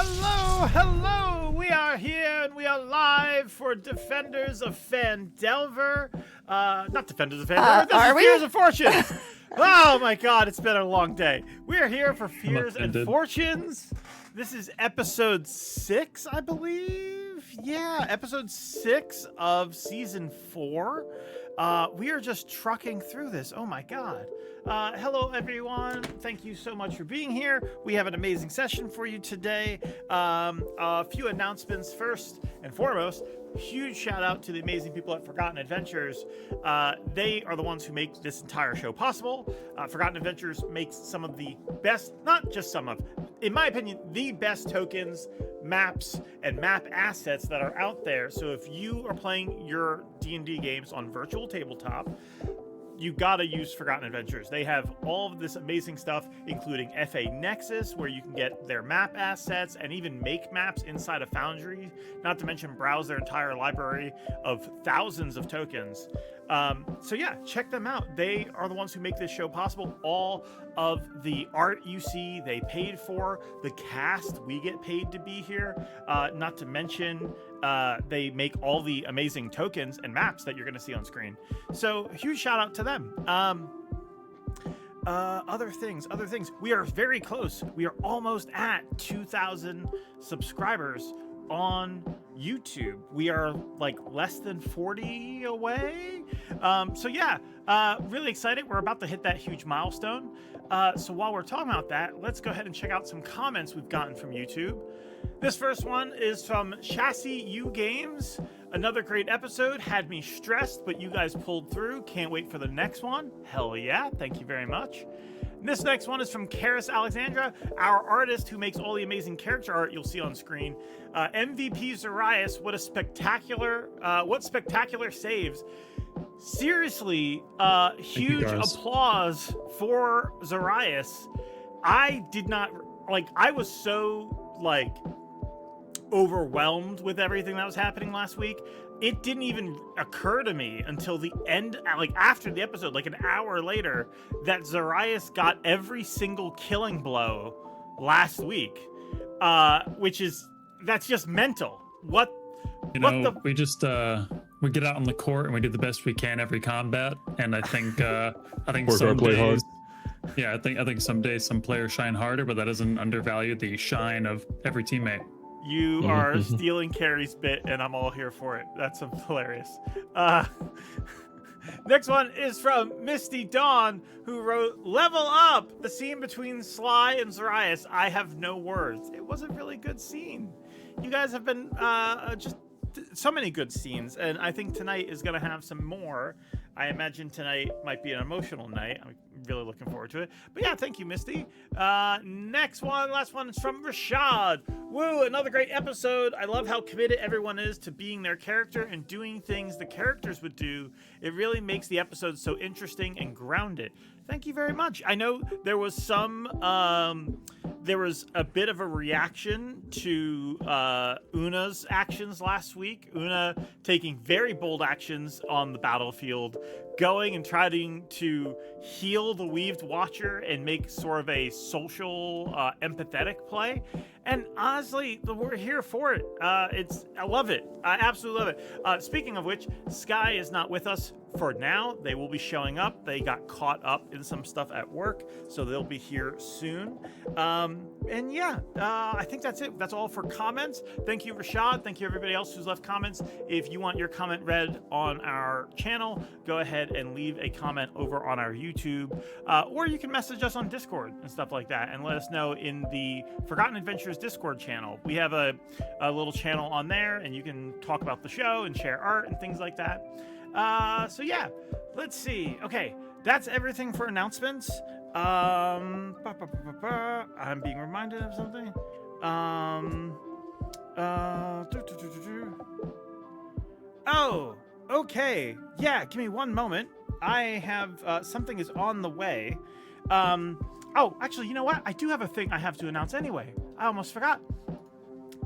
Hello! We are here and we are live for Defenders of Phandelver. Not Defenders of Phandelver, this is Fears and Fortunes. Oh my god, it's been a long day. We are here for Fears and Fortunes. This is episode 6, I believe. Yeah, episode 6 of season 4. We are just trucking through this. Oh my god. Hello everyone, thank you so much for being here. We have an amazing session for you today. A few announcements. First and foremost, huge shout out to the amazing people at Forgotten Adventures. They are the ones who make this entire show possible. Forgotten Adventures makes some of the best, not just some of, in my opinion, the best tokens, maps, and map assets that are out there. So if you are playing your D&D games on virtual tabletop, you gotta use Forgotten Adventures. They have all of this amazing stuff, including FA Nexus, where you can get their map assets and even make maps inside of Foundry, not to mention browse their entire library of thousands of tokens. So yeah, check them out. They are the ones who make this show possible. All of the art you see, they paid for. The cast, we get paid to be here. Not to mention, they make all the amazing tokens and maps that you're going to see on screen. So huge shout out to them. Other things. We are very close. We are almost at 2,000 subscribers on YouTube. We are like less than 40 away. So yeah, really excited. We're about to hit that huge milestone. So while we're talking about that, let's go ahead and check out some comments we've gotten from YouTube. This first one is from Chassis U Games. Another great episode. Had me stressed, but you guys pulled through. Can't wait for the next one. Hell yeah. Thank you very much. This next one is from Karis Alexandra, our artist who makes all the amazing character art you'll see on screen. MVP Zoraius, what spectacular saves. Seriously, huge applause for Zoraius. I was so, overwhelmed with everything that was happening last week. It didn't even occur to me until the end, after the episode, an hour later, that Zoraius got every single killing blow last week, that's just mental. We get out on the court and we do the best we can every combat, and I think some days, yeah, I think some days some players shine harder, but that doesn't undervalue the shine of every teammate. You are stealing Cary's bit, and I'm all here for it. That's hilarious. Next one is from Misty Dawn, who wrote, "Level up! The scene between Sly and Zoraius. I have no words." It was a really good scene. You guys have been just so many good scenes, and I think tonight is going to have some more. I imagine tonight might be an emotional night. I'm really looking forward to it. But yeah, thank you, Misty. Last one is from Rashad. Woo, another great episode. I love how committed everyone is to being their character and doing things the characters would do. It really makes the episode so interesting and grounded. Thank you very much. I know there was there was a bit of a reaction to Una's actions last week. Una taking very bold actions on the battlefield, going and trying to heal the Weaved Watcher and make sort of a social, empathetic play. And honestly, we're here for it. I love it. I absolutely love it. Speaking of which, Sky is not with us for now. They will be showing up. They got caught up in some stuff at work, so they'll be here soon. And yeah, I think that's it. That's all for comments. Thank you, Rashad. Thank you, everybody else who's left comments. If you want your comment read on our channel, go ahead and leave a comment over on our YouTube, or you can message us on Discord and stuff like that, and let us know in the Forgotten Adventures Discord channel. We have a little channel on there, and you can talk about the show and share art and things like that. So yeah, let's see. Okay, that's everything for announcements. I'm being reminded of something. Oh, okay. Yeah, give me one moment. I have something is on the way. Oh, actually, you know what? I do have a thing I have to announce anyway. I almost forgot.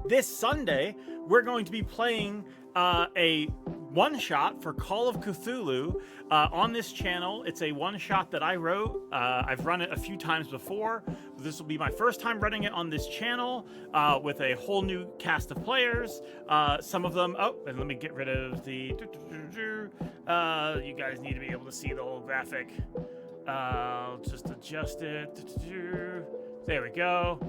This Sunday, we're going to be playing a one-shot for Call of Cthulhu on this channel. It's a one-shot that I wrote. I've run it a few times before. this will be my first time running it on this channel with a whole new cast of players. Some of them, and let me get rid of the, you guys need to be able to see the whole graphic. I'll just adjust it. There we go.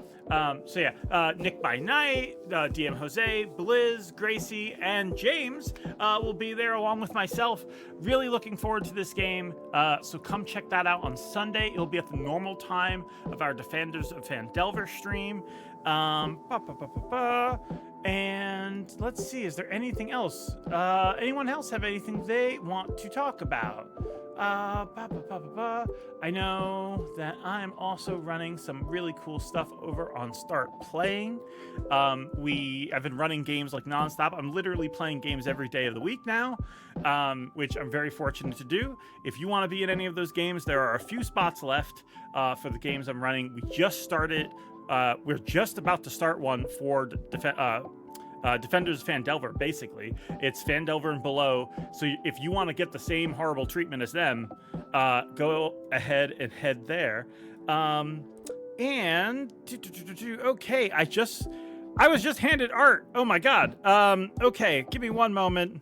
So yeah, Nick by Night, DM Jose, Blizz, Gracie, and James will be there along with myself. Really looking forward to this game. So come check that out on Sunday. It'll be at the normal time of our Defenders of Phandelver stream. And let's see, is there anything else? Anyone else have anything they want to talk about? I know that I'm also running some really cool stuff over on Start Playing. I've been running games like nonstop. I'm literally playing games every day of the week now, which I'm very fortunate to do. If you want to be in any of those games, there are a few spots left for the games I'm running. We just started. We're just about to start one for Defenders of Phandelver. Basically, it's Phandelver and below. So if you want to get the same horrible treatment as them, go ahead and head there. And okay, I was just handed art. Oh my god. Okay, give me one moment.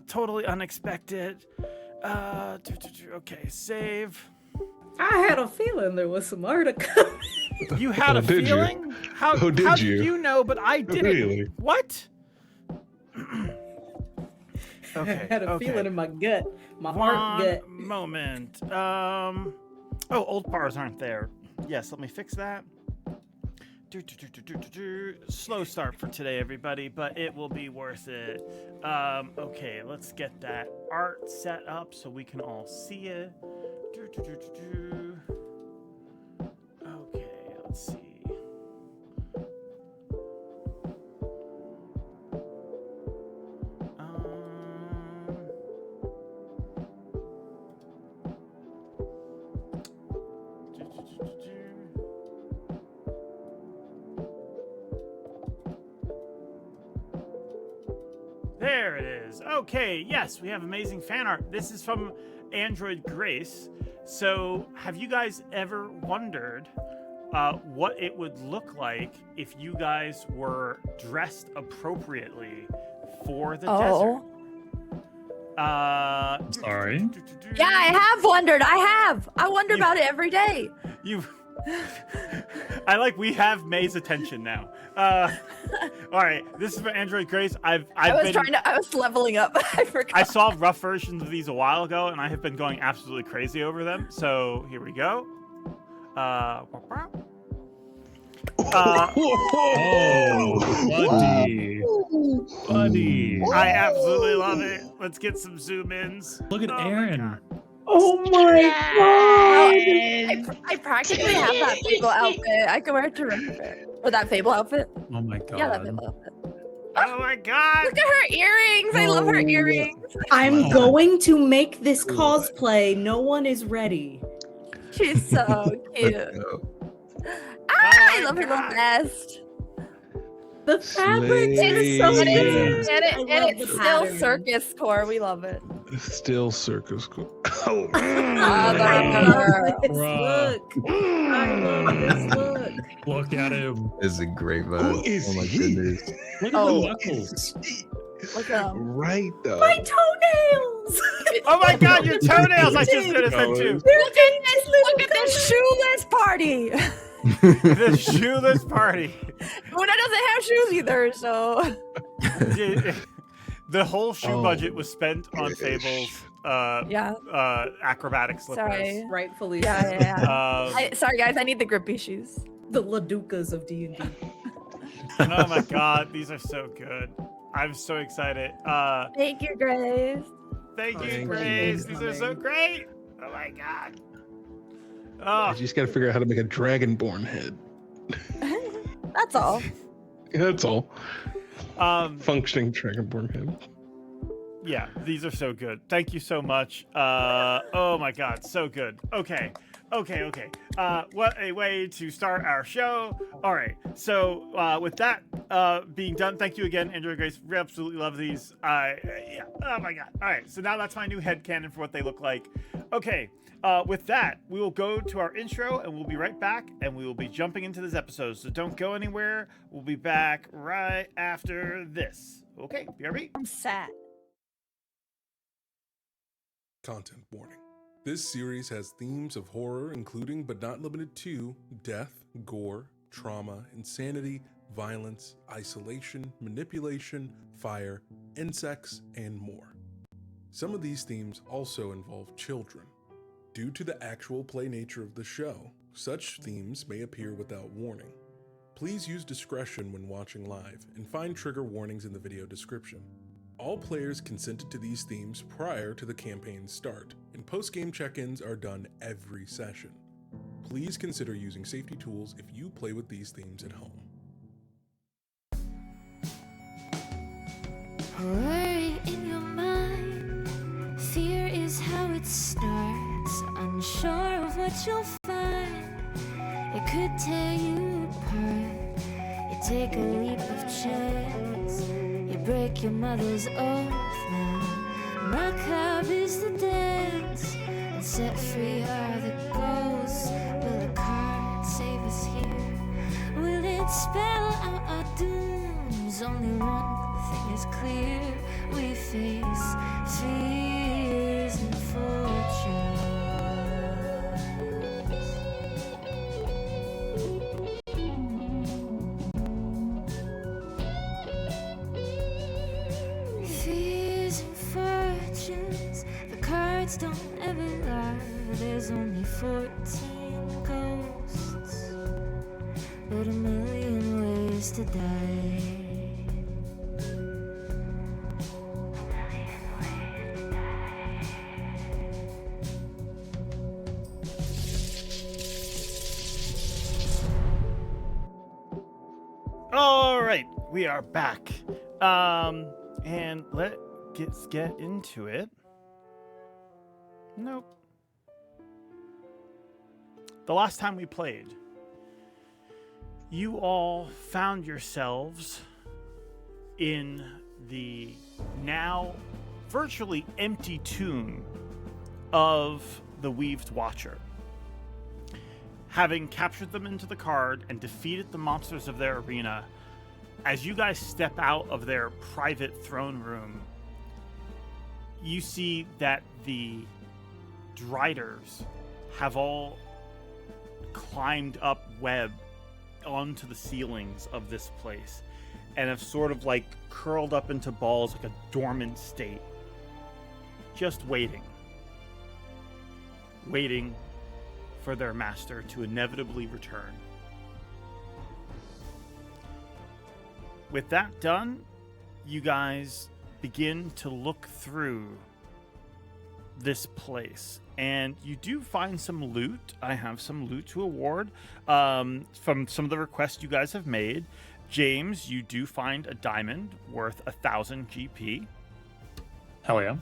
Totally unexpected. Okay, save. I had a feeling there was some art coming. You had a feeling? How did you know, but I didn't? Really? What? Okay. I had a feeling in my gut. My heart gut. Moment. Old bars aren't there. Yes, let me fix that. Slow start for today, everybody, but it will be worth it. Okay, let's get that art set up so we can all see it. Okay, let's see. There it is. Okay, yes, we have amazing fan art. This is from Android Grace. So, have you guys ever wondered what it would look like if you guys were dressed appropriately for the desert? Sorry. Yeah, I have wondered. I wonder about it every day. We have May's attention now. All right, this is for Android Grace. I was leveling up. I forgot. I saw rough versions of these a while ago, and I have been going absolutely crazy over them. So here we go. Buddy. I absolutely love it. Let's get some zoom ins. Look at Aaron. Oh my god! I practically have that Fable outfit. I can wear it to River. Or that Fable outfit. Oh my god. Yeah, that Fable outfit. Oh my god! Look at her earrings! I love her earrings. I'm going to make this cosplay. No one is ready. She's so cute. I love her little vest. The fabric is so And good. it's still circus core. We love it. Still circus. I love this look. I love this look. Look at him. This is a great vibe. Oh my goodness. Look at the knuckles. Look at them. Right though. My toenails! Oh my god, your toenails! I just noticed them too. Look at this shoeless party. The shoeless party. Luna doesn't have shoes either, so. The whole shoe budget was spent on Fable's acrobatic slippers. Sorry. Rightfully. Yeah. Sorry, guys. I need the grippy shoes. The Ladukas of D&D. Oh my god, these are so good. I'm so excited. Thank you, Grace. Thank you, Grace. These are so great. Oh my god. Oh. You just gotta figure out how to make a dragonborn head. That's all. That's all. Functioning dragonborn head. Yeah, these are so good. Thank you so much. Oh my god, so good. Okay. Okay. What a way to start our show. All right. So with that being done, thank you again, Andrew and Grace. We absolutely love these. Yeah. Oh my God. All right. So now that's my new headcanon for what they look like. Okay. With that, we will go to our intro and we'll be right back and we will be jumping into this episode. So don't go anywhere. We'll be back right after this. Okay. BRB. I'm sad. Content warning. This series has themes of horror, including but not limited to death, gore, trauma, insanity, violence, isolation, manipulation, fire, insects, and more. Some of these themes also involve children. Due to the actual play nature of the show, such themes may appear without warning. Please use discretion when watching live and find trigger warnings in the video description. All players consented to these themes prior to the campaign's start, and post-game check-ins are done every session. Please consider using safety tools if you play with these themes at home. Worry in your mind, fear is how it starts. Unsure of what you'll find, it could tear you apart. You take a leap of chance, you break your mother's oath now. Macabre is the dance, and set free are the ghosts. Will a card save us here? Will it spell out our dooms? Only one thing is clear, we face fears and fortunes. Fears and fortunes, the cards don't ever lie. There's only 14 ghosts, but a million ways to die. All right, we are back. And let's get into it. Nope. The last time we played, you all found yourselves in the now virtually empty tomb of the Weaved Watcher. Having captured them into the card and defeated the monsters of their arena, as you guys step out of their private throne room, you see that the Driders have all climbed up web onto the ceilings of this place and have sort of like curled up into balls like a dormant state, just waiting for their master to inevitably return. With that done, you guys begin to look through this place, and you do find some loot. I have some loot to award from some of the requests you guys have made. James, you do find a diamond worth 1,000 GP. Hell yeah.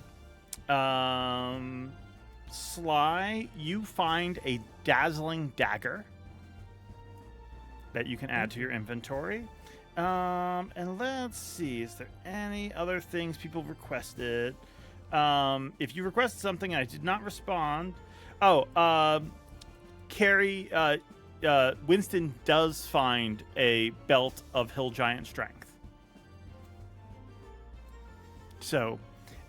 Sly, you find a dazzling dagger that you can add to your inventory. And let's see, is there any other things people requested? If you requested something and I did not respond. Cary, Winston does find a belt of Hill Giant strength. So,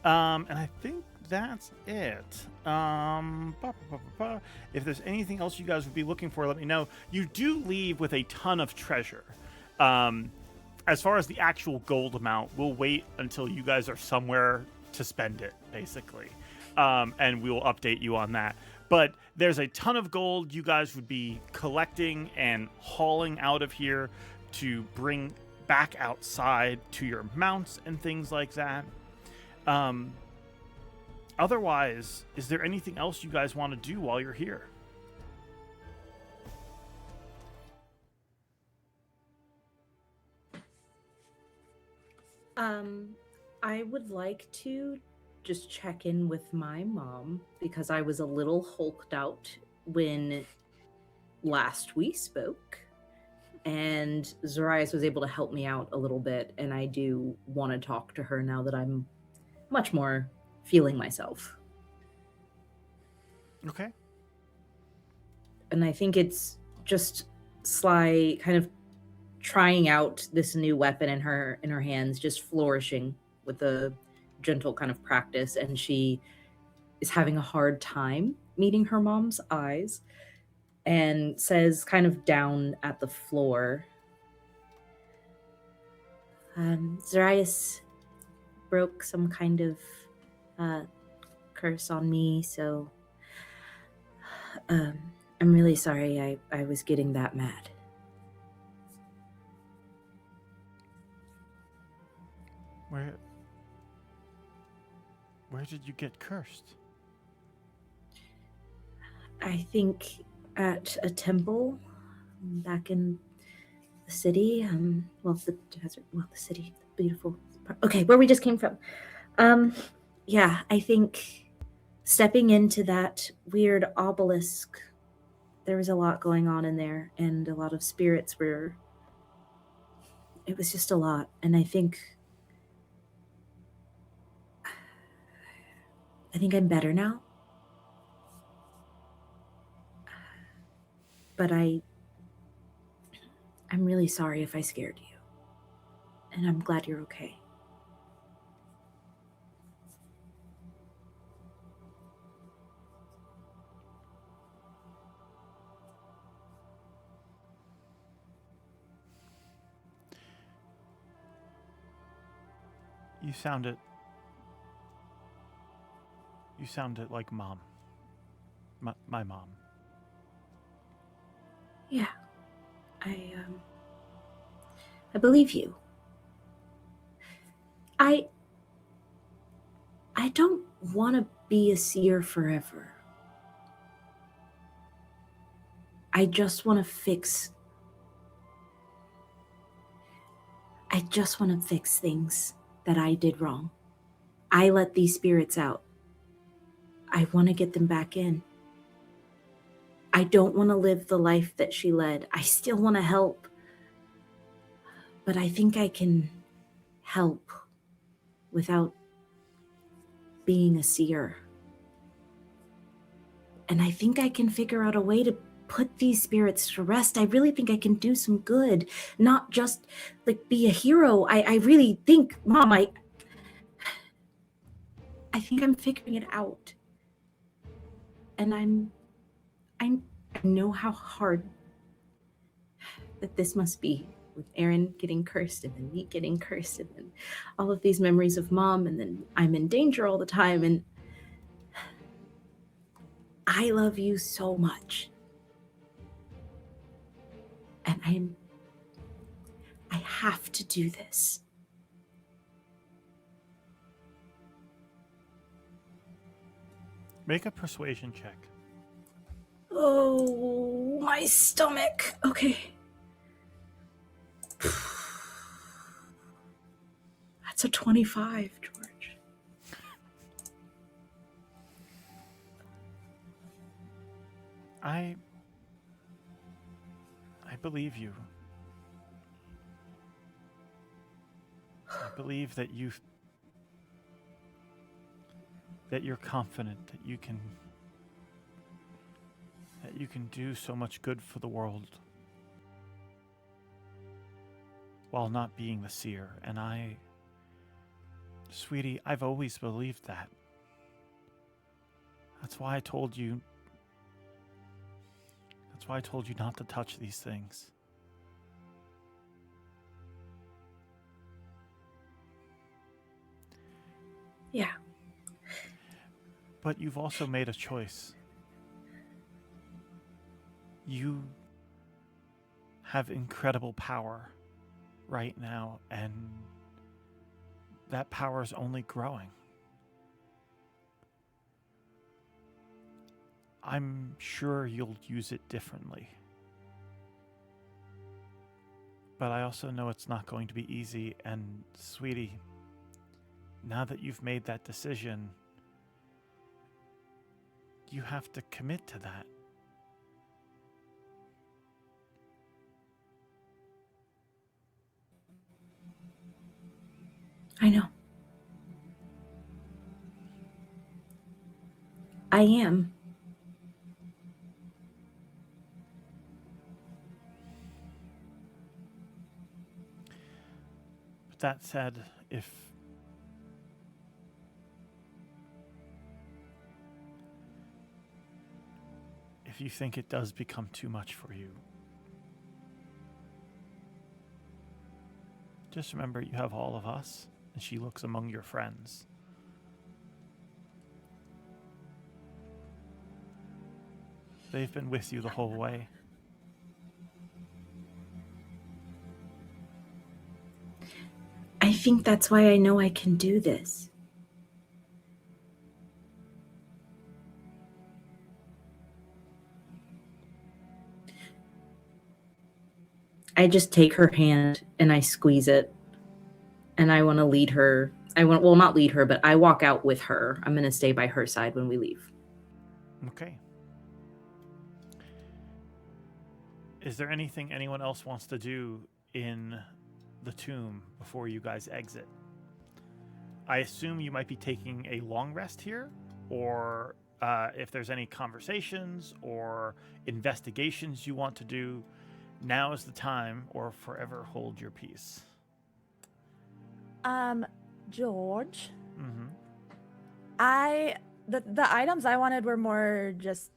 and I think that's it. If there's anything else you guys would be looking for, let me know. You do leave with a ton of treasure. As far as the actual gold amount, we'll wait until you guys are somewhere to spend it, basically. And we will update you on that. But there's a ton of gold you guys would be collecting and hauling out of here to bring back outside to your mounts and things like that. Otherwise, is there anything else you guys want to do while you're here? I would like to just check in with my mom because I was a little hulked out when last we spoke, and Zoraius was able to help me out a little bit, and I do want to talk to her now that I'm much more feeling myself. Okay. And I think it's just Sly kind of trying out this new weapon in her hands, just flourishing with a gentle kind of practice, and she is having a hard time meeting her mom's eyes, and says kind of down at the floor, Zoraius broke some kind of curse on me, so I'm really sorry I was getting that mad. Where did you get cursed? I think at a temple back in the city, the desert, the city, beautiful. Okay, where we just came from. Yeah, I think stepping into that weird obelisk, there was a lot going on in there, and a lot of spirits were. It was just a lot, and I think I'm better now. But I'm really sorry if I scared you. And I'm glad you're okay. You sounded like Mom. My mom. Yeah. I believe you. I don't want to be a seer forever. I just want to fix things that I did wrong. I let these spirits out. I want to get them back in. I don't want to live the life that she led. I still want to help. But I think I can help without being a seer. And I think I can figure out a way to put these spirits to rest. I really think I can do some good, not just like be a hero. I really think, Mom, I think I'm figuring it out. And I know how hard that this must be, with Aaren getting cursed and then me getting cursed and then all of these memories of Mom, and then I'm in danger all the time, and I love you so much. And I have to do this. Make a persuasion check. Oh, my stomach. Okay. That's a 25, George. I believe you. I believe that you're confident that you can do so much good for the world while not being the seer. And sweetie, I've always believed that. That's why I told you not to touch these things. Yeah. But you've also made a choice. You have incredible power right now, and that power is only growing. I'm sure you'll use it differently. But I also know it's not going to be easy, and sweetie, now that you've made that decision, you have to commit to that. I know. I am. But that said, if you think it does become too much for you, just remember you have all of us, and she looks among your friends. They've been with you the whole way. I think that's why I know I can do this. I just take her hand and I squeeze it, and I want to lead her. Well, not lead her, but I walk out with her. I'm going to stay by her side when we leave. Okay. Is there anything anyone else wants to do in the tomb before you guys exit? I assume you might be taking a long rest here, or if there's any conversations or investigations you want to do, now is the time, or forever hold your peace. George, Mm-hmm. the items I wanted were more just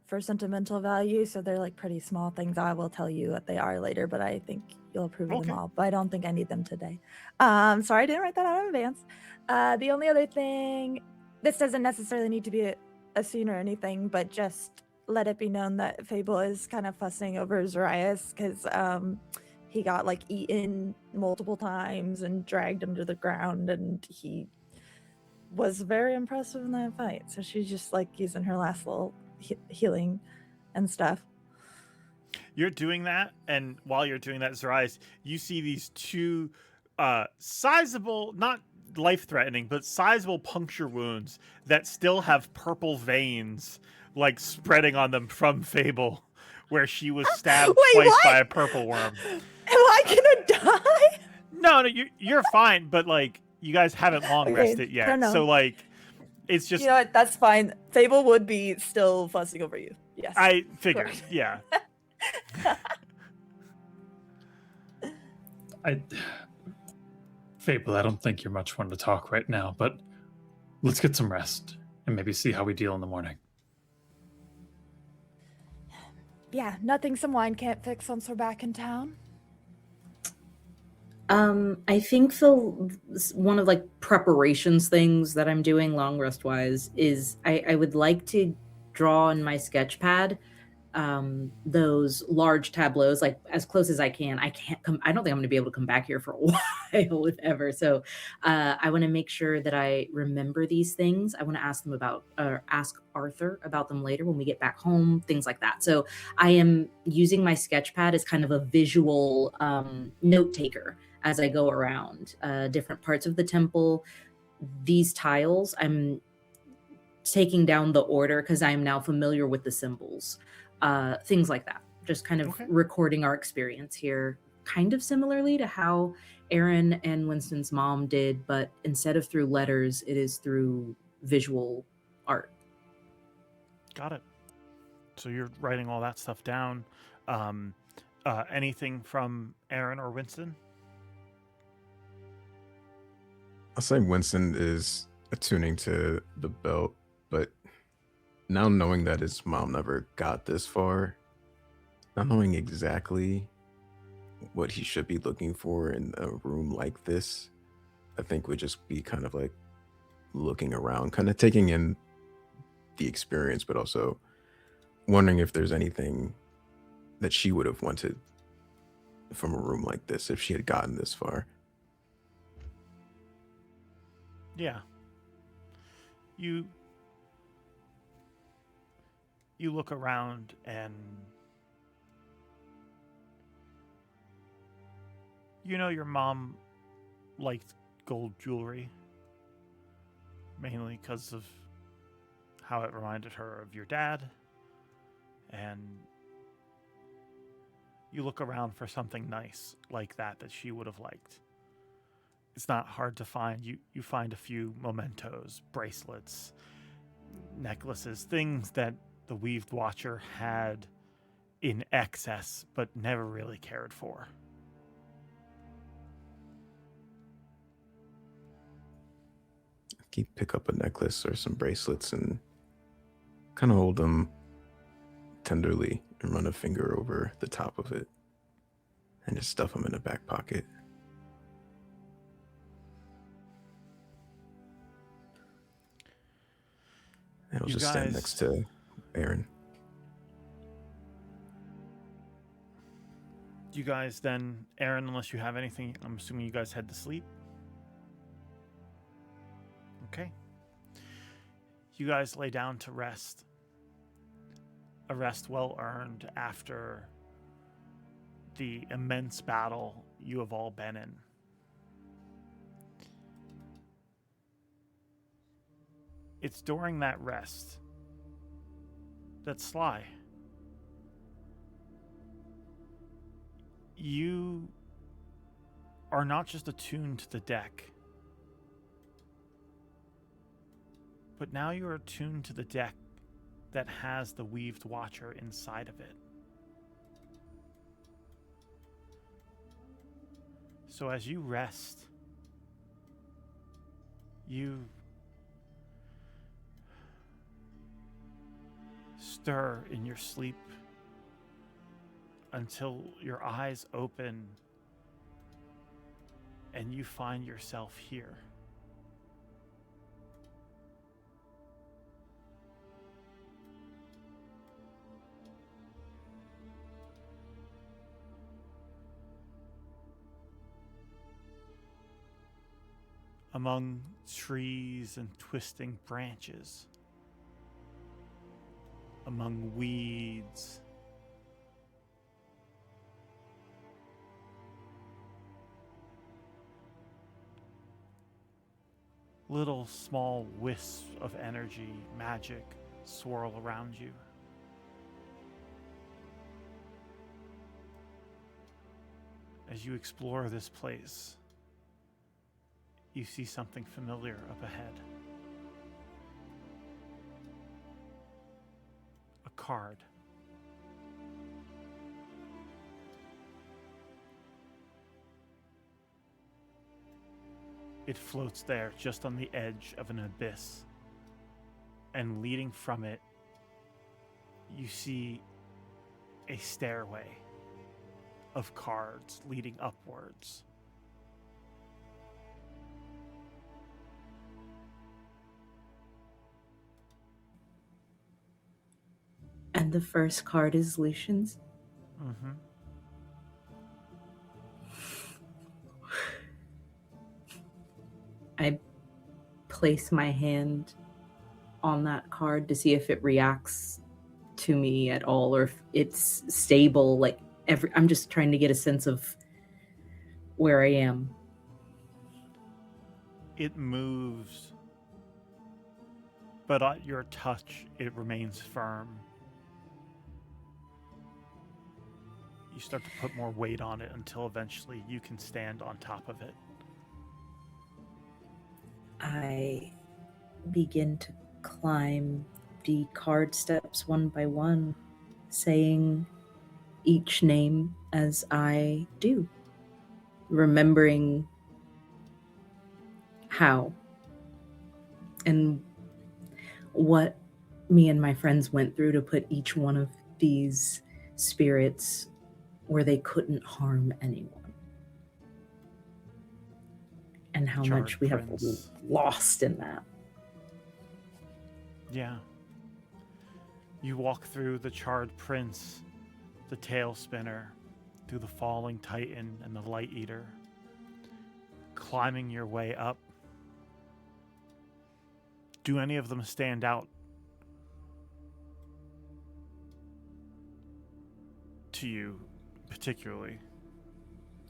for sentimental value, so they're like pretty small things. I will tell you what they are later, but I think you'll approve of them all. But I don't think I need them today. Sorry, I didn't write that out in advance. The only other thing, this doesn't necessarily need to be a scene or anything, but just let it be known that Fable is kind of fussing over Zoraius because he got like eaten multiple times and dragged under the ground, and he was very impressive in that fight. So she's just like using her last little healing and stuff. You're doing that, and while you're doing that, Zoraius, you see these two sizable, not life-threatening, but sizable puncture wounds that still have purple veins like spreading on them from Fable, where she was stabbed twice by a purple worm. Am I gonna die? No, you're fine, but like you guys haven't long rested yet, so like it's just, you know what? That's fine. Fable would be still fussing over you. Yes, I figured. Correct. Yeah. Fable, I don't think you're much fun to talk right now, but let's get some rest and maybe see how we deal in the morning. Yeah, nothing some wine can't fix once we're back in town. I think one of like preparations things that I'm doing long rest wise is I would like to draw in my sketch pad those large tableaus, like as close as I can. I don't think I'm going to be able to come back here for a while, if ever. So I want to make sure that I remember these things. I want to ask Arthur about them later when we get back home, things like that. So I am using my sketch pad as kind of a visual note taker as I go around different parts of the temple. These tiles, I'm taking down the order because I'm now familiar with the symbols. Things like that. Just kind of recording our experience here, kind of similarly to how Aaren and Winston's mom did, but instead of through letters, it is through visual art. Got it. So you're writing all that stuff down. Anything from Aaren or Winston? I'll say Winston is attuning to the belt, but now knowing that his mom never got this far, not knowing exactly what he should be looking for in a room like this, I think would just be kind of like looking around, kind of taking in the experience, but also wondering if there's anything that she would have wanted from a room like this if she had gotten this far. Yeah. You look around and you know your mom liked gold jewelry, mainly because of how it reminded her of your dad. And you look around for something nice like that she would have liked. it's not hard to find. You find a few mementos, bracelets, necklaces, things that the Weaved Watcher had in excess but never really cared for. Pick up a necklace or some bracelets and kind of hold them tenderly and run a finger over the top of it and just stuff them in a back pocket. And I'll just stand next to Aaren. You guys then, Aaren, unless you have anything, I'm assuming you guys head to sleep. Okay. You guys lay down to rest. A rest well earned after the immense battle you have all been in. It's during that rest that Sly, you are not just attuned to the deck, but now you're attuned to the deck that has the Weaved Watcher inside of it. So as you rest, you stir in your sleep until your eyes open and you find yourself here. Among trees and twisting branches, among weeds, little small wisps of energy, magic swirl around you. As you explore this place, you see something familiar up ahead. A card. It floats there just on the edge of an abyss. And leading from it, you see a stairway of cards leading upwards. And the first card is Lucian's. Mm-hmm. I place my hand on that card to see if it reacts to me at all or if it's stable. Like I'm just trying to get a sense of where I am. It moves, but at your touch, it remains firm. You start to put more weight on it until eventually you can stand on top of it. I begin to climb the card steps one by one, saying each name as I do, remembering how and what me and my friends went through to put each one of these spirits where they couldn't harm anyone. And how Charred much we have Prince. lost in that. Yeah. You walk through the Charred Prince, the Tail Spinner, through the Falling Titan and the Light Eater, climbing your way up. Do any of them stand out to you particularly?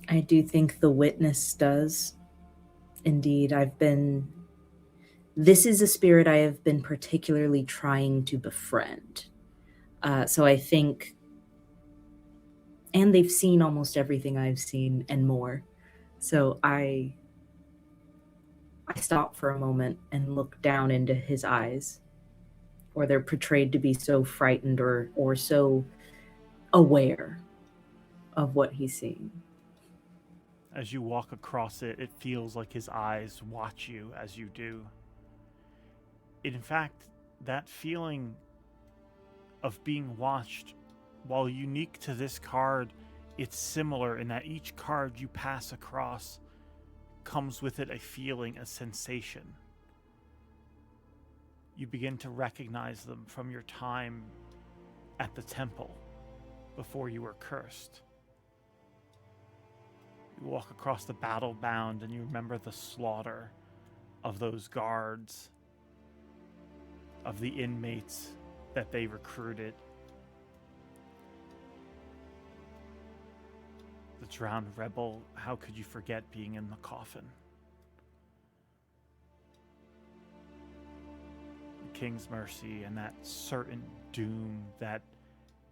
I do think the Witness does. Indeed, this is a spirit I have been particularly trying to befriend. So I think, and they've seen almost everything I've seen and more. So I I stop for a moment and look down into his eyes, or they're portrayed to be so frightened or so aware of what he's seeing. As you walk across it, it feels like his eyes watch you as you do. In fact, that feeling of being watched, while unique to this card, it's similar in that each card you pass across comes with it a feeling, a sensation. You begin to recognize them from your time at the temple before you were cursed. You walk across the battle bound and you remember the slaughter of those guards, of the inmates that they recruited. The drowned rebel, how could you forget being in the coffin? The King's mercy and that certain doom, that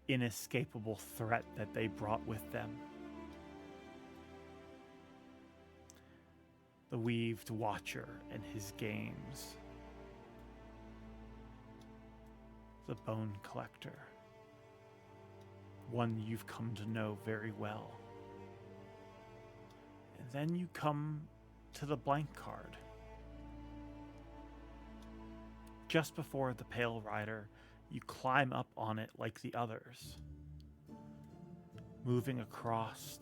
inescapable threat that they brought with them. The Weaved Watcher and his games. The Bone Collector. One you've come to know very well. And then you come to the blank card. Just before the Pale Rider, you climb up on it like the others, moving across,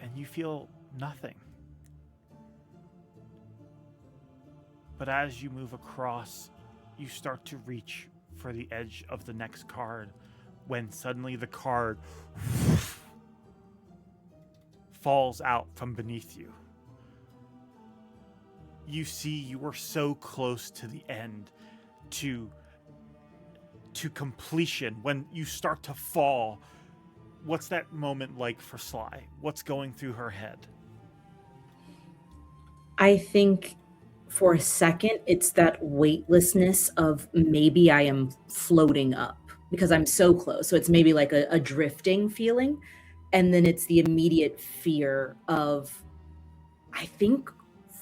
and you feel nothing. But as you move across, you start to reach for the edge of the next card, when suddenly the card falls out from beneath you. You see you were so close to the end, to completion. When you start to fall, what's that moment like for Sly? What's going through her head? I think for a second, it's that weightlessness of maybe I am floating up because I'm so close. So it's maybe like a drifting feeling. And then it's the immediate fear of, I think,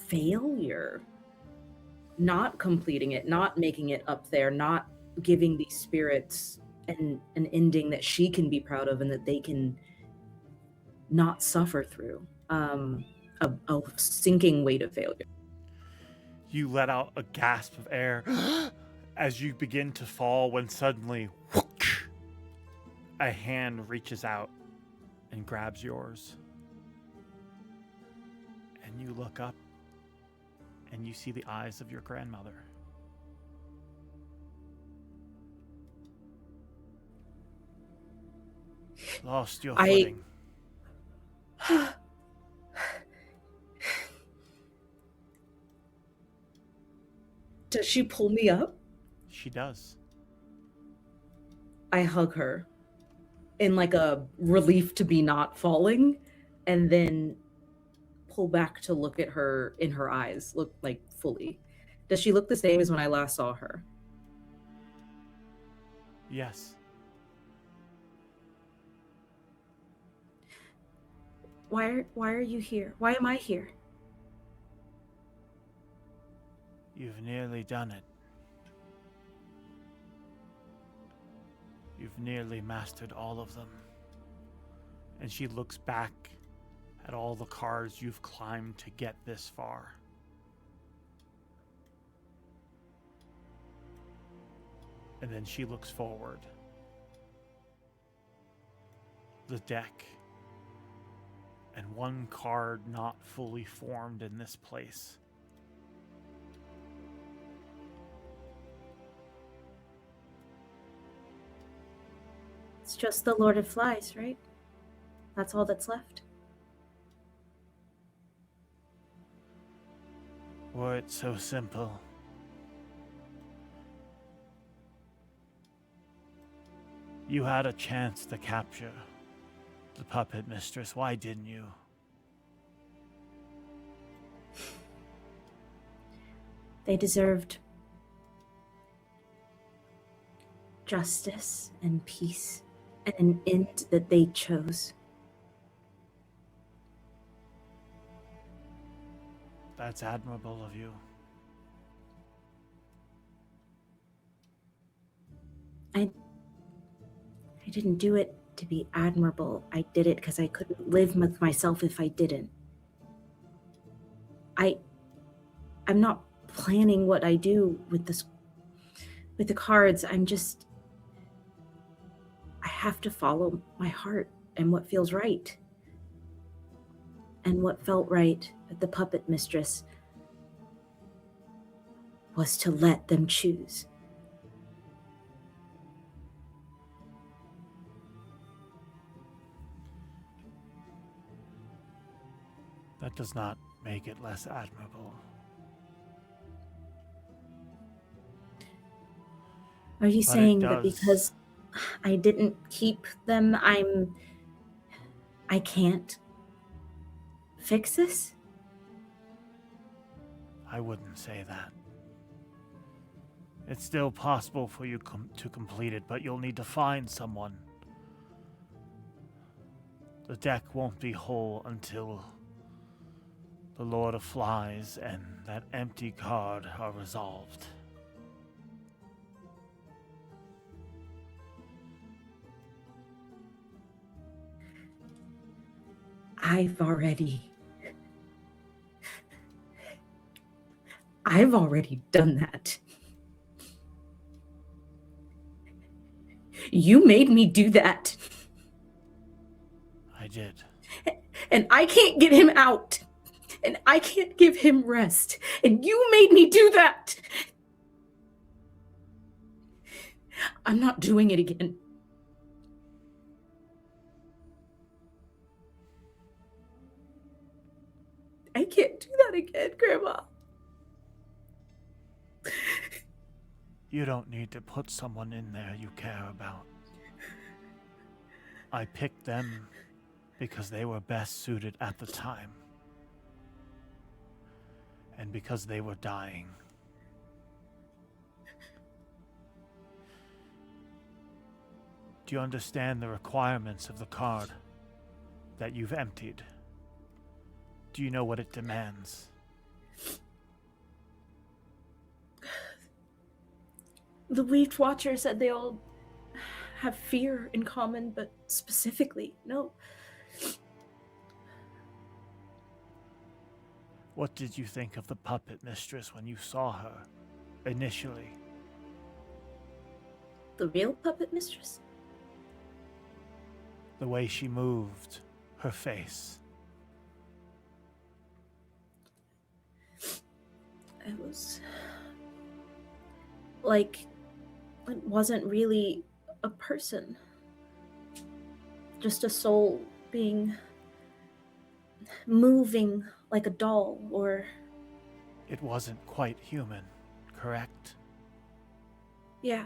failure. Not completing it, not making it up there, not giving these spirits an ending that she can be proud of and that they can not suffer through. A sinking weight of failure. You let out a gasp of air as you begin to fall, when suddenly a hand reaches out and grabs yours. And you look up and you see the eyes of your grandmother. Lost your footing. Does she pull me up? She does. I hug her in like a relief to be not falling, and then pull back to look at her in her eyes, look like fully. Does she look the same as when I last saw her? Yes. Why are you here? Why am I here? You've nearly done it. You've nearly mastered all of them. And she looks back at all the cards you've climbed to get this far. And then she looks forward. The deck. And one card not fully formed in this place. It's just the Lord of Flies, right? That's all that's left. Were it so simple. You had a chance to capture the puppet mistress. Why didn't you? They deserved justice and peace and an end that they chose. That's admirable of you. I didn't do it to be admirable. I did it because I couldn't live with myself if I didn't. I'm not planning what I do with the cards. I have to follow my heart and what feels right. And what felt right at the puppet mistress was to let them choose. That does not make it less admirable. Are you But saying it that does- because I didn't keep them, I can't fix this? I wouldn't say that. It's still possible for you to complete it, but you'll need to find someone. The deck won't be whole until the Lord of Flies and that empty card are resolved. I've already done that. You made me do that. I did. And I can't get him out. And I can't give him rest. And you made me do that. I'm not doing it again. I can't do that again, Grandma. You don't need to put someone in there you care about. I picked them because they were best suited at the time. And because they were dying. Do you understand the requirements of the card that you've emptied? Do you know what it demands? The Weaved Watcher said they all have fear in common, but specifically, no. What did you think of the puppet mistress when you saw her, initially? The real puppet mistress? The way she moved, her face. It was like it wasn't really a person. Just a soul being moving like a doll, or... It wasn't quite human, correct? Yeah.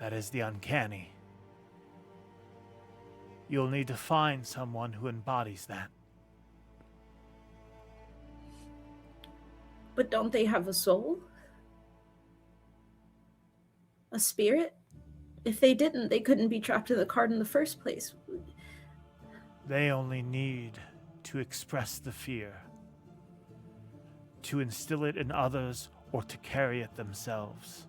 That is the uncanny. You'll need to find someone who embodies that. But don't they have a soul? A spirit? If they didn't, they couldn't be trapped in the card in the first place. They only need to express the fear, to instill it in others, or to carry it themselves.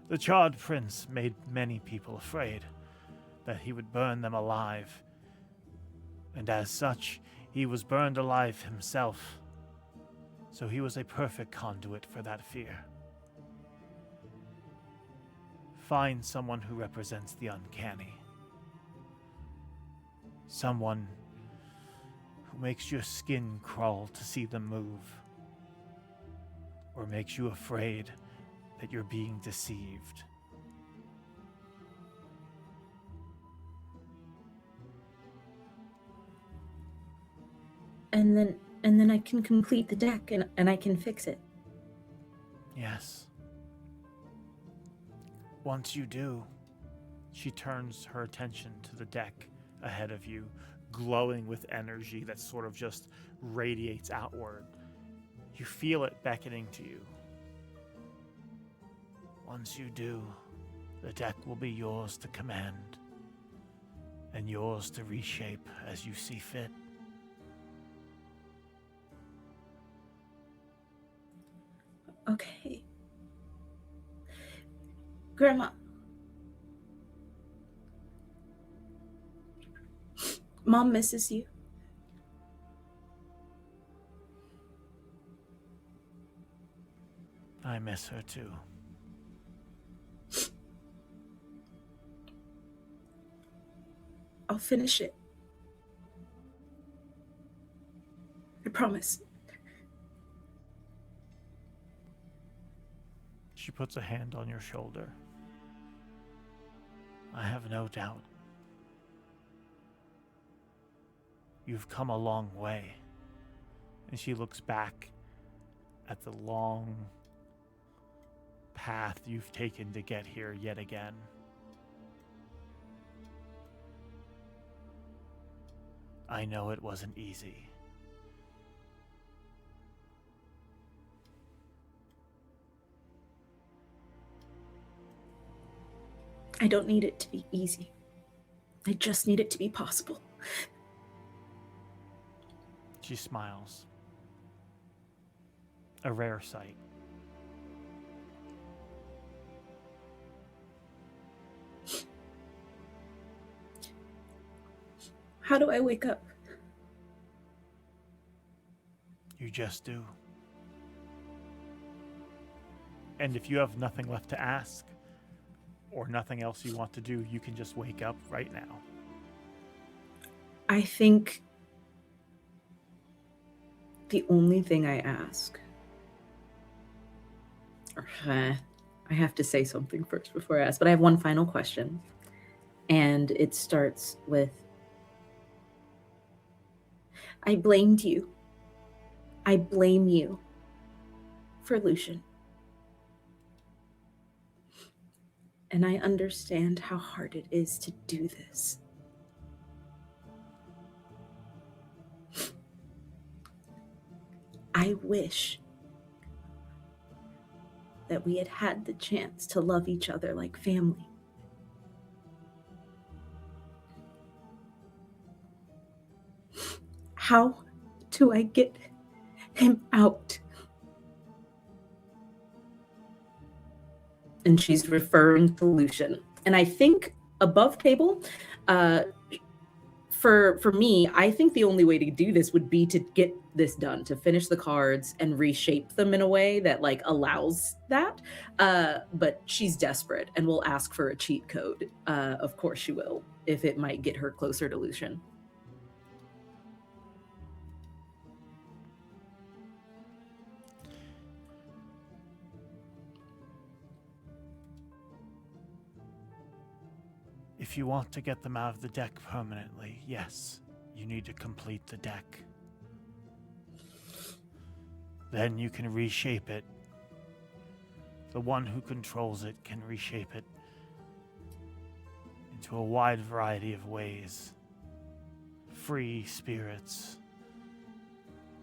The Charred Prince made many people afraid that he would burn them alive, and as such, he was burned alive himself, so he was a perfect conduit for that fear. Find someone who represents the uncanny. Someone who makes your skin crawl to see them move, or makes you afraid that you're being deceived. And then I can complete the deck and I can fix it. Yes. Once you do, she turns her attention to the deck ahead of you, glowing with energy that sort of just radiates outward. You feel it beckoning to you. Once you do, the deck will be yours to command, and yours to reshape as you see fit. Okay. Grandma. Mom misses you. I miss her too. I'll finish it. I promise. She puts a hand on your shoulder. I have no doubt. You've come a long way. And she looks back at the long path you've taken to get here yet again. I know it wasn't easy. I don't need it to be easy. I just need it to be possible. She smiles. A rare sight. How do I wake up? You just do. And if you have nothing left to ask, or nothing else you want to do, you can just wake up right now. I think the only thing I ask, I have to say something first before I ask, but I have one final question. And it starts with, I blamed you. I blame you for Lucian. And I understand how hard it is to do this. I wish that we had had the chance to love each other like family. How do I get him out? And she's referring to Lucian. And I think above table, for me, I think the only way to do this would be to get this done, to finish the cards and reshape them in a way that like allows that. But she's desperate and will ask for a cheat code. Of course she will, if it might get her closer to Lucian. If you want to get them out of the deck permanently, yes, you need to complete the deck. Then you can reshape it. The one who controls it can reshape it into a wide variety of ways. Free spirits.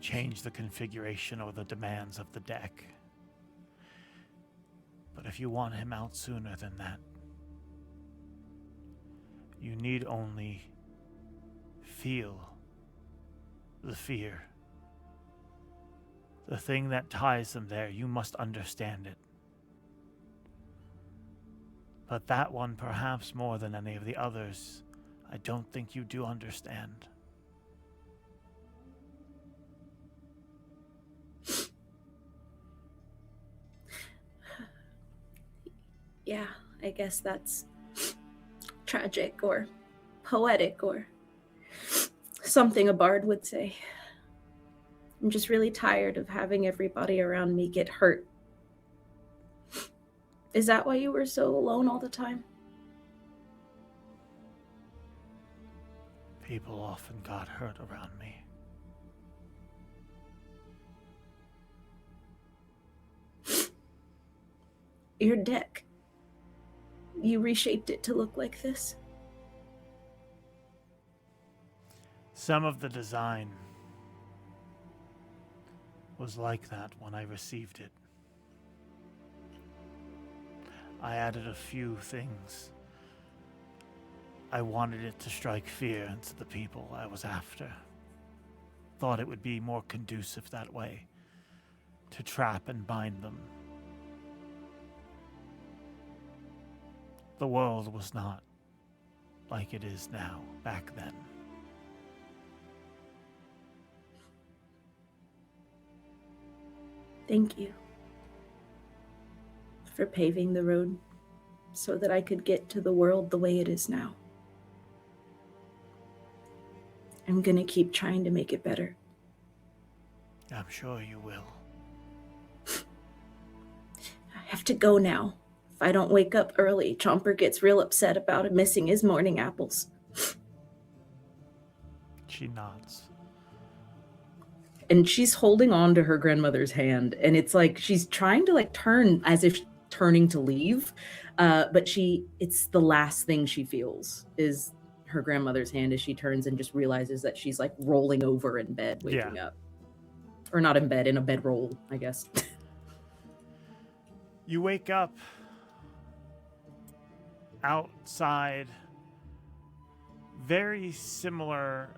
Change the configuration or the demands of the deck. But if you want him out sooner than that, you need only feel the fear. The thing that ties them there, you must understand it. But that one, perhaps more than any of the others, I don't think you do understand. Yeah, I guess that's tragic or poetic or something a bard would say. I'm just really tired of having everybody around me get hurt. Is that why you were so alone all the time? People often got hurt around me. Your deck. You reshaped it to look like this? Some of the design was like that when I received it. I added a few things. I wanted it to strike fear into the people I was after. Thought it would be more conducive that way. to trap and bind them. The world was not like it is now back then. Thank you for paving the road so that I could get to the world the way it is now. I'm gonna keep trying to make it better. I'm sure you will. I have to go now. If I don't wake up early, Chomper gets real upset about missing his morning apples. She nods. And she's holding on to her grandmother's hand, and it's like she's trying to like turn as if turning to leave, but it's the last thing she feels is her grandmother's hand as she turns and just realizes that she's like rolling over in bed, waking up. Or not in bed, in a bedroll, I guess. You wake up outside, very similar,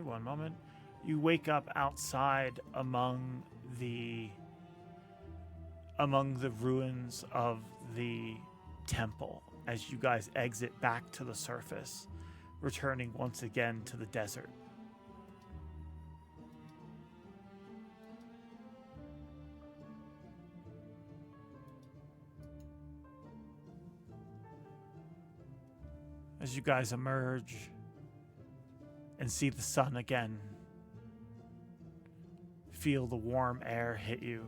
one moment. You wake up outside among the ruins of the temple as you guys exit back to the surface, returning once again to the desert. As you guys emerge and see the sun again, feel the warm air hit you.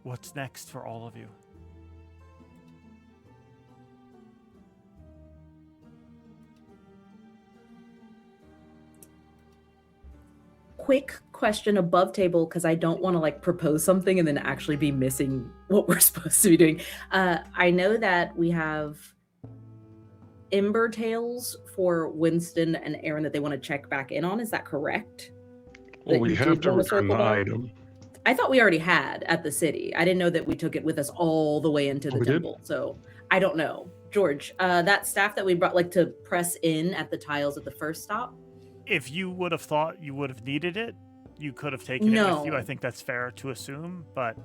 What's next for all of you? Quick question above table, because I don't want to like propose something and then actually be missing what we're supposed to be doing. I know that we have Ember Tales for Winston and Aaren that they want to check back in on. Is that correct? Well, That we you have did to wanna return circle the back? item. I thought we already had at the city. I didn't know that we took it with us all the way into the we did? temple. So I don't know. George, that staff that we brought like to press in at the tiles at the first stop. If you would have thought you would have needed it, you could have taken it with you. No. I think that's fair to assume, but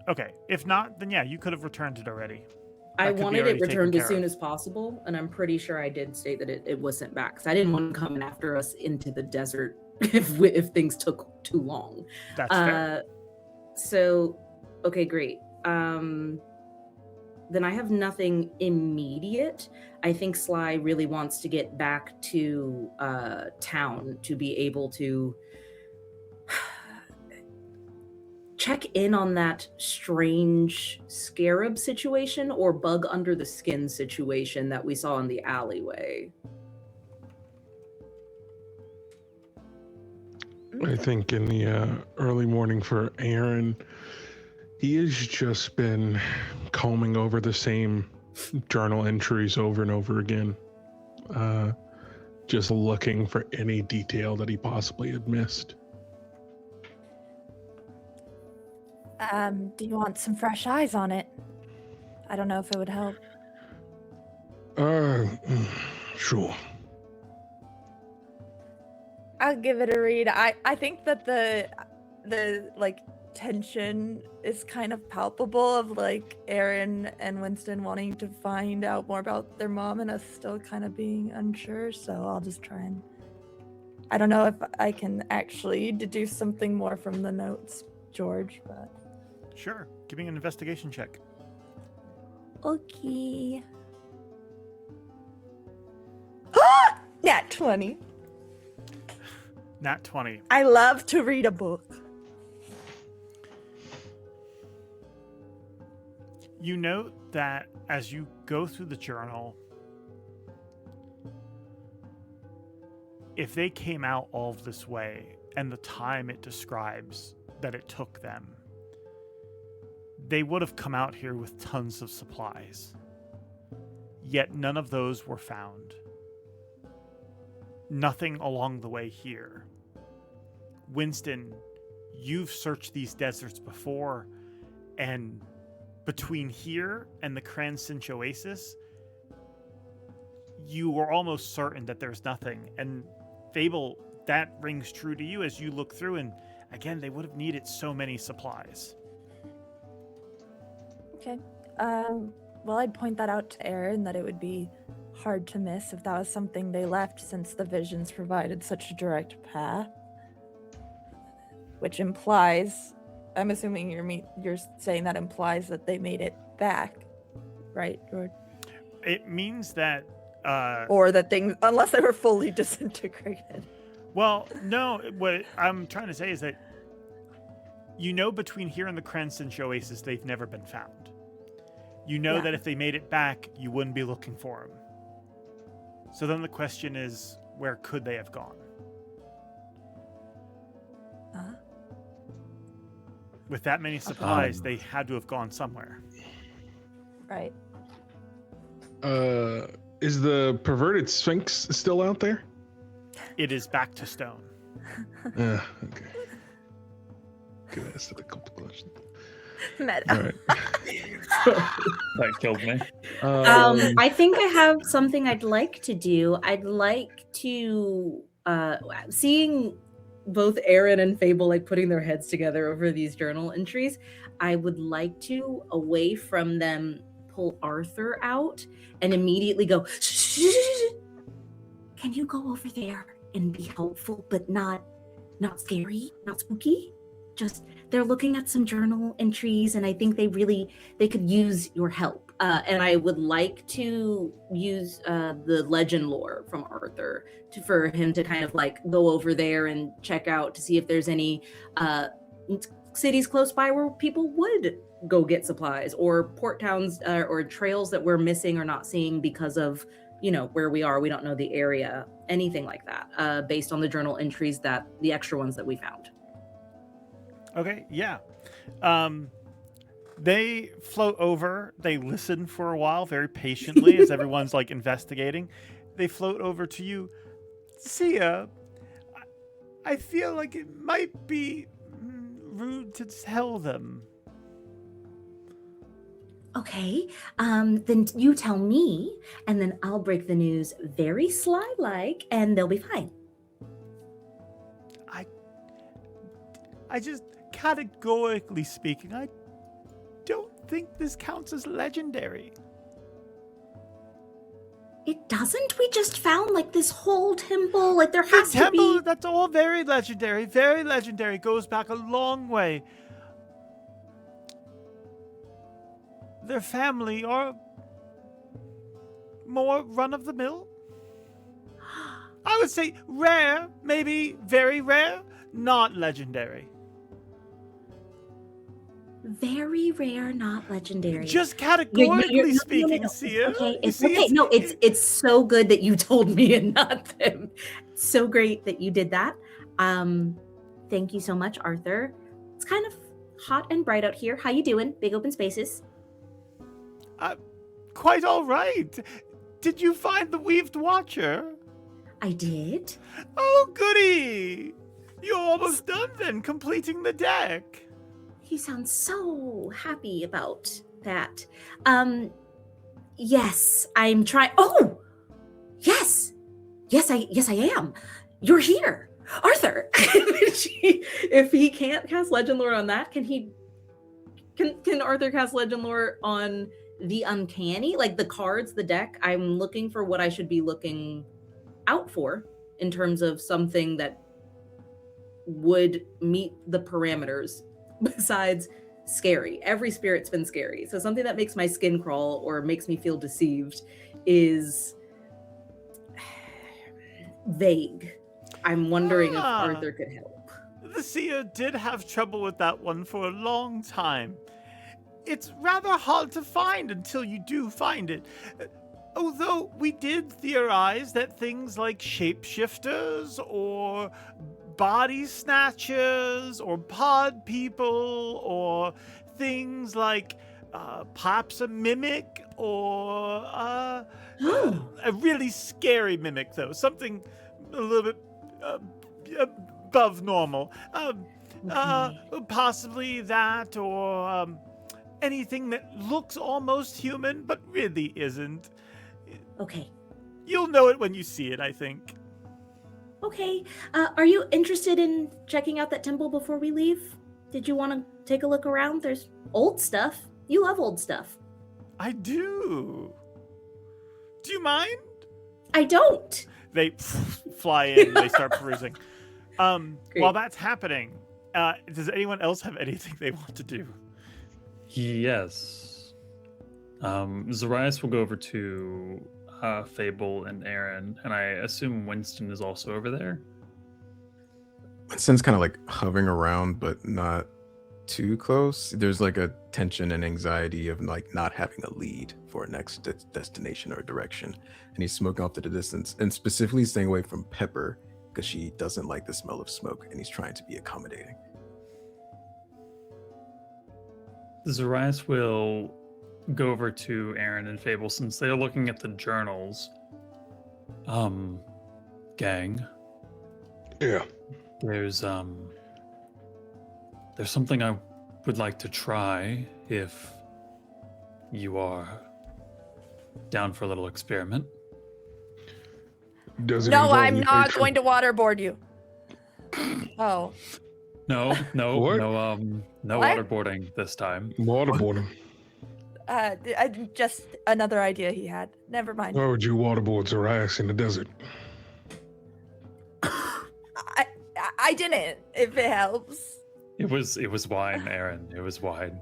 okay. If not, then yeah, you could have returned it already. I That could be wanted already it returned taken as care soon of. as possible, and I'm pretty sure I did state that it was sent back because I didn't want to come after us into the desert if things took too long. That's fair. So, okay, great. Then I have nothing immediate. I think Sly really wants to get back to town to be able to check in on that strange scarab situation or bug under the skin situation that we saw in the alleyway. I think in the early morning for Aaren, he has just been combing over the same journal entries over and over again, just looking for any detail that he possibly had missed. Do you want some fresh eyes on it? I don't know if it would help. Sure. I'll give it a read. I think that the like tension is kind of palpable of like Aaren and Winston wanting to find out more about their mom and us still kind of being unsure. So I'll just try and I don't know if I can actually deduce something more from the notes, George, but Sure. Give me an investigation check. okay. Nat 20. Nat 20. I love to read a book. You note that as you go through the journal, if they came out all this way and the time it describes that it took them, they would have come out here with tons of supplies. Yet none of those were found. Nothing along the way here. Winston, you've searched these deserts before, and between here and the Crancinch Oasis, you were almost certain that there's nothing. And Fable, that rings true to you as you look through, and again, they would have needed so many supplies. Okay. Well, I'd point that out to Aaron that it would be hard to miss if that was something they left, since the visions provided such a direct path. Which implies, I'm assuming you're saying that implies that they made it back, right? Or it means that or that things, unless they were fully disintegrated. Well, no, what I'm trying to say is that between here and the Cranston Oasis, they've never been found. That if they made it back, you wouldn't be looking for them. So then the question is, where could they have gone? With that many supplies, they had to have gone somewhere. Right. Is the perverted Sphinx still out there? It is back to stone. Okay. Could have asked a couple questions. Meta. All right. That killed me. I think I have something I'd like to do. I'd like to seeing both Aaren and Fable like putting their heads together over these journal entries. I would like to, away from them, pull Arthur out and immediately go, shh, can you go over there and be helpful, but not scary, not spooky? Just, they're looking at some journal entries, and I think they could use your help. And I would like to use the legend lore from Arthur for him to kind of like go over there and check out to see if there's any cities close by where people would go get supplies, or port towns or trails that we're missing or not seeing because of where we are. We don't know the area, anything like that, based on the journal entries, that the extra ones that we found. Okay, yeah. They float over. They listen for a while very patiently as everyone's like investigating. They float over to you. Seer, I feel like it might be rude to tell them. Okay, then you tell me, and then I'll break the news very sly-like, and they'll be fine. I just, categorically speaking, I don't think this counts as legendary. It doesn't? We just found like this whole temple, like there has to be... That's all very legendary, very legendary. Goes back a long way. Their family are more run-of-the-mill. I would say rare, maybe very rare, not legendary. Very rare, not legendary. Just categorically speaking, Seer. Okay, it's okay. No, it's so good that you told me and not them. So great that you did that. Thank you so much, Arthur. It's kind of hot and bright out here. How you doing? Big open spaces. Quite all right. Did you find the Weaved Watcher? I did. Oh, goody! You're almost done then, completing the deck. You sound so happy about that. Yes, I'm trying. Oh, yes, I am. You're here, Arthur. If he can't cast Legend Lore on that, can Arthur cast Legend Lore on the uncanny, like the cards, the deck? I'm looking for what I should be looking out for in terms of something that would meet the parameters besides scary. Every spirit's been scary. So something that makes my skin crawl or makes me feel deceived is vague. I'm wondering if Arthur could help. The Seer did have trouble with that one for a long time. It's rather hard to find until you do find it. Although we did theorize that things like shapeshifters or body snatchers or pod people or things like perhaps a mimic or a really scary mimic, though. Something a little bit above normal. Possibly that or anything that looks almost human but really isn't. Okay. You'll know it when you see it, I think. Okay. Are you interested in checking out that temple before we leave? Did you want to take a look around? There's old stuff. You love old stuff. I do. Do you mind? I don't. They fly in. They start perusing. While that's happening, does anyone else have anything they want to do? Yes. Zoraius will go over to Fable and Aaren, and I assume Winston is also over there. Winston's kind of like hovering around, but not too close. There's like a tension and anxiety of like not having a lead for a next destination or direction, and he's smoking off to the distance, and specifically staying away from Pepper because she doesn't like the smell of smoke, and he's trying to be accommodating. Zoraius will go over to Aaren and Fable since they're looking at the journals. Gang. Yeah. There's something I would like to try if you are down for a little experiment. No, I'm not going to waterboard you. Oh. No, What? no waterboarding this time. Waterboarding. Just another idea he had. Never mind. Why would you waterboard Zoraius in the desert? I didn't, if it helps. It was wine, Aaren. It was wine.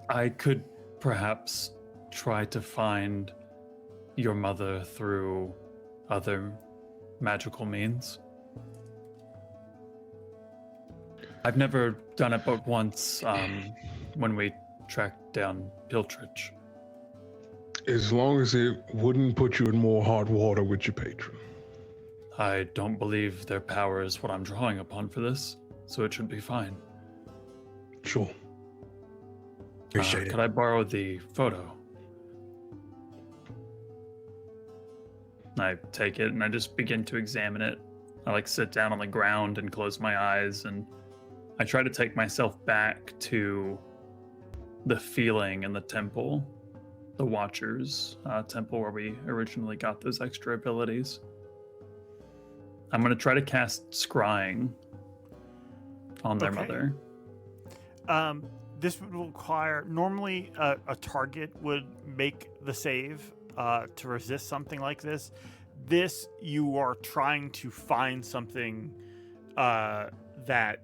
I could perhaps try to find your mother through other magical means. I've never done it but once when we tracked down Piltridge. As long as it wouldn't put you in more hot water with your patron. I don't believe their power is what I'm drawing upon for this, so it should be fine. Sure. Appreciate it. Could I borrow the photo? I take it and I just begin to examine it. I like sit down on the ground and close my eyes, and I try to take myself back to the feeling in the temple, the Watchers temple where we originally got those extra abilities. I'm going to try to cast Scrying on their mother. This would require, normally a target would make the save to resist something like this. This, you are trying to find something that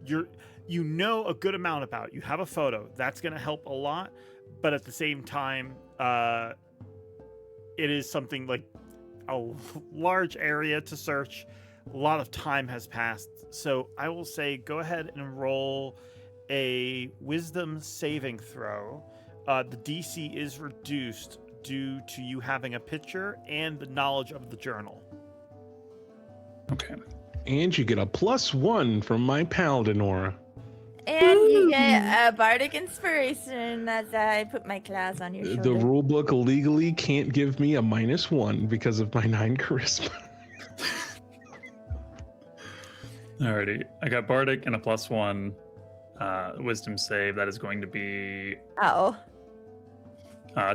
you know a good amount about. You have a photo. That's going to help a lot. But at the same time, it is something like a large area to search. A lot of time has passed. So I will say go ahead and roll a wisdom saving throw. The DC is reduced due to you having a picture and the knowledge of the journal. Okay. And you get a +1 from my paladin aura. And you get a bardic inspiration as I put my claws on your shoulder. The rulebook legally can't give me a -1 because of my 9 charisma. Alrighty. I got bardic and a +1 wisdom save. That is going to be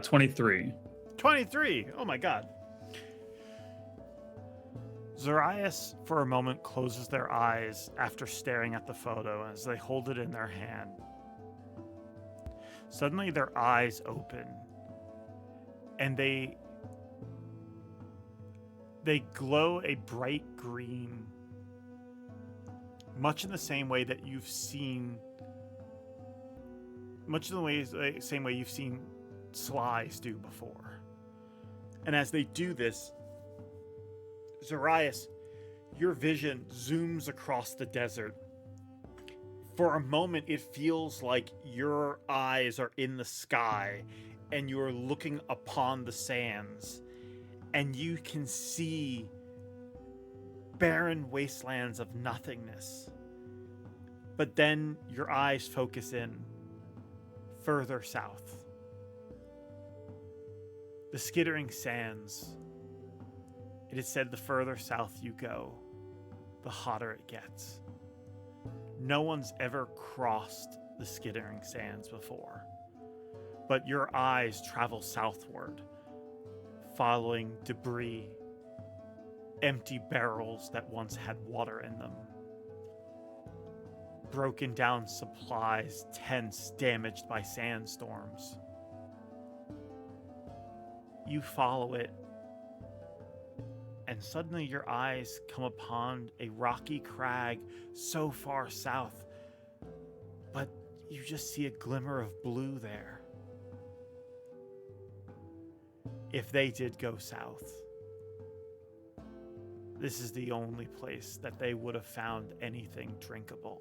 23. 23. Oh my god. Zoraius, for a moment, closes their eyes after staring at the photo as they hold it in their hand. Suddenly, their eyes open, and they glow a bright green, much in the same way that you've seen, same way you've seen Slice do before. And as they do this, Zoraius, your vision zooms across the desert. For a moment, it feels like your eyes are in the sky and you're looking upon the sands, and you can see barren wastelands of nothingness. But then your eyes focus in further south. The skittering sands. It is said the further south you go, the hotter it gets. No one's ever crossed the skittering sands before, but your eyes travel southward, following debris empty barrels that once had water in them. Broken down supplies, tents damaged by sandstorms. You follow it, and suddenly your eyes come upon a rocky crag so far south, but you just see a glimmer of blue there. If they did go south, this is the only place that they would have found anything drinkable.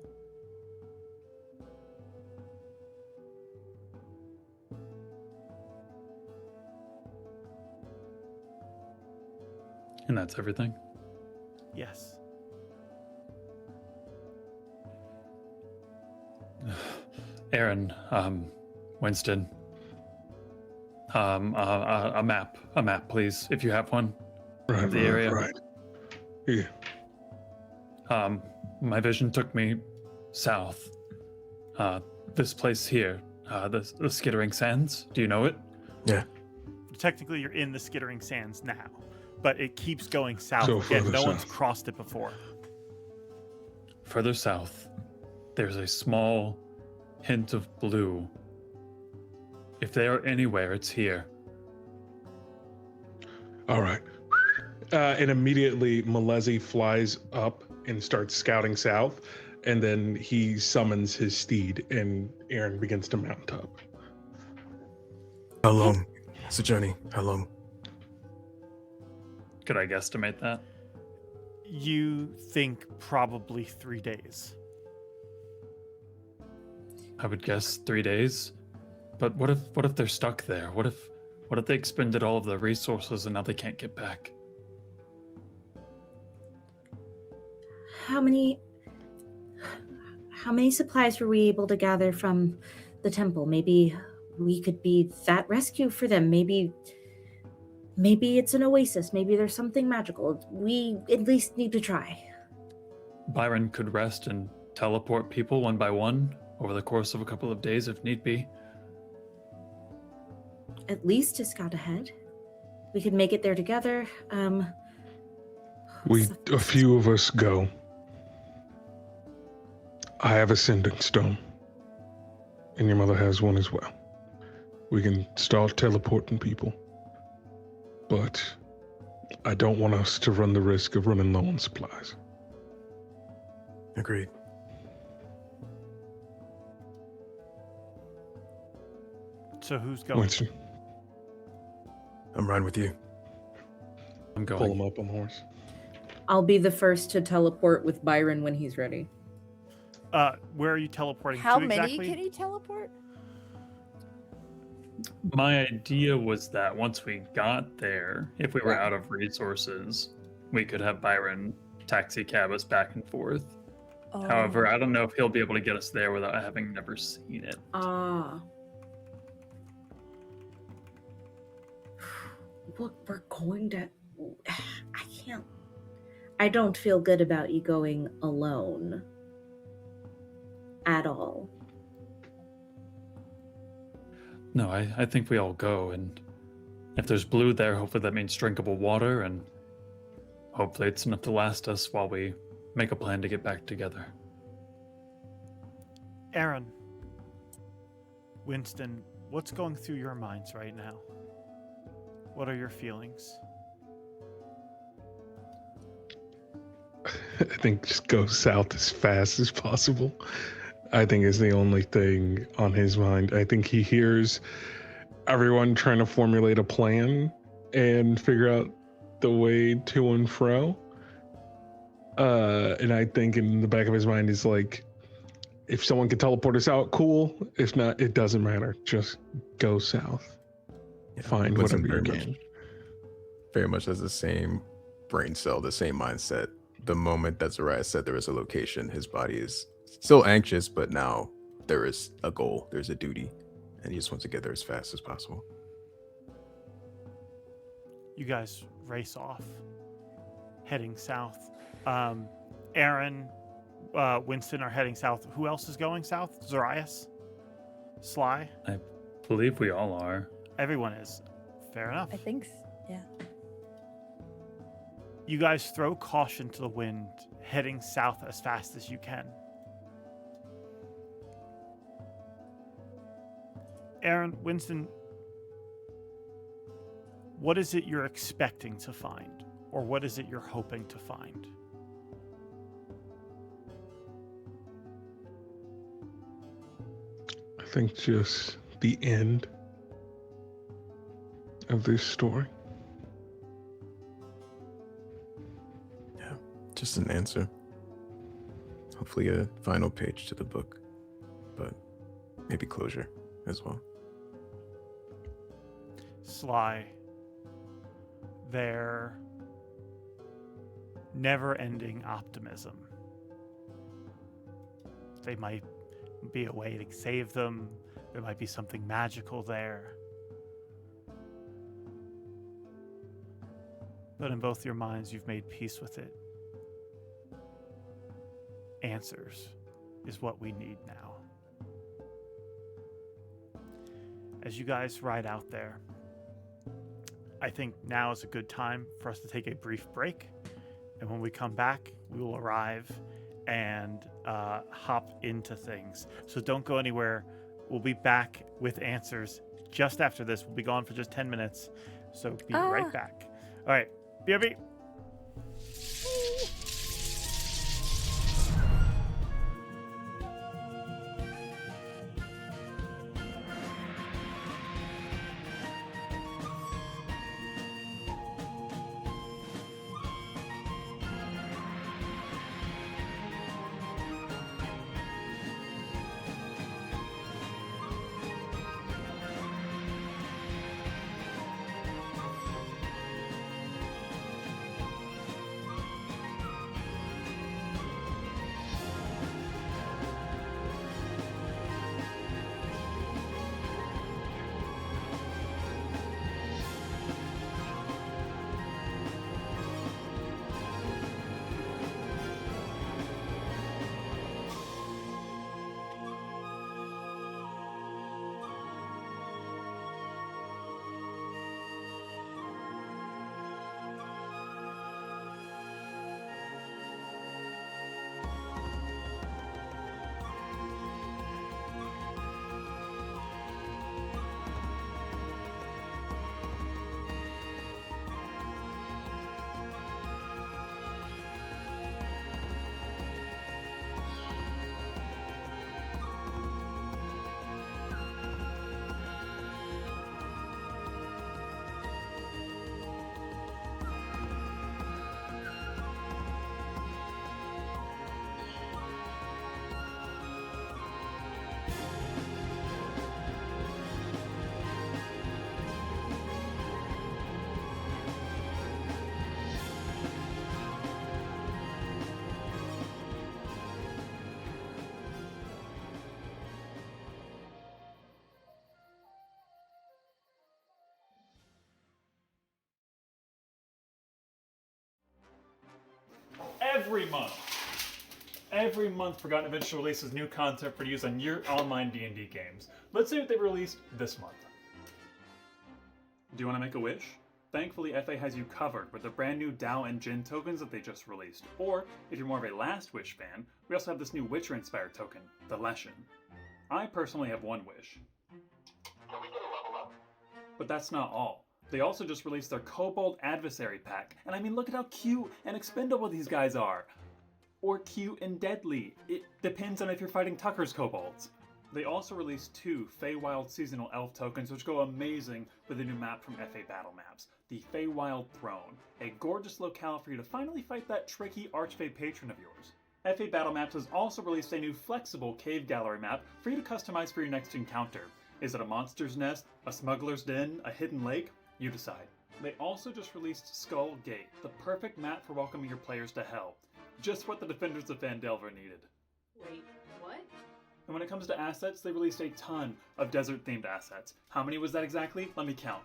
And that's everything? Yes. Aaron, Winston, a map, please, if you have one. Right, of the area. Right. Yeah. My vision took me south. This place here, the Skittering Sands. Do you know it? Yeah. Technically, you're in the Skittering Sands now, but it keeps going south. So Again, further no one's south. crossed it before. Further south, there's a small hint of blue. If they are anywhere, it's here. All right. And immediately MaeLeFay flies up and starts scouting south, and then he summons his steed, and Aaron begins to mount up. How long? It's a journey. How long? Could I guesstimate that? You think probably 3 days. I would guess 3 days. But what if they're stuck there? What if they expended all of their resources and now they can't get back? How many supplies were we able to gather from the temple? Maybe we could be that rescue for them. Maybe it's an oasis. Maybe there's something magical. We at least need to try. Byron could rest and teleport people one by one over the course of a couple of days if need be. At least to scout ahead. We could make it there together. A few of us go. I have a sending stone, and your mother has one as well. We can start teleporting people, but I don't want us to run the risk of running low on supplies. Agreed. So who's going? Winston, I'm riding with you. I'm pull going. him up on the horse. I'll be the first to teleport with Byron when he's ready. Where are you teleporting How to many exactly? can he teleport? My idea was that once we got there, if we were out of resources, we could have Byron taxi cab us back and forth. Oh. However, I don't know if he'll be able to get us there without having never seen it. Ah. Look, we're going to... I don't feel good about you going alone. At all. No, I think we all go, and if there's blue there, hopefully that means drinkable water, and hopefully it's enough to last us while we make a plan to get back together. Aaron, Winston, what's going through your minds right now? What are your feelings? I think just go south as fast as possible. I think is the only thing on his mind. I think he hears everyone trying to formulate a plan and figure out the way to and fro. And I think in the back of his mind is like, if someone can teleport us out, cool. If not, it doesn't matter. Just go south. Find Winston whatever you very can. much- Very much has the same brain cell, the same mindset. The moment that Zoraius said there was a location, his body is still anxious, but now there is a goal, there's a duty, and he just wants to get there as fast as possible. You guys race off, heading south. Aaron, Winston are heading south. Who else is going south? Zoraius? Sly? I believe we all are. Everyone is. Fair enough. I think, yeah. You guys throw caution to the wind, heading south as fast as you can. Aaren, Winston, what is it you're expecting to find? Or what is it you're hoping to find? I think just the end of this story. Yeah, just an answer. Hopefully a final page to the book, but maybe closure as well. Sly, their never-ending optimism. They might be a way to save them. There might be something magical there. But in both your minds, you've made peace with it. Answers is what we need now. As you guys ride out there, I think now is a good time for us to take a brief break. And when we come back, we will arrive and hop into things. So don't go anywhere. We'll be back with answers just after this. We'll be gone for just 10 minutes. So be right back. All right. BRB. Every month, Forgotten Adventure releases new content for use on your online D&D games. Let's see what they've released this month. Do you want to make a wish? Thankfully, FA has you covered with the brand new Dao and Jin tokens that they just released. Or, if you're more of a Last Wish fan, we also have this new Witcher-inspired token, the Leshen. I personally have one wish. Can we get a level up? But that's not all. They also just released their Kobold Adversary pack, and I mean, look at how cute and expendable these guys are. Or cute and deadly. It depends on if you're fighting Tucker's kobolds. They also released 2 Feywild Seasonal Elf tokens, which go amazing with a new map from FA Battle Maps, the Feywild Throne, a gorgeous locale for you to finally fight that tricky Archfey patron of yours. FA Battle Maps has also released a new flexible cave gallery map for you to customize for your next encounter. Is it a monster's nest, a smuggler's den, a hidden lake? You decide. They also just released Skull Gate, the perfect map for welcoming your players to hell. Just what the Defenders of Phandelver needed. Wait, what? And when it comes to assets, they released a ton of desert-themed assets. How many was that exactly? Let me count.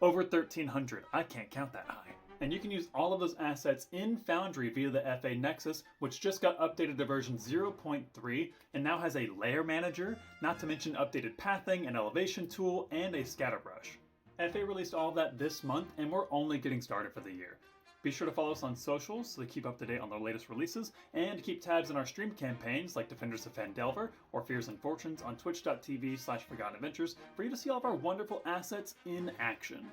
Over 1,300. I can't count that high. And you can use all of those assets in Foundry via the FA Nexus, which just got updated to version 0.3 and now has a layer manager, not to mention updated pathing, an elevation tool, and a scatterbrush. FA released all of that this month, and we're only getting started for the year. Be sure to follow us on socials to keep up to date on the latest releases, and to keep tabs on our stream campaigns like Defenders of Fandelver or Fears and Fortunes on twitch.tv/Forgotten Adventures for you to see all of our wonderful assets in action.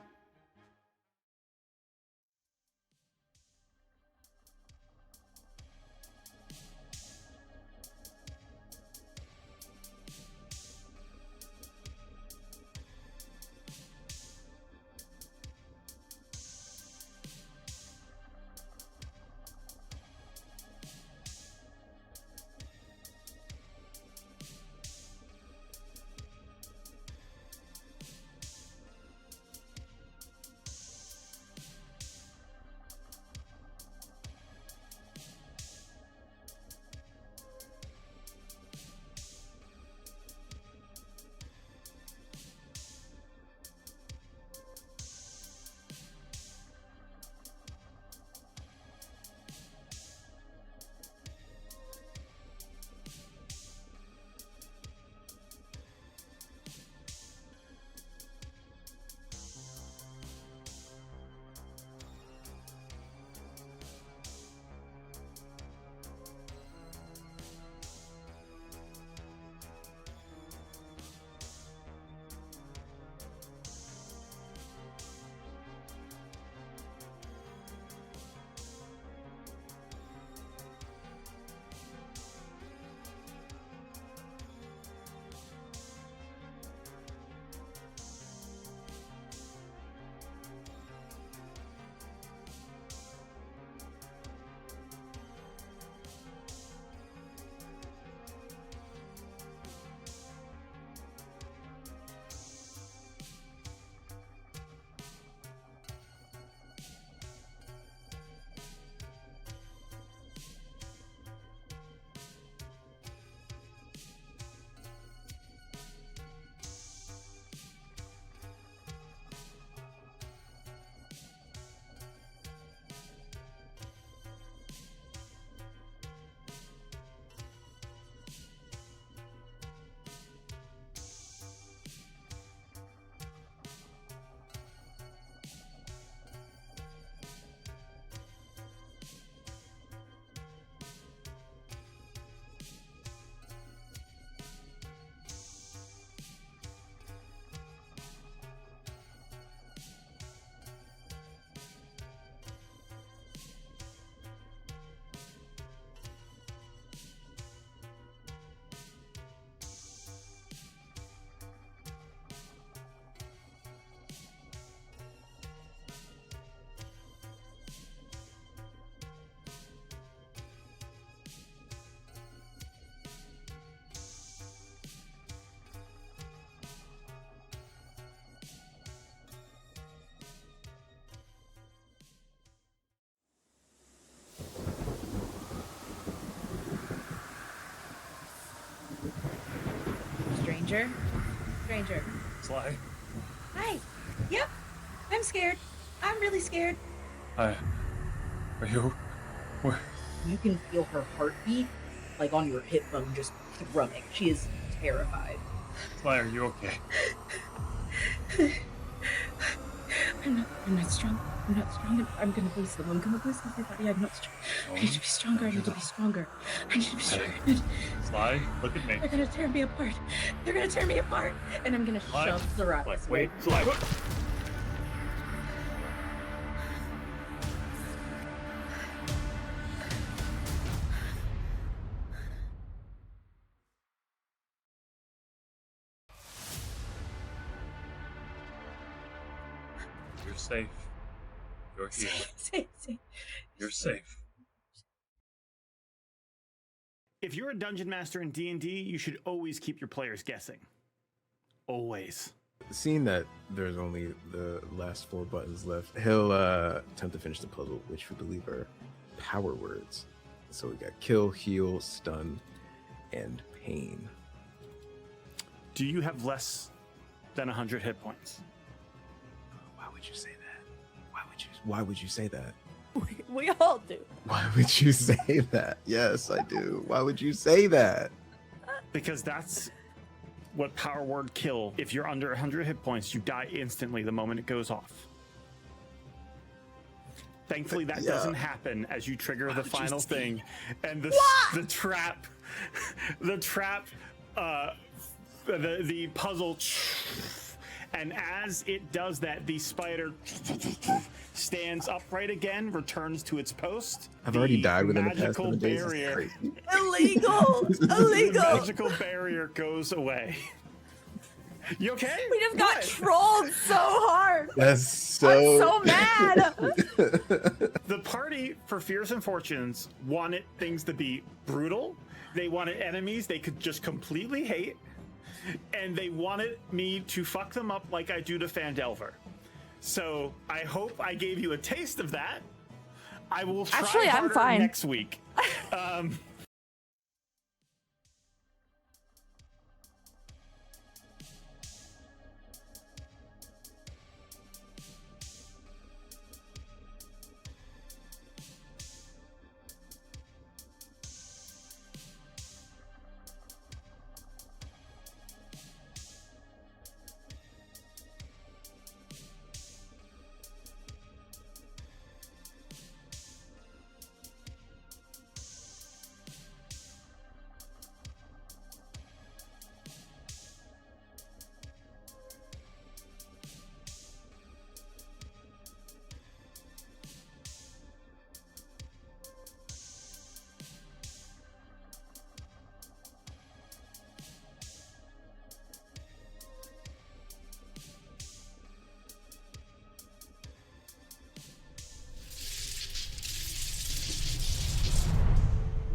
Stranger. Sly. Hi. Yep. I'm scared. I'm really scared. Hi. Are you... Where? You can feel her heartbeat, like on your hip bone, just thrumming. She is terrified. Sly, are you okay? I'm not strong. I'm not strong. I'm gonna lose them. I'm gonna lose everybody. I'm not strong. I need to be stronger. I need to be stronger. I need to be stronger. Sly, look at me. They're gonna tear me apart. They're gonna tear me apart. And I'm gonna Sly. shove Zoraius. Wait, Sly. You're safe. You're here. Safe. You're safe. If you're a dungeon master in D&D, you should always keep your players guessing. Always. Seeing that there's only the last 4 buttons left, he'll attempt to finish the puzzle, which we believe are power words. So we got kill, heal, stun, and pain. Do you have less than 100 hit points? Why would you say that? Why would you say that? We all do. Why would you say that? Yes, I do. Why would you say that? Because that's what power word kill. If you're under 100 hit points, you die instantly the moment it goes off. Thankfully, that doesn't happen as you trigger the final thing, and the trap, the puzzle, and as it does that, the spider stands upright again, returns to its post. I've already died within the past 7 days. Barrier, Illegal! the magical barrier goes away. You okay? We just got trolled so hard. That's so. I'm so mad. The party, for Fears and Fortunes, wanted things to be brutal. They wanted enemies they could just completely hate. And they wanted me to fuck them up like I do to Fandelver. So I hope I gave you a taste of that. I will try Actually, I'm harder fine. next week.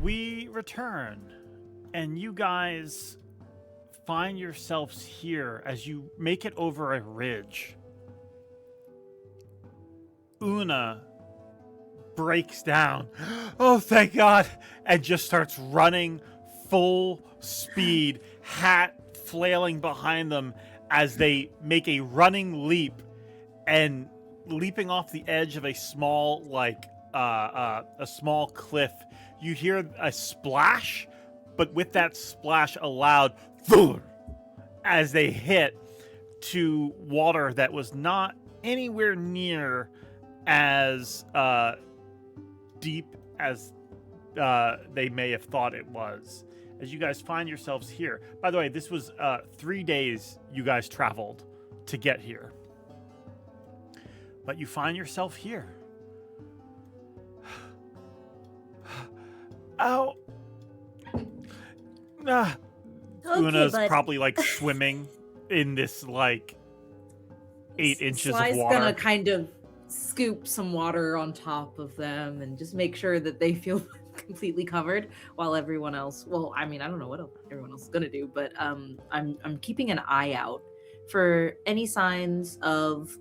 We return, and you guys find yourselves here as you make it over a ridge. Una breaks down. Oh, thank God. And just starts running full speed, hat flailing behind them as they make a running leap and leaping off the edge of a small, a small cliff. You hear a splash, but with that splash, a loud thud as they hit to water that was not anywhere near as deep as they may have thought it was. As you guys find yourselves here. By the way, this was 3 days you guys traveled to get here. But you find yourself here. Ow. Una's probably swimming in this 8 inches Sly's of water. Gonna kind of scoop some water on top of them and just make sure that they feel completely covered while everyone else, well, I mean, I don't know what everyone else is gonna do, but I'm keeping an eye out for any signs of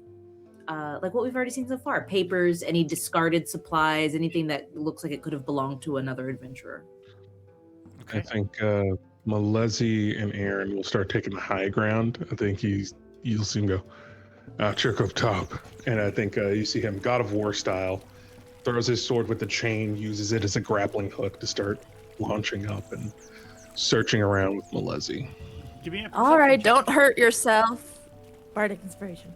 what we've already seen so far. Papers, any discarded supplies, anything that looks like it could have belonged to another adventurer. Okay. I think MaeLeFay and Aaren will start taking the high ground. I think you'll see him go, trick up top. And I think you see him, God of War style, throws his sword with the chain, uses it as a grappling hook to start launching up and searching around with MaeLeFay. Give me a All right, check. don't hurt yourself. Bardic inspiration.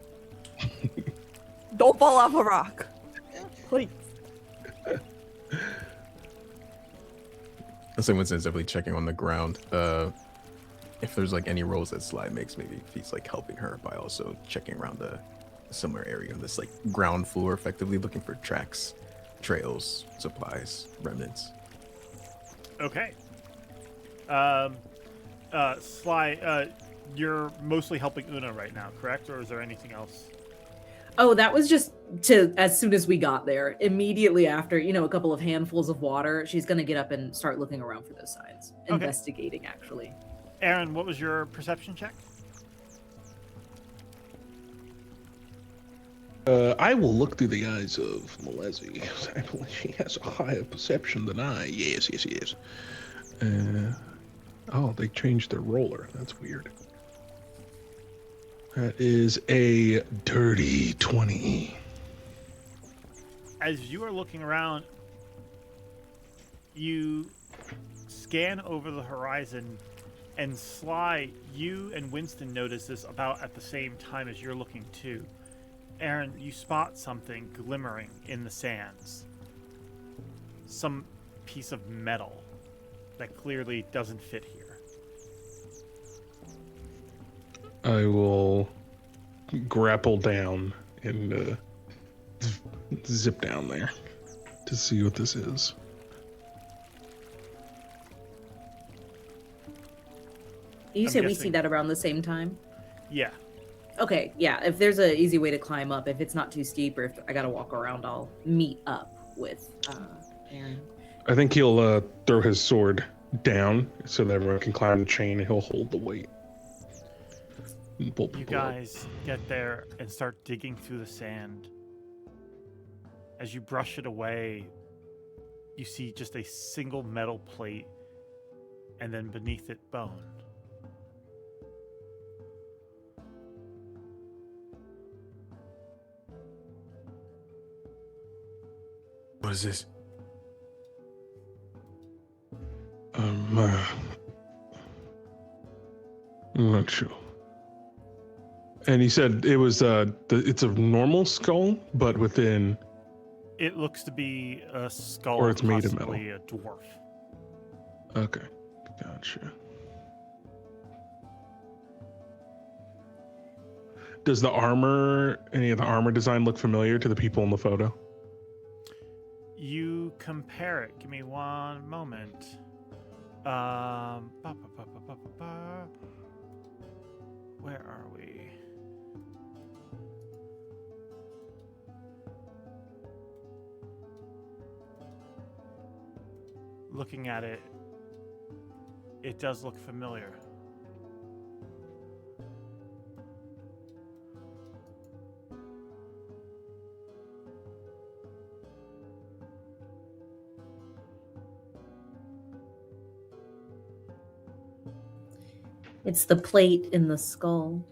Don't fall off a rock. Please. I say Winston's definitely checking on the ground. If there's any rolls that Sly makes, maybe if he's helping her by also checking around the similar area on this ground floor, effectively looking for tracks, trails, supplies, remnants. Okay. Sly, you're mostly helping Una right now, correct? Or is there anything else? Oh, that was just as soon as we got there, immediately after, a couple of handfuls of water, she's going to get up and start looking around for those signs. Okay. Investigating, actually. Aaren, what was your perception check? I will look through the eyes of MaeLeFay. I believe she has a higher perception than I. Yes. They changed their roller. That's weird. That is a dirty 20. As you are looking around, you scan over the horizon, and Sly, you and Winston notice this about at the same time as you're looking too. Aaron, you spot something glimmering in the sands. Some piece of metal that clearly doesn't fit here. I will grapple down and zip down there to see what this is. You I'm say we guessing- see that around the same time? Yeah. Okay, yeah. If there's an easy way to climb up, if it's not too steep, or if I gotta walk around, I'll meet up with Aaron. I think he'll throw his sword down so that everyone can climb the chain, and he'll hold the weight. And pull You people up. guys get there and start digging through the sand. As you brush it away, you see just a single metal plate, and then beneath it, bone. What is this? I'm not sure. And he said it was it's a normal skull, but within. It looks to be a skull, Or it's made of possibly a dwarf. Okay, gotcha. Does any of the armor design look familiar to the people in the photo? You compare it. Give me one moment. Where are we? Looking at it, it does look familiar. It's the plate in the skull.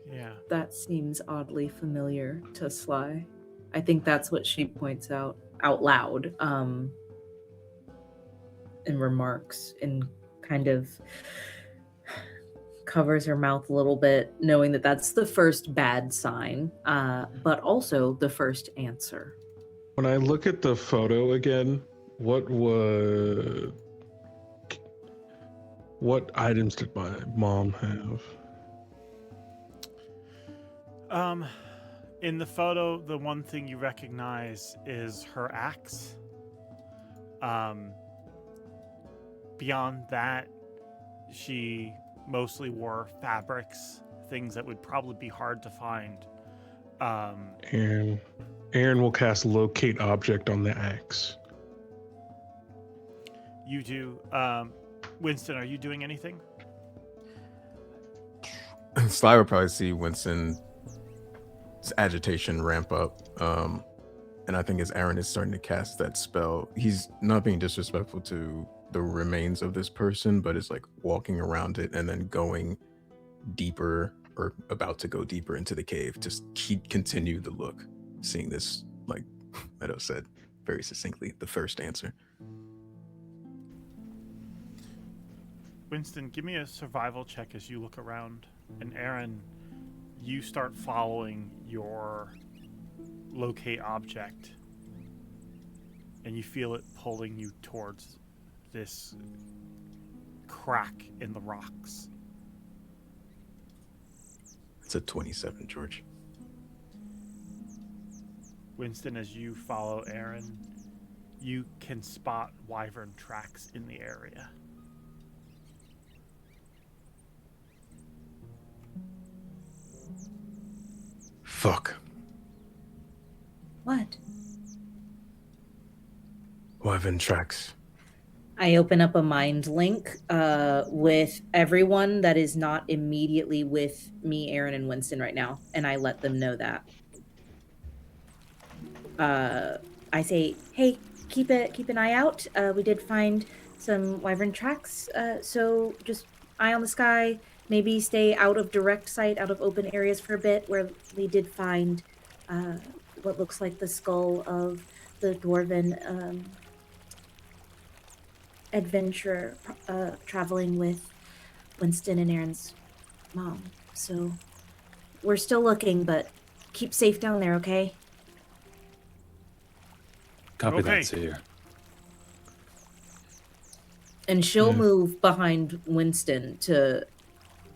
Yeah. That seems oddly familiar to Sly. I think that's what she points out loud, and remarks, and kind of covers her mouth a little bit, knowing that that's the first bad sign, but also the first answer. When I look at the photo again, what items did my mom have? In the photo, the one thing you recognize is her axe. Beyond that, she mostly wore fabrics, things that would probably be hard to find. And Aaron will cast Locate Object on the axe. You do. Winston, are you doing anything? Sly would probably see Winston's agitation ramp up. And I think as Aaron is starting to cast that spell, he's not being disrespectful to the remains of this person, but is like walking around it and then going deeper, or about to go deeper into the cave to continue the look, seeing this, like Meadow said very succinctly, the first answer. Winston, give me a survival check as you look around. And Aaron, you start following your locate object. And you feel it pulling you towards this crack in the rocks. It's a 27, George. Winston, as you follow Aaron, you can spot wyvern tracks in the area. Fuck. What? Wyvern tracks. I open up a mind link with everyone that is not immediately with me, Aaron, and Winston right now, and I let them know that. I say, hey, keep an eye out. We did find some wyvern tracks, so just eye on the sky. Maybe stay out of direct sight, out of open areas for a bit, where we did find what looks like the skull of the dwarven adventurer traveling with Winston and Aaron's Mom. So we're still looking, but keep safe down there, okay? Copy Okay. that, Seer. And she'll Yeah. move behind Winston to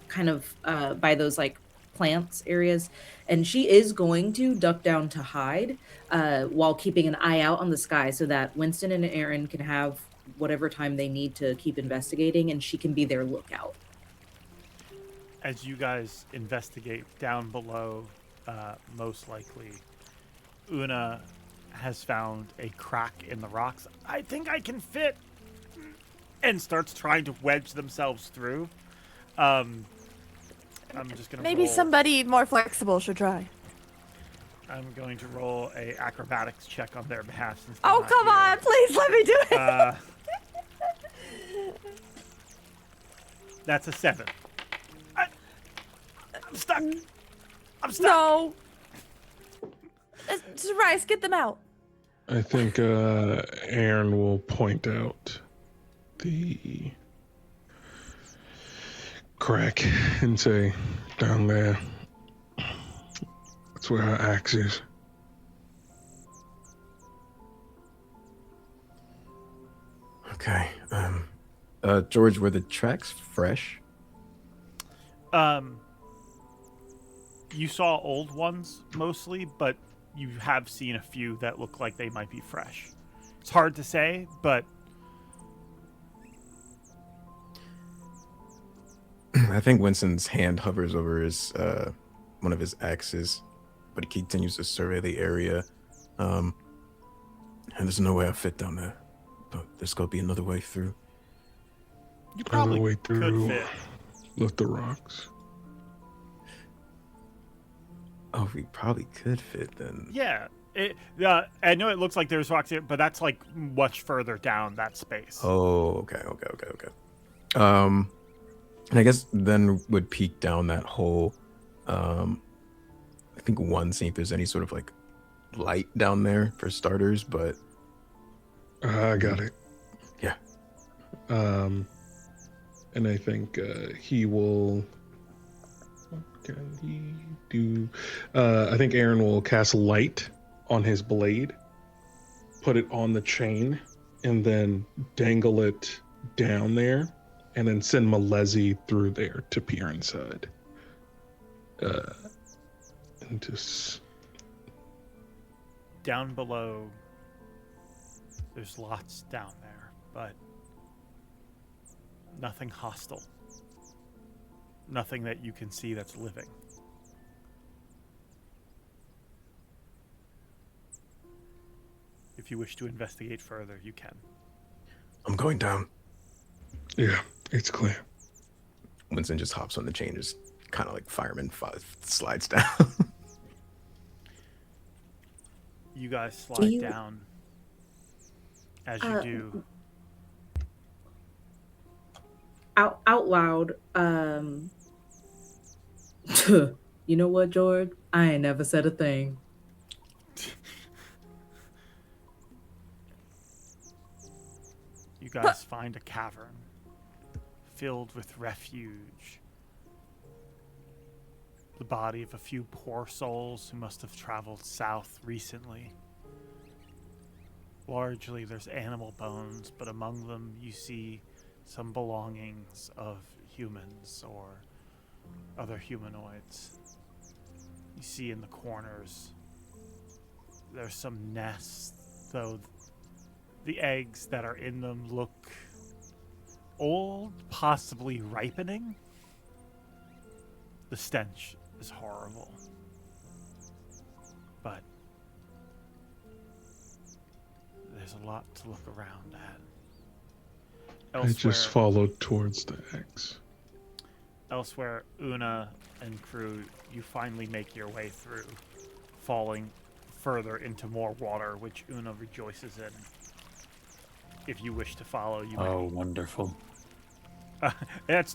kind of by those like plants areas, and she is going to duck down to hide while keeping an eye out on the sky so that Winston and Aaren can have whatever time they need to keep investigating, and she can be their lookout. As you guys investigate down below, most likely, Una has found a crack in the rocks. I think I can fit, and starts trying to wedge themselves through. I'm just gonna Maybe roll. somebody more flexible should try. I'm going to roll a acrobatics check on their behalf. Since they're Oh, not come here. on. Please let me do it. That's a 7. I'm stuck. I'm stuck. No. Zoraius, get them out. I think Aaren will point out the crack and say, down there, that's where her axe is. Okay. George, were the tracks fresh? You saw old ones mostly, but you have seen a few that look like they might be fresh. It's hard to say, but I think Winston's hand hovers over his one of his axes, but he continues to survey the area. And there's no way I fit down there. But there's gotta be another way through. you Another probably way could through. fit. Lift the rocks. Oh, we probably could fit then. Yeah. I know it looks like there's rocks here, but that's like much further down that space. Oh, okay. And I guess then would peek down that hole. I think one, see if there's any sort of like light down there for starters, but I got it. Yeah. And I think he will. What can he do? I think Aaren will cast light on his blade, put it on the chain, and then dangle it down there, and then send MaeLeFay through there to peer inside. And just Down below, there's lots down there, but nothing hostile. Nothing that you can see that's living. If you wish to investigate further, you can. I'm going down. yeah, it's clear. Winston just hops on the chain, just kind of like fireman slides down. You guys slide you- down. As you do, Out loud, you know what, George? I ain't never said a thing. you guys find a cavern filled with refuge. The body of a few poor souls who must have traveled south recently. Largely, there's animal bones, but among them you see some belongings of humans or other humanoids. You see in the corners there's some nests, though the eggs that are in them look old, possibly ripening. The stench is horrible. But there's a lot to look around at. I just followed towards the X. Elsewhere, Una and crew, you finally make your way through, falling further into more water, which Una rejoices in. If you wish to follow, you Oh, wonderful. That's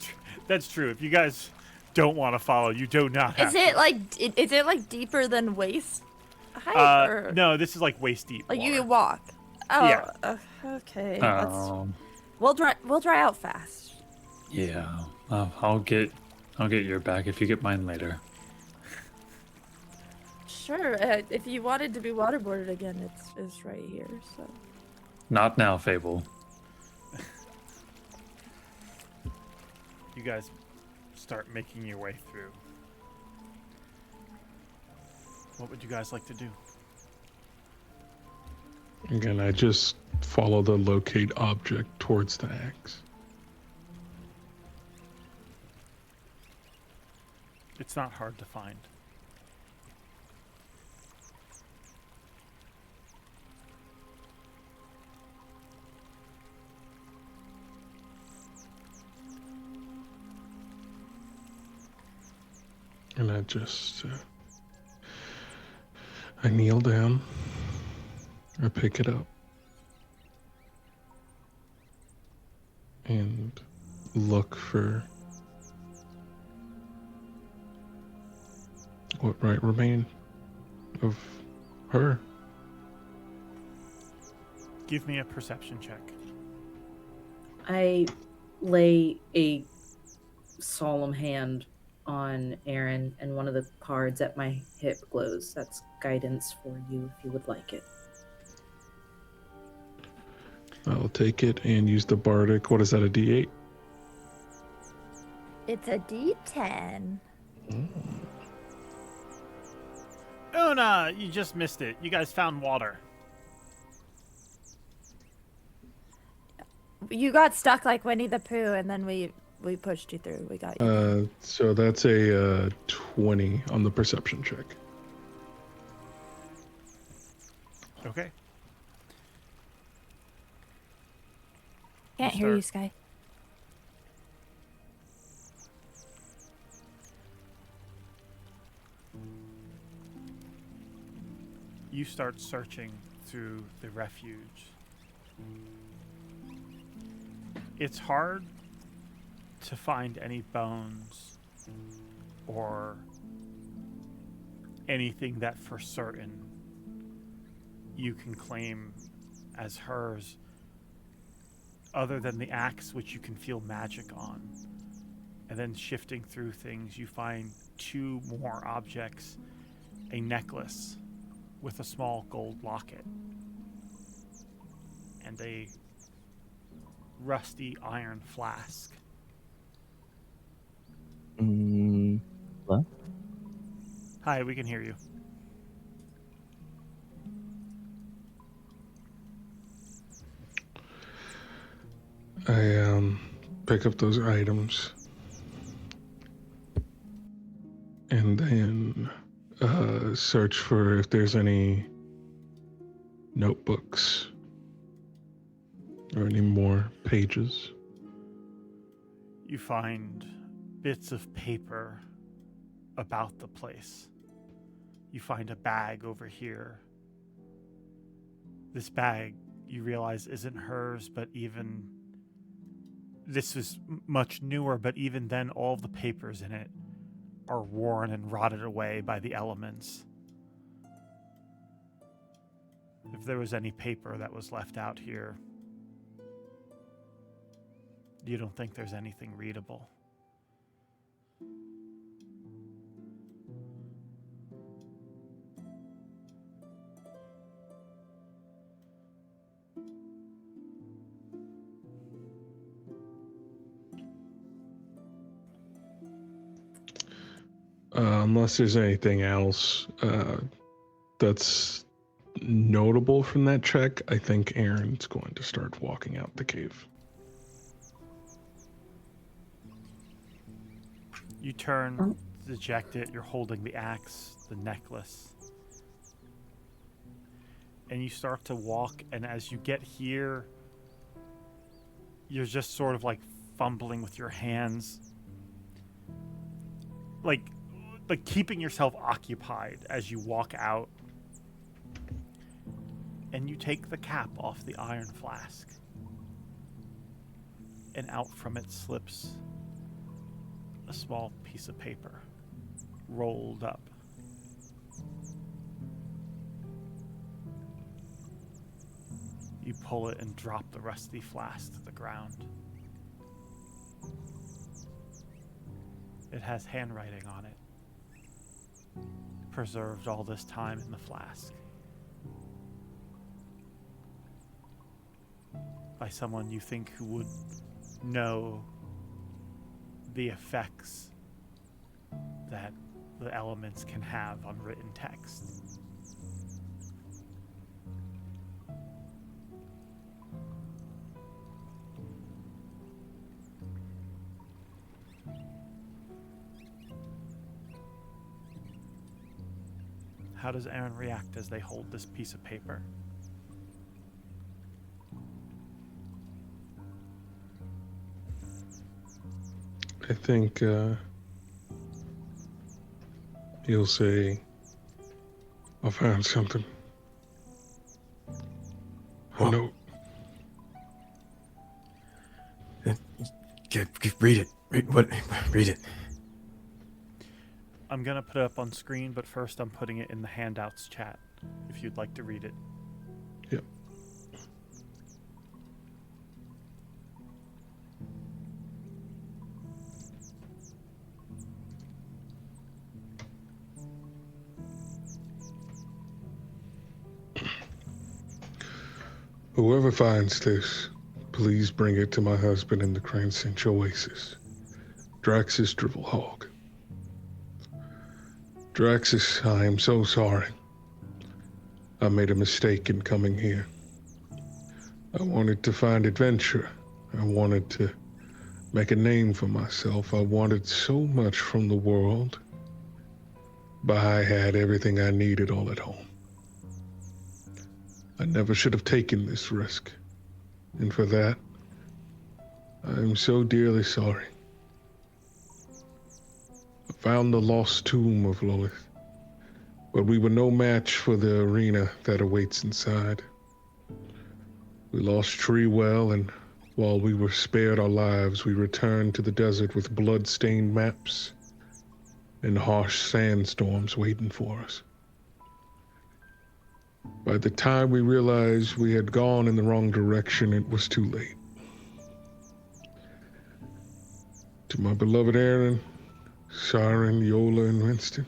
true. If you guys don't want to follow, you do not have Is it like deeper than waist height? to. Or, No, this is like waist deep. like you water. can walk. Oh, Yeah. Okay. Oh, We'll dry out fast. yeah. I'll get I'll get your back if you get mine later. Sure, if you wanted to be waterboarded again, it's right here, so. Not now, Fable. You guys start making your way through. What would you guys like to do? Again, I just follow the locate object towards the axe. It's not hard to find. And I just, I kneel down, I pick it up, and look for what might remain of her. Give me a perception check. I lay a solemn hand on Aaren, and one of the cards at my hip glows. That's guidance for you if you would like it. I'll take it and use the bardic. What is that, a D8? It's a D10. Una, you just missed it. You guys found water. You got stuck like Winnie the Pooh, and then we pushed you through. We got you. So that's a 20 on the perception check. Okay. Can't hear you, Sky. You start searching through the refuge. It's hard to find any bones or anything that for certain you can claim as hers, other than the axe, which you can feel magic on. And then shifting through things, you find 2 more objects: a necklace with a small gold locket and a rusty iron flask. What? Hi, we can hear you. I pick up those items and then search for if there's any notebooks or any more pages. You find bits of paper about the place. You find a bag over here. This bag, you realize, isn't hers, but even this is much newer, but even then all of the papers in it are worn and rotted away by the elements. If there was any paper that was left out here, you don't think there's anything readable. Unless there's anything else that's notable from that check, I think Aaron's going to start walking out the cave. You turn dejected, you're holding the axe, the necklace, and you start to walk, and as you get here, you're just sort of like fumbling with your hands, like keeping yourself occupied as you walk out, and you take the cap off the iron flask, and out from it slips a small piece of paper rolled up. You pull it and drop the rusty flask to the ground. It has handwriting on it. Preserved all this time in the flask. By someone you think who would know the effects that the elements can have on written text. How does Aaren react as they hold this piece of paper? I think he'll say, I found something. What? No. Read it. Read it. I'm gonna put it up on screen, but first I'm putting it in the handouts chat, if you'd like to read it. Yep. Whoever finds this, please bring it to my husband in the Cranston Oasis, Draxus Dribblehog. Draxus, I am so sorry. I made a mistake in coming here. I wanted to find adventure. I wanted to make a name for myself. I wanted so much from the world, but I had everything I needed all at home. I never should have taken this risk, and for that, I am so dearly sorry. I found the lost tomb of Lilith, but we were no match for the arena that awaits inside. We lost Treewell, and while we were spared our lives, we returned to the desert with blood-stained maps and harsh sandstorms waiting for us. By the time we realized we had gone in the wrong direction, it was too late. To my beloved Aaren, Siren, Yola, and Winston,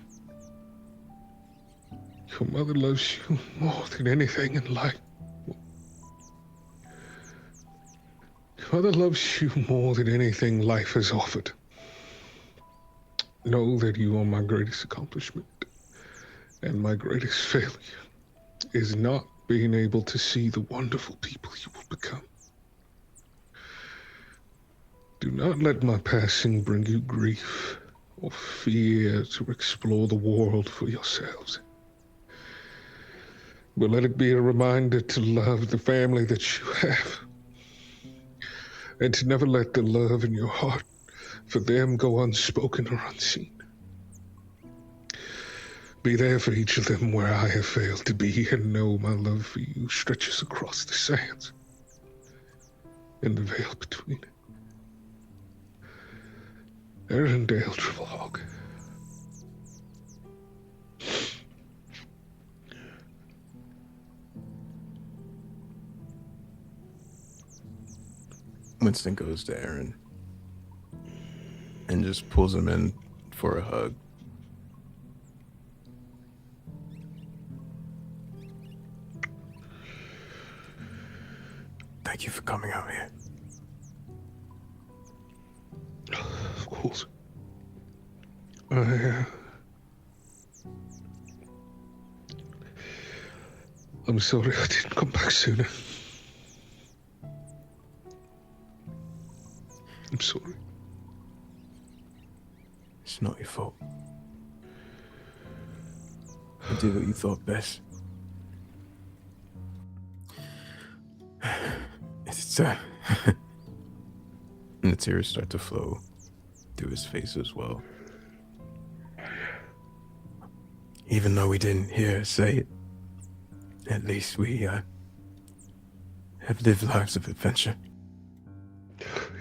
your mother loves you more than anything in life. Your mother loves you more than anything life has offered. Know that you are my greatest accomplishment, and my greatest failure is not being able to see the wonderful people you will become. Do not let my passing bring you grief or fear to explore the world for yourselves. But let it be a reminder to love the family that you have, and to never let the love in your heart for them go unspoken or unseen. Be there for each of them where I have failed to be, and know my love for you stretches across the sands and the veil between. Arendelle Dribblehog. Winston goes to Aaren and just pulls him in for a hug. Thank you for coming out here. Of course. I'm sorry I didn't come back sooner. I'm sorry. It's not your fault. You did what you thought best. It's and the tears start to flow through his face as well. Even though we didn't hear her say it, at least we have lived lives of adventure.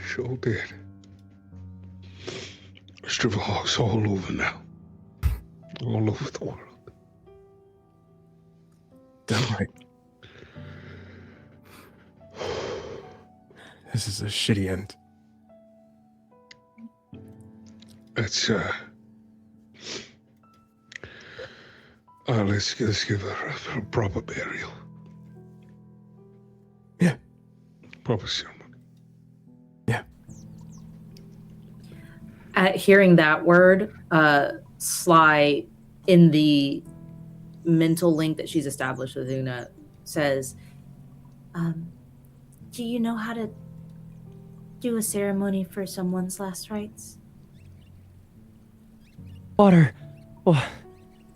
Sure did. Dribblehog's all over now. All over the world. Damn right. This is a shitty end. Let's give her a proper burial. Yeah. Proper ceremony. At hearing that word, Sly, in the mental link that she's established with Una, says, do you know how to do a ceremony for someone's last rites? Water.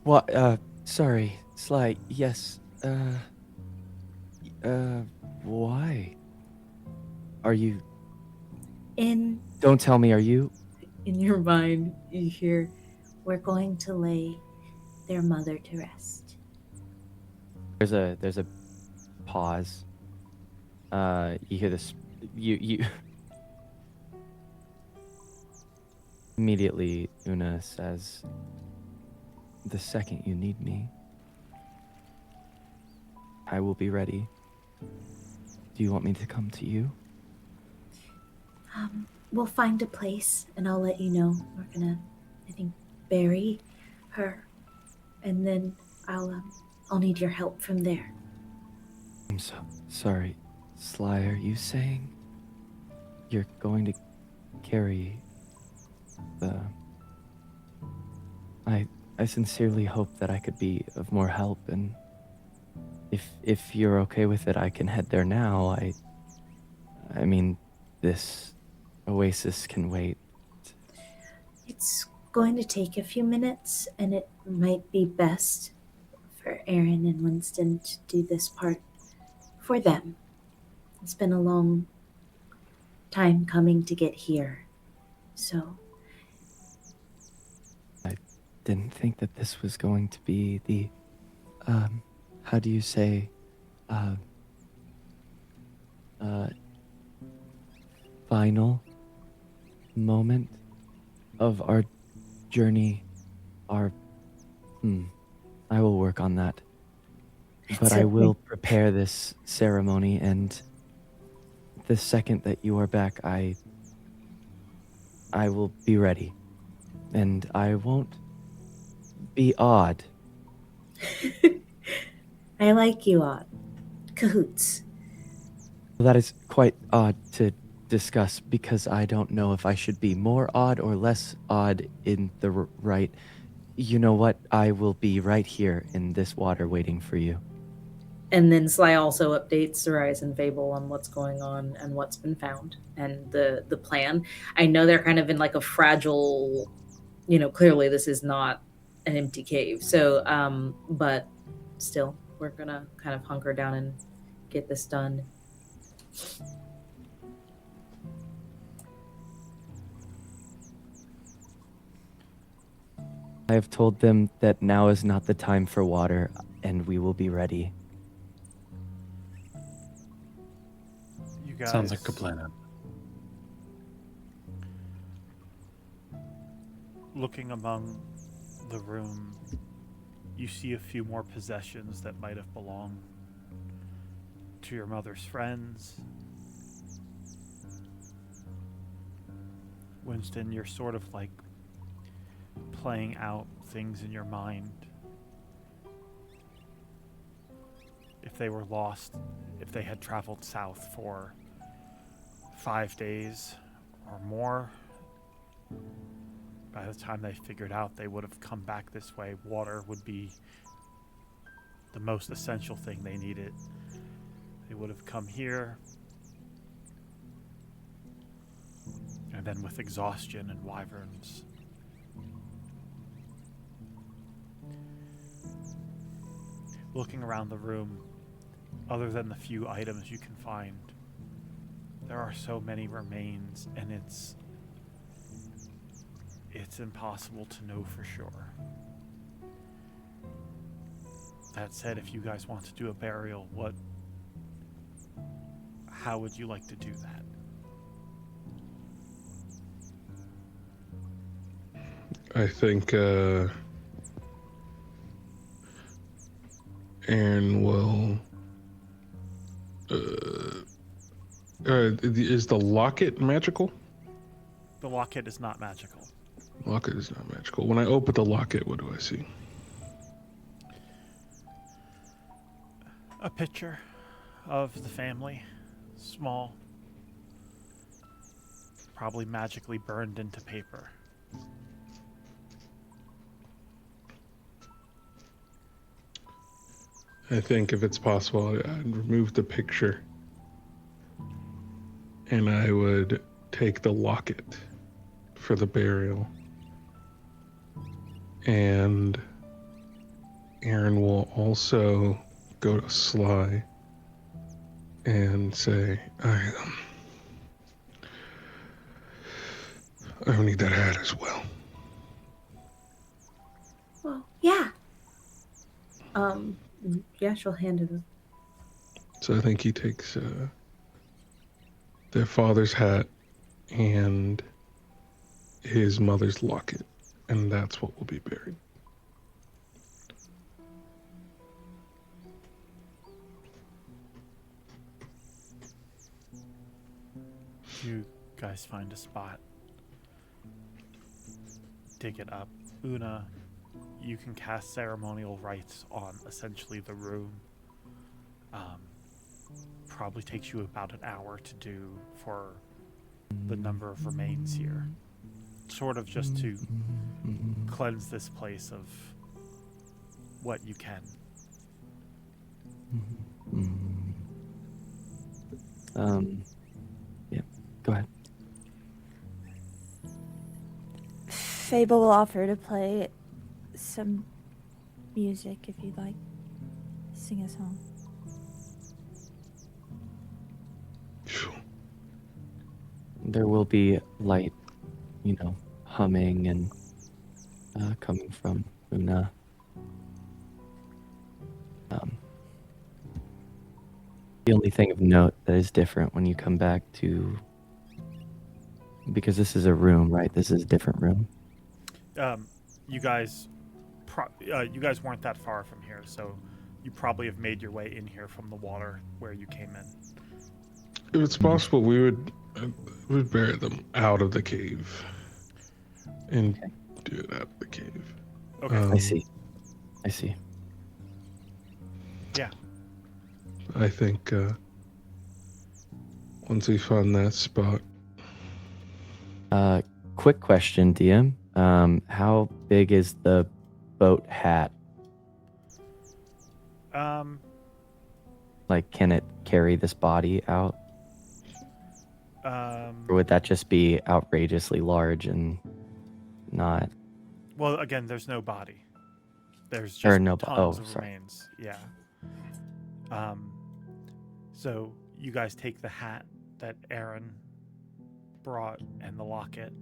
What? Sorry, Sly. Yes. Why? Are you? Don't tell me. Are you? In your mind, you hear, we're going to lay their mother to rest. There's a pause. You hear this. You. Immediately, Una says, "The second you need me, I will be ready. Do you want me to come to you?" We'll find a place and I'll let you know. We're gonna, I think, bury her, and then I'll need your help from there. I'm so sorry, Sly. Are you saying you're going to carry the? I sincerely hope that I could be of more help, and if you're okay with it, I can head there now. I mean, this oasis can wait. It's going to take a few minutes, and it might be best for Aaren and Winston to do this part for them. It's been a long time coming to get here, so... I didn't think that this was going to be the, how do you say, final moment of our journey. I will work on that. But I will prepare this ceremony, and the second that you are back, I will be ready. And I won't be odd. I like you, Odd. Cahoots. Well, that is quite odd to discuss, because I don't know if I should be more odd or less odd in the right. You know what? I will be right here in this water waiting for you. And then Sly also updates Zoraius and Fable on what's going on and what's been found and the plan. I know they're kind of in like a fragile, clearly this is not an empty cave. So, but still, we're gonna kind of hunker down and get this done. I have told them that now is not the time for water, and we will be ready. You guys, Sounds like a plan. looking among the room, you see a few more possessions that might have belonged to your mother's friends. Winston, you're sort of like playing out things in your mind. If they were lost, if they had traveled south for 5 days or more, by the time they figured out they would have come back this way, water would be the most essential thing they needed. They would have come here, and then with exhaustion and wyverns, looking around the room, other than the few items you can find, there are so many remains, and it's impossible to know for sure. That said, if you guys want to do a burial, how would you like to do that? I think Aaren will. Is the locket magical? The locket is not magical. Locket is not magical. When I open the locket, what do I see? A picture of the family, small, probably magically burned into paper. I think if it's possible, I'd remove the picture and I would take the locket for the burial. And Aaron will also go to Sly and say, I need that hat as well. Well, yeah. Yeah, she'll hand it over. So I think he takes their father's hat and his mother's locket, and that's what will be buried. You guys find a spot. Dig it up. Una, you can cast ceremonial rites on essentially the room. Probably takes you about an hour to do for the number of remains here. Sort of just to cleanse this place of what you can. Yeah, go ahead. Fable will offer to play some music if you'd like. Sing us home. There will be light, humming and coming from Una. The only thing of note that is different when you come back to, because this is a room, right? This is a different room. You guys weren't that far from here, so you probably have made your way in here from the water where you came in. If it's possible, we would bury them out of the cave and do it out of the cave. Okay. I see. Yeah. I think once we find that spot. Quick question, DM. How big is the boat hat? Like, can it carry this body out? Or would that just be outrageously large and not? Well, again, there's no body. There's just tons of sorry. remains. Yeah. So you guys take the hat that Aaron brought and the locket.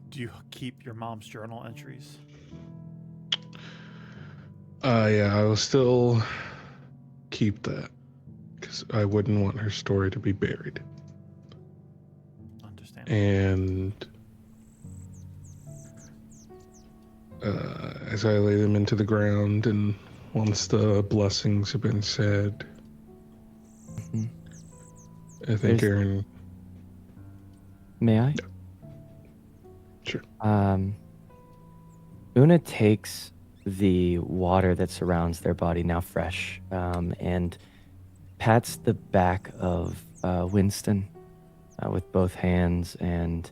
Do you keep your mom's journal entries? Yeah, I will still keep that because I wouldn't want her story to be buried. Understand. And as I lay them into the ground, and once the blessings have been said, I think Aaron. May I? Sure. Una takes the water that surrounds their body, now fresh, and pats the back of Winston with both hands and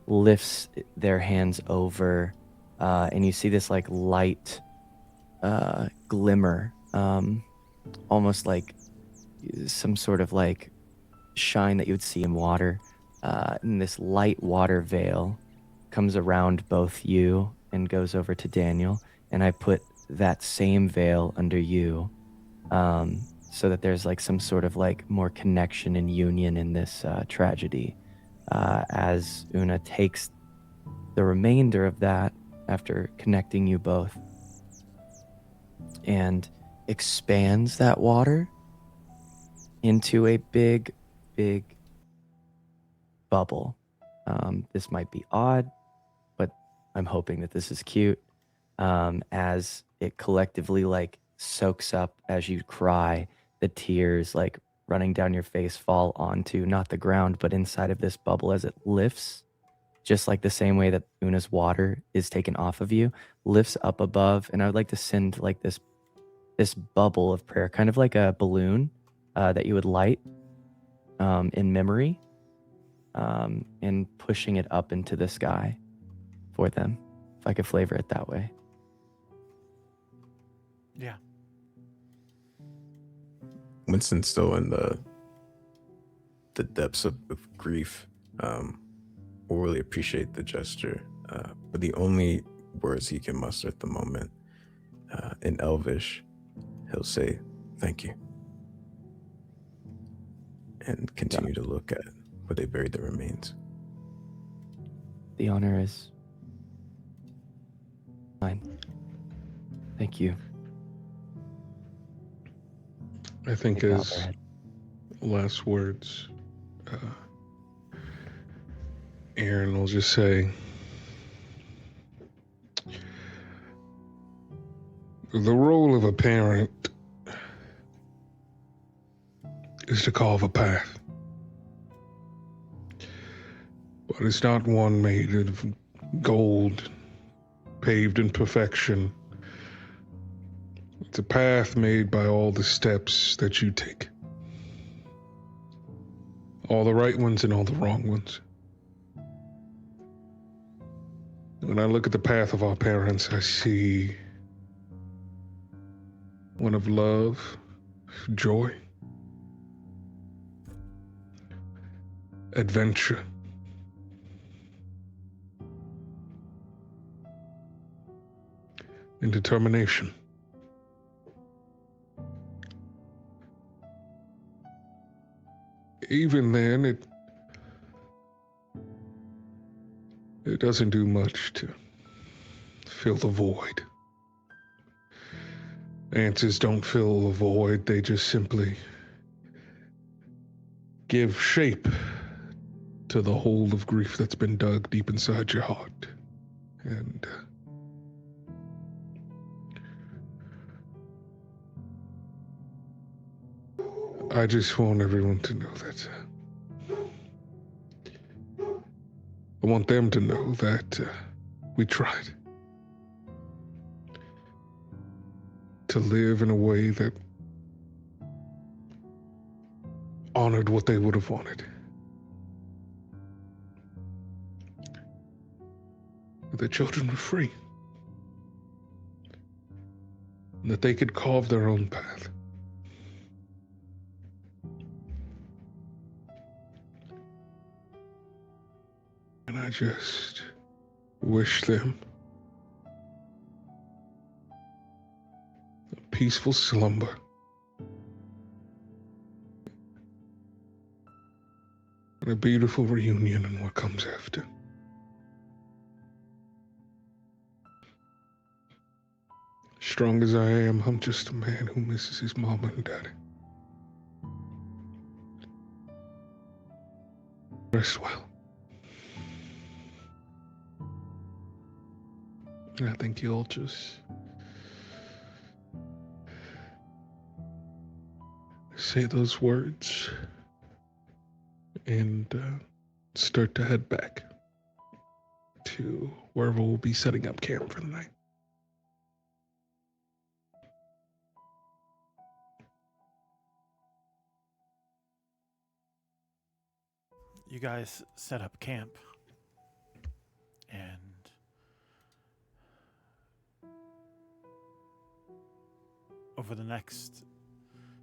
lifts their hands over, and you see this like light glimmer, almost like some sort of like shine that you would see in water, and this light water veil comes around both you and goes over to Daniel, and I put that same veil under you, so that there's like some sort of like more connection and union in this tragedy, as Una takes the remainder of that after connecting you both and expands that water into a big bubble. This might be odd, but I'm hoping that this is cute, as it collectively like soaks up as you cry. The tears like running down your face fall onto not the ground but inside of this bubble as it lifts just like the same way that Una's water is taken off of you, lifts up above, and I would like to send like this bubble of prayer, kind of like a balloon that you would light in memory, and pushing it up into the sky for them, if I could flavor it that way. Yeah. Winston's still in the depths of grief. Will really appreciate the gesture, but the only words he can muster at the moment, in Elvish, he'll say, "Thank you," and continue to look at where they buried the remains. The honor is mine. Thank you. I think They bow his their head. last words, Aaren will just say, "The role of a parent is to carve a path, but it's not one made of gold, paved in perfection. It's a path made by all the steps that you take. All the right ones and all the wrong ones. When I look at the path of our parents, I see one of love, joy, adventure, and determination. Even then, it doesn't do much to fill the void. Answers don't fill the void, they just simply give shape to the hole of grief that's been dug deep inside your heart. And I just want everyone to know that. I want them to know that we tried to live in a way that honored what they would have wanted. That the children were free. And that they could carve their own path. And I just wish them a peaceful slumber. And a beautiful reunion in what comes after. Strong as I am, I'm just a man who misses his mama and daddy. Rest well. And I think you'll just say those words and start to head back to wherever we'll be setting up camp for the night. You guys set up camp, and over the next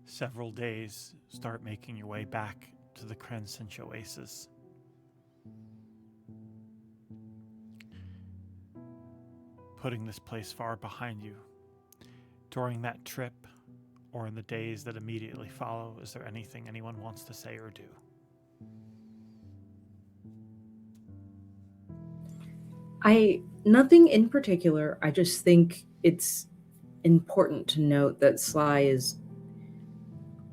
several days, start making your way back to the Crescent Oasis. Putting this place far behind you. During that trip, or in the days that immediately follow, is there anything anyone wants to say or do? Nothing in particular. I just think it's important to note that Sly is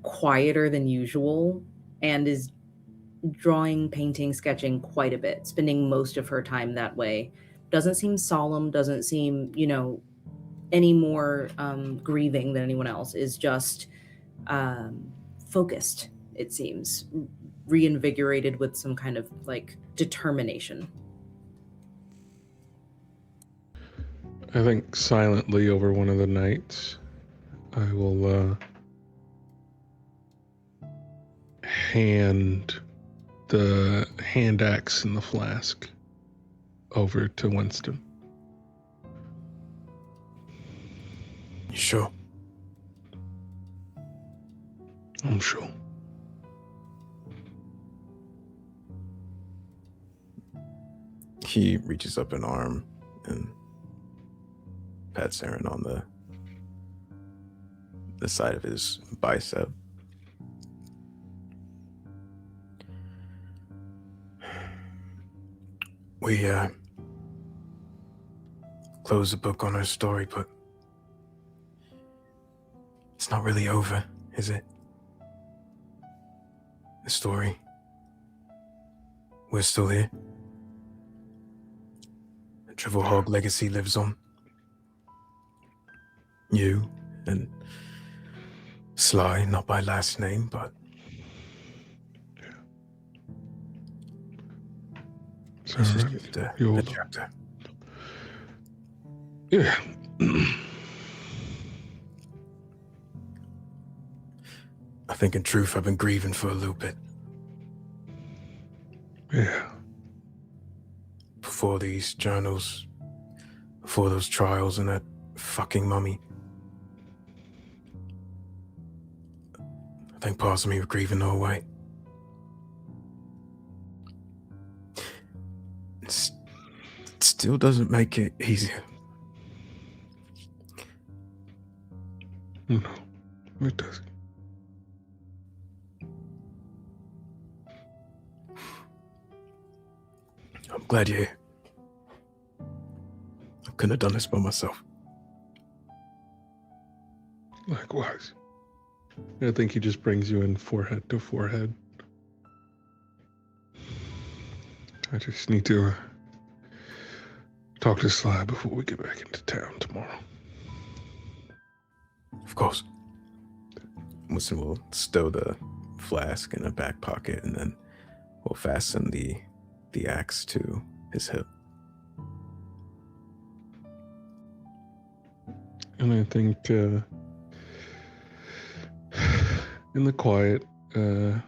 quieter than usual and is drawing, painting, sketching quite a bit, spending most of her time that way. Doesn't seem solemn, doesn't seem, any more grieving than anyone else. Is just focused, it seems, reinvigorated with some kind of like determination. I think silently over one of the nights, I will hand the hand axe and the flask over to Winston. You sure? I'm sure. He reaches up an arm and pats Aaren on the side of his bicep. We close the book on our story, but it's not really over, is it? The story. We're still here. The Triple Hog legacy lives on. You and Sly, not by last name, but this is just the chapter. Yeah. I think in truth I've been grieving for a little bit. Yeah. Before these journals, before those trials and that fucking mummy. I think parts of me were grieving the whole way. It still doesn't make it easier. No, it doesn't. I'm glad you're here. I couldn't have done this by myself. Likewise. I think he just brings you in forehead to forehead. I just need to talk to Sly before we get back into town tomorrow. Of course. Winston will stow the flask in a back pocket and then we'll fasten the axe to his hip. And I think in the quiet, Aaren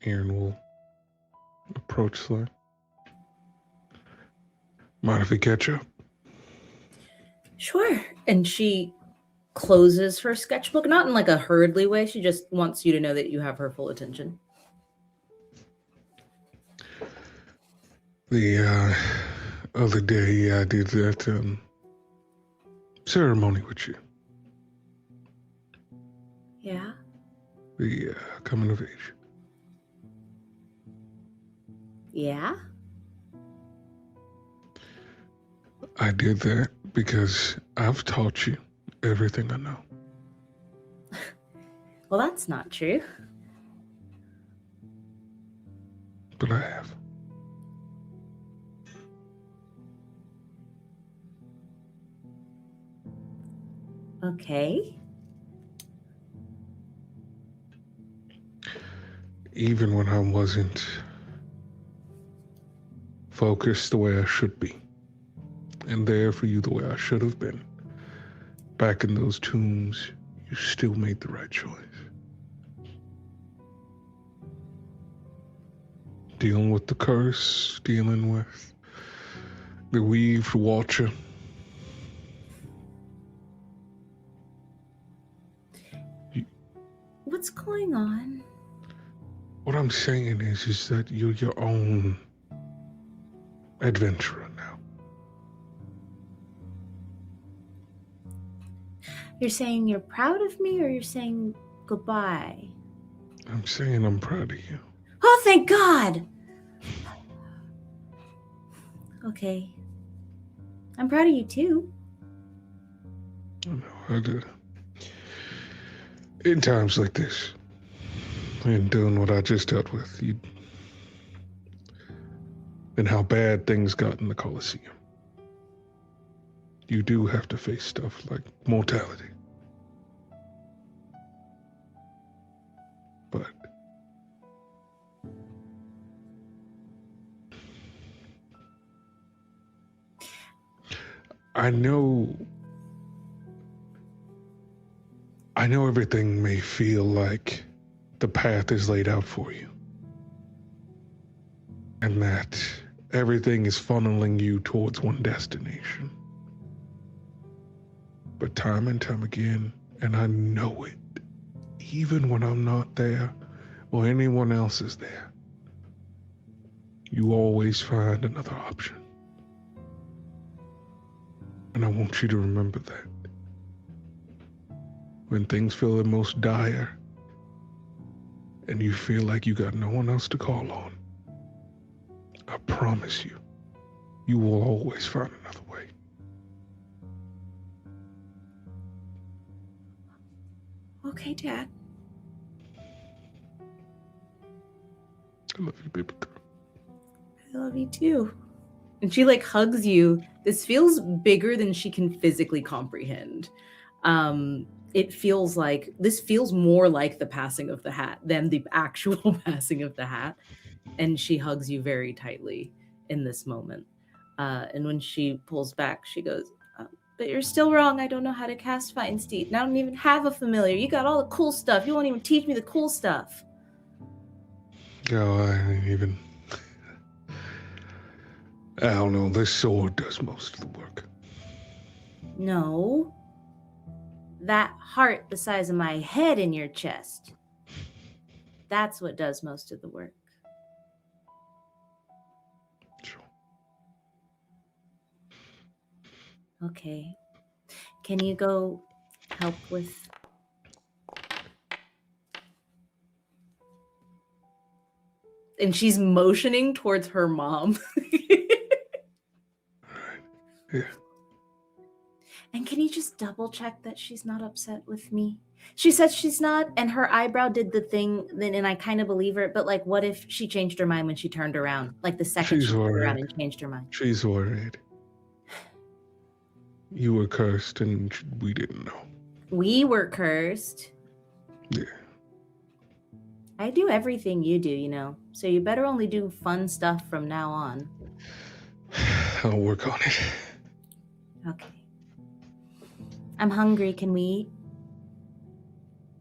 will approach Sly. Mind if we catch up? Sure. And she closes her sketchbook, not in like a hurriedly way. She just wants you to know that you have her full attention. The other day I did that ceremony with you. Yeah? The coming of age. Yeah? I did that because I've taught you everything I know. Well, that's not true. But I have. Okay. Even when I wasn't focused the way I should be, and there for you the way I should have been, back in those tombs, you still made the right choice. Dealing with the curse, dealing with the weaved watcher. What's going on? What I'm saying is that you're your own adventurer now. You're saying you're proud of me, or you're saying goodbye? I'm saying I'm proud of you. Oh, thank God! Okay. I'm proud of you, too. I know, I do. In times like this, and doing what I just dealt with, and how bad things got in the Colosseum, you do have to face stuff like mortality. But I know everything may feel like the path is laid out for you, and that everything is funneling you towards one destination. But time and time again, and I know it, even when I'm not there or anyone else is there, you always find another option. And I want you to remember that. When things feel the most dire and you feel like you got no one else to call on, I promise you, you will always find another way. Okay, Dad. I love you, baby girl. I love you too. And she like hugs you. This feels bigger than she can physically comprehend. It feels like this feels more like the passing of the hat than the actual passing of the hat. And she hugs you very tightly in this moment. And when she pulls back, she goes, but you're still wrong. I don't know how to cast Fighting Steed. And I don't even have a familiar. You got all the cool stuff. You won't even teach me the cool stuff. Oh, I ain't even... I don't know. This sword does most of the work. No. That heart the size of my head in your chest. That's what does most of the work. Sure. Okay. Can you go help with... And she's motioning towards her mom. Yeah. And can you just double check that she's not upset with me? She said she's not, and her eyebrow did the thing, and I kind of believe her, but like, what if she changed her mind when she turned around? Like the second she turned around and changed her mind. She's worried. You were cursed and we didn't know. We were cursed. Yeah. I do everything you do, you know, so you better only do fun stuff from now on. I'll work on it. Okay. I'm hungry. Can we eat?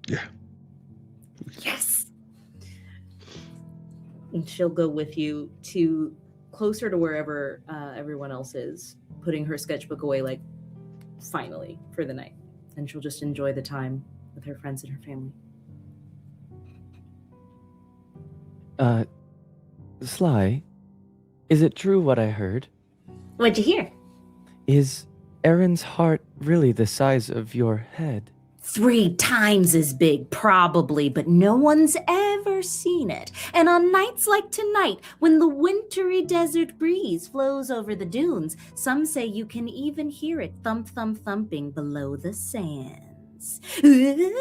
Yeah. Yes. And she'll go with you to closer to wherever everyone else is, putting her sketchbook away, like, finally, for the night. And she'll just enjoy the time with her friends and her family. Sly, is it true what I heard? What'd you hear? Is Aaron's heart really the size of your head? 3 times as big, probably, but no one's ever seen it. And on nights like tonight, when the wintry desert breeze flows over the dunes, some say you can even hear it thump, thump, thumping below the sands. Ooh.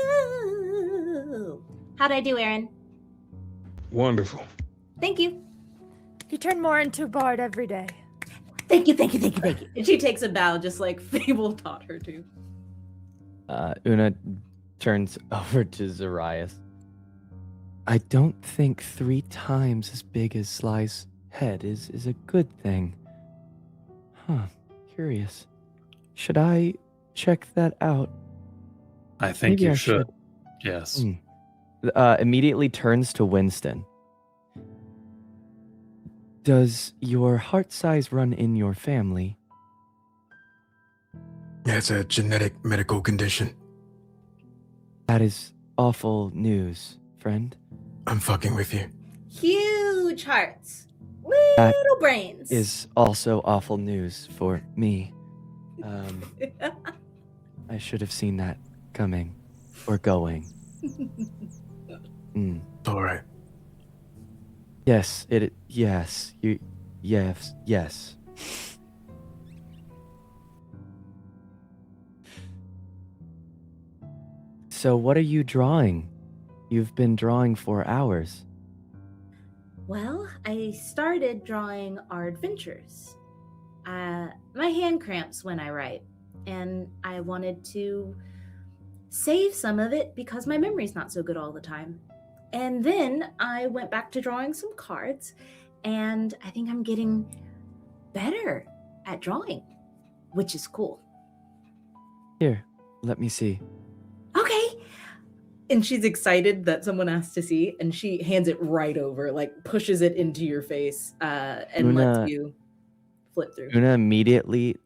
How'd I do, Aaron? Wonderful. Thank you. You turn more into a bard every day. Thank you, thank you, thank you, thank you. And she takes a bow just like Fable taught her to. Una turns over to Zoraius. I don't think 3 times as big as Sly's head is a good thing. Huh, curious. Should I check that out? I think Maybe you I should. Yes. Immediately turns to Winston. Does your heart size run in your family? Yeah, it's a genetic medical condition. That is awful news, friend. I'm fucking with you. Huge hearts. Little brains. Is also awful news for me. I should have seen that coming or going. All right. Yes, yes. So what are you drawing? You've been drawing for hours. Well, I started drawing our adventures. My hand cramps when I write, and I wanted to save some of it because my memory's not so good all the time. And then I went back to drawing some cards, and I think I'm getting better at drawing. which is cool. Here, let me see. Okay. And she's excited that someone asked to see, and she hands it right over, like pushes it into your face, and lets you flip through. Una immediately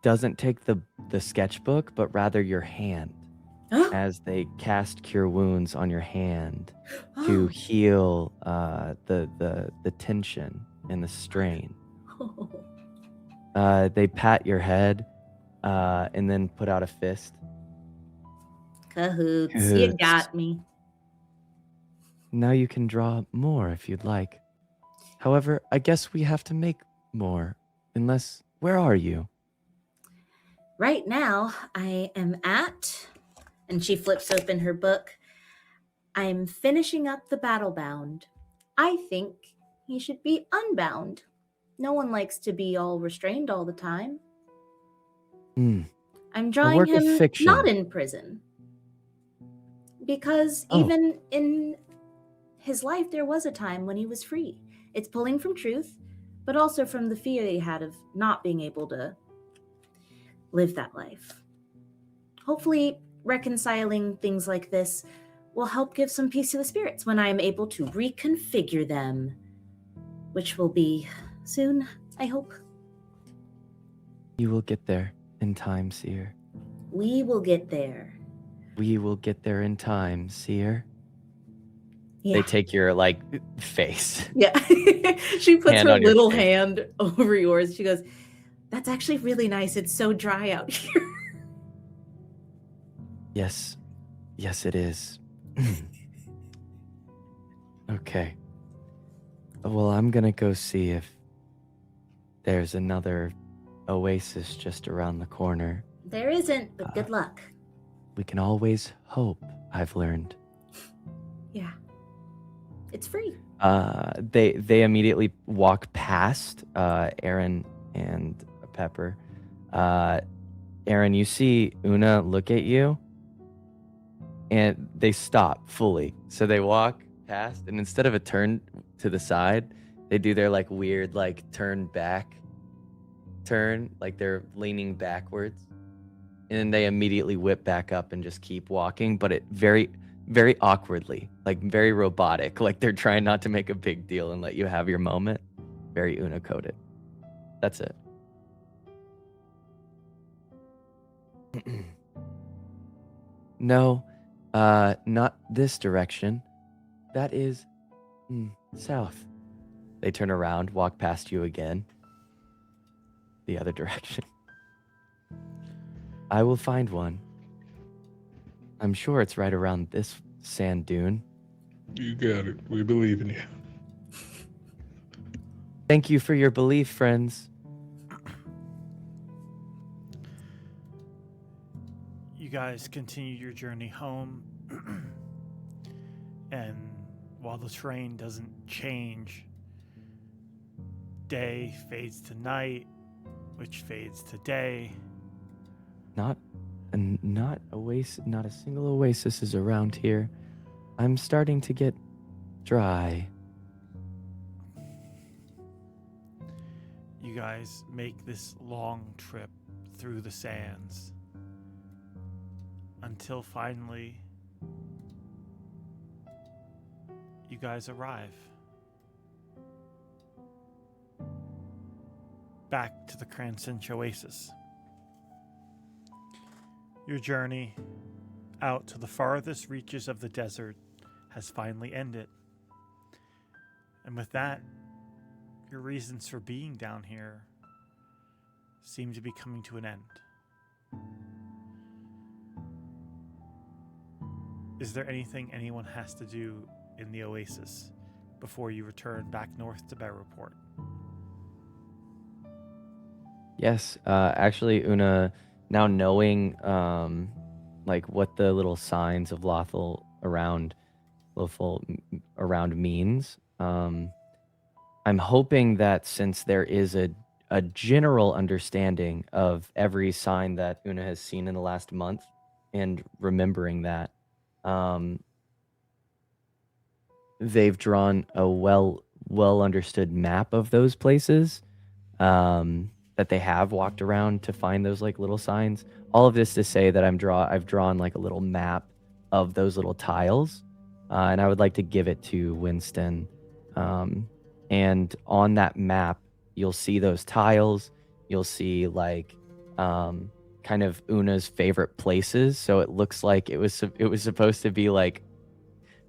doesn't take the sketchbook, but rather your hand, as they cast Cure Wounds on your hand to heal the tension and the strain. They pat your head and then put out a fist. Cahoots. You got me. Now you can draw more if you'd like. However, I guess we have to make more. Unless, where are you? Right now, I am at, and she flips open her book, I'm finishing up the Battlebound. I think he should be unbound. No one likes to be all restrained all the time. I'm drawing him not in prison. Because even in his life, there was a time when he was free. It's pulling from truth, but also from the fear he had of not being able to live that life. Hopefully, reconciling things like this will help give some peace to the spirits when I am able to reconfigure them, which will be soon, I hope. You will get there in time, Seer. We will get there. We will get there in time, Seer. Yeah. They take your, face. Yeah. She puts Hand her on your little face. hand over yours. She goes, that's actually really nice. It's so dry out here. Yes. Yes, it is. Okay. Well, I'm gonna go see if there's another oasis just around the corner. There isn't, but good luck. We can always hope, I've learned. Yeah. It's free. They immediately walk past Aaren and Pepper. Aaren, you see Una look at you, and they stop fully. So they walk past, and instead of a turn to the side, they do their weird turn back turn, like they're leaning backwards, and then they immediately whip back up and just keep walking, but it very, very awkwardly, very robotic, like they're trying not to make a big deal and let you have your moment. Very Una coded. That's it. No, not this direction. That is south. They turn around, walk past you again. The other direction. I will find one. I'm sure it's right around this sand dune. You got it. We believe in you. Thank you for your belief, friends. You guys continue your journey home, and while the train doesn't change, day fades to night, which fades to day. Not a single oasis is around here. I'm starting to get dry. You guys make this long trip through the sands until finally you guys arrive back to the Crancinch Oasis. Your journey out to the farthest reaches of the desert has finally ended. And with that, your reasons for being down here seem to be coming to an end. Is there anything anyone has to do in the Oasis before you return back north to Bearport? Yes, actually, Una, now knowing what the little signs of Lothal around means, I'm hoping that since there is a general understanding of every sign that Una has seen in the last month, and remembering that, they've drawn a well understood map of those places, that they have walked around to find those like little signs. All of this to say that I've drawn like a little map of those little tiles, and I would like to give it to Winston. And on that map, you'll see those tiles. You'll see like kind of Una's favorite places. So it looks like it was supposed to be like,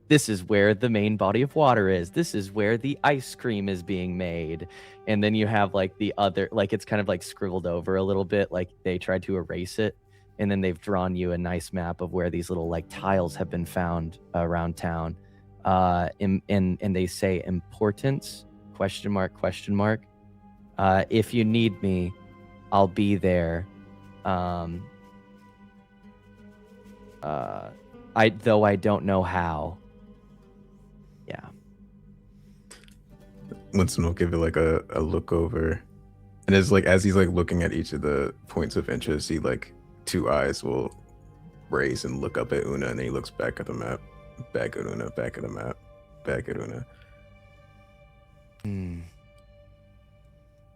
this is where the main body of water is. This is where the ice cream is being made. And then you have like the other, like it's kind of like scribbled over a little bit, like they tried to erase it. And then they've drawn you a nice map of where these little like tiles have been found around town. And they say importance, ? If you need me, I'll be there. I don't know how. Yeah. Winston will give it like a look over, and it's like as he's like looking at each of the points of interest, he like 2 eyes will raise and look up at Una, and then he looks back at the map, back at Una, back at the map, back at Una.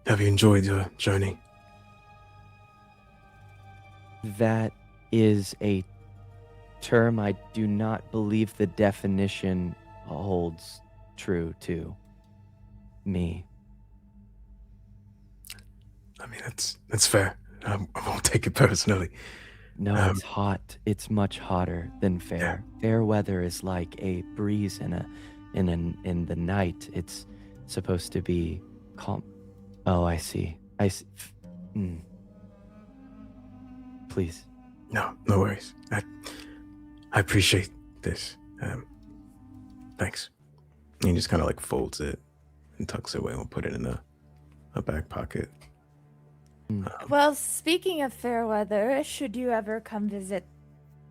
Have you enjoyed your journey? That is a term I do not believe the definition holds true to me. I mean, that's fair. I won't take it personally. No, it's hot. It's much hotter than fair. Yeah. Fair weather is like a breeze in the night. It's supposed to be calm. Oh, I see. Please. No worries. I appreciate this. Thanks. And he just kind of like folds it and tucks it away and we'll put it in a back pocket. Well, speaking of fair weather, should you ever come visit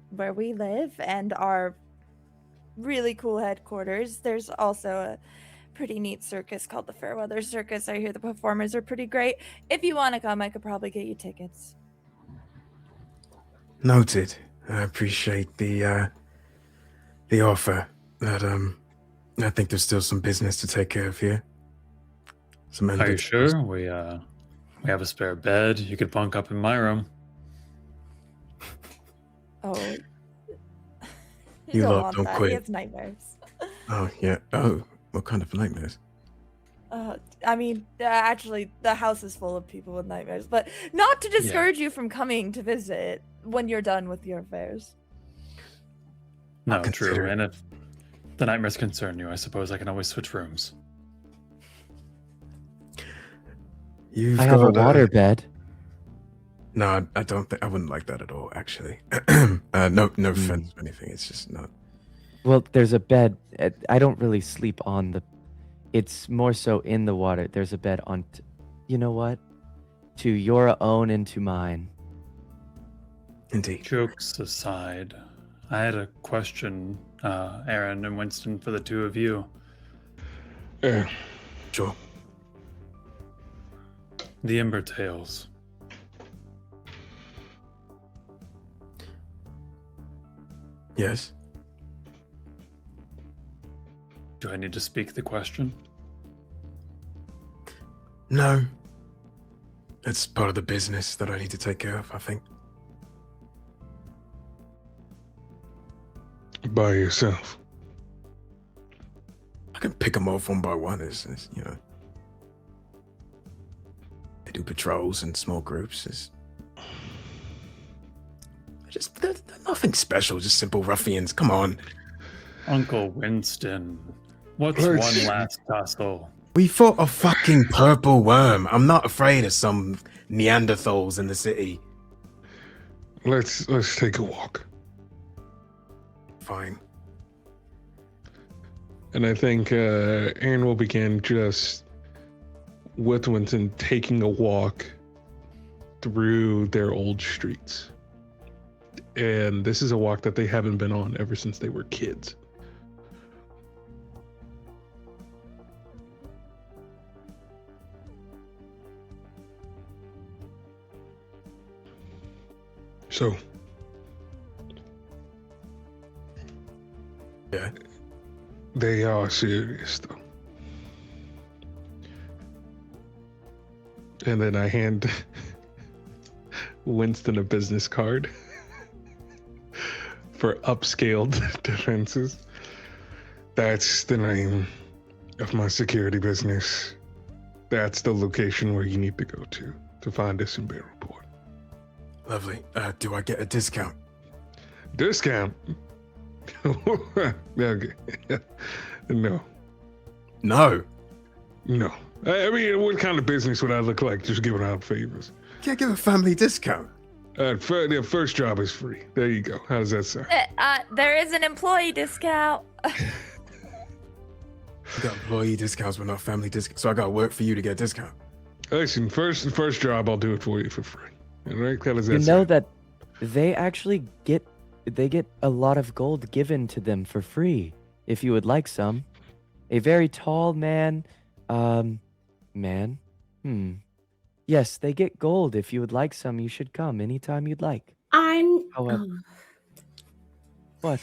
where we live and our really cool headquarters, there's also a pretty neat circus called the Fairweather Circus. I hear the performers are pretty great. If you want to come, I could probably get you tickets. Noted. I appreciate the offer. But I think there's still some business to take care of here. Are you sure? We have a spare bed. You could bunk up in my room. Oh. You lot don't quit. He has nightmares. Oh, yeah. Oh, what kind of nightmares? I mean, actually, the house is full of people with nightmares, but not to discourage you from coming to visit when you're done with your affairs. No, true. And if the nightmares concern you, I suppose I can always switch rooms. I have a water bed. No, I don't think I wouldn't like that at all, actually. No offense or anything. It's just not. Well, there's a bed. I don't really sleep on the. It's more so in the water. There's a bed on. You know what? To your own and to mine. Indeed. Jokes aside, I had a question, Aaren and Winston, for the two of you. Sure. The Ember Tales. Yes. Do I need to speak the question? No. It's part of the business that I need to take care of, I think. By yourself? I can pick them off one by one, as you know. They do patrols in small groups. They're nothing special, just simple ruffians. Come on. Uncle Winston, what's one last tussle? We fought a fucking purple worm. I'm not afraid of some Neanderthals in the city. Let's take a walk. Fine. And I think Aaren will begin just with Winston taking a walk through their old streets. And this is a walk that they haven't been on ever since they were kids. So, yeah, they are serious, though. And then I hand Winston a business card for upscaled defenses. That's the name of my security business. That's the location where you need to go to find us in Barrelport. Lovely. Do I get a discount? Discount? Okay. No. No. No. I mean, what kind of business would I look like just giving out favors? Can't give a family discount. The first job is free. There you go. How does that sound? There is an employee discount. I got employee discounts, but not family discounts. So I got to work for you to get a discount. Listen, first job, I'll do it for you for free. All right? How does that You sound? know that they actually get a lot of gold given to them for free, if you would like some. A very tall man, Yes, they get gold. If you would like some, you should come anytime you'd like. However, what?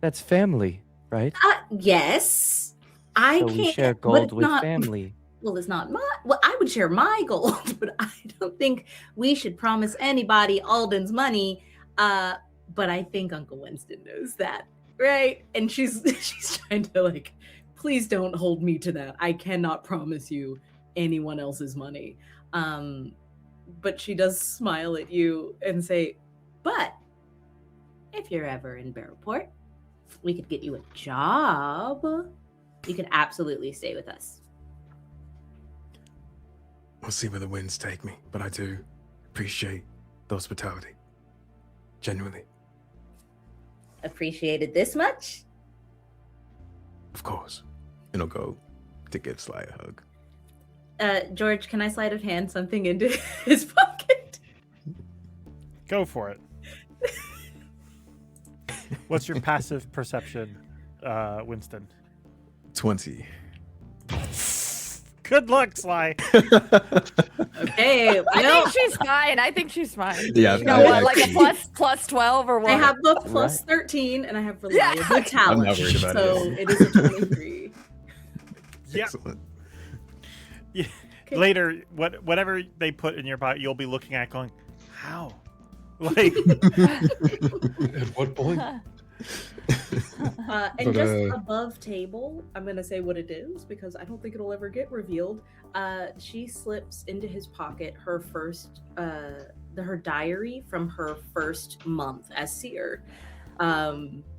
That's family, right? Yes. I So can't. we share but gold it's with not, family. Well, it's not my. Well, I would share my gold, but I don't think we should promise anybody Alden's money. But I think Uncle Winston knows that, right? And she's trying to like, please don't hold me to that. I cannot promise you anyone else's money. But she does smile at you and say, but if you're ever in Barrelport, we could get you a job. You could absolutely stay with us. We'll see where the winds take me, but I do appreciate the hospitality. Genuinely. Appreciated this much? Of course. And I'll go to give Sly a hug. George, can I sleight of hand something into his pocket? Go for it. What's your passive perception, Winston? 20. Good luck, Sly. Okay, I think she's fine. Yeah, You know what, like a plus 12 or what? I have the plus 13 and I have reliable talent. I'm not worried about so it. it is a 23. Yeah. Excellent. Yeah. Okay. Later, whatever they put in your pocket, you'll be looking at going, how? Like, At what point? And But, just above table, I'm going to say what it is because I don't think it'll ever get revealed. She slips into his pocket her first, her diary from her first month as Seer.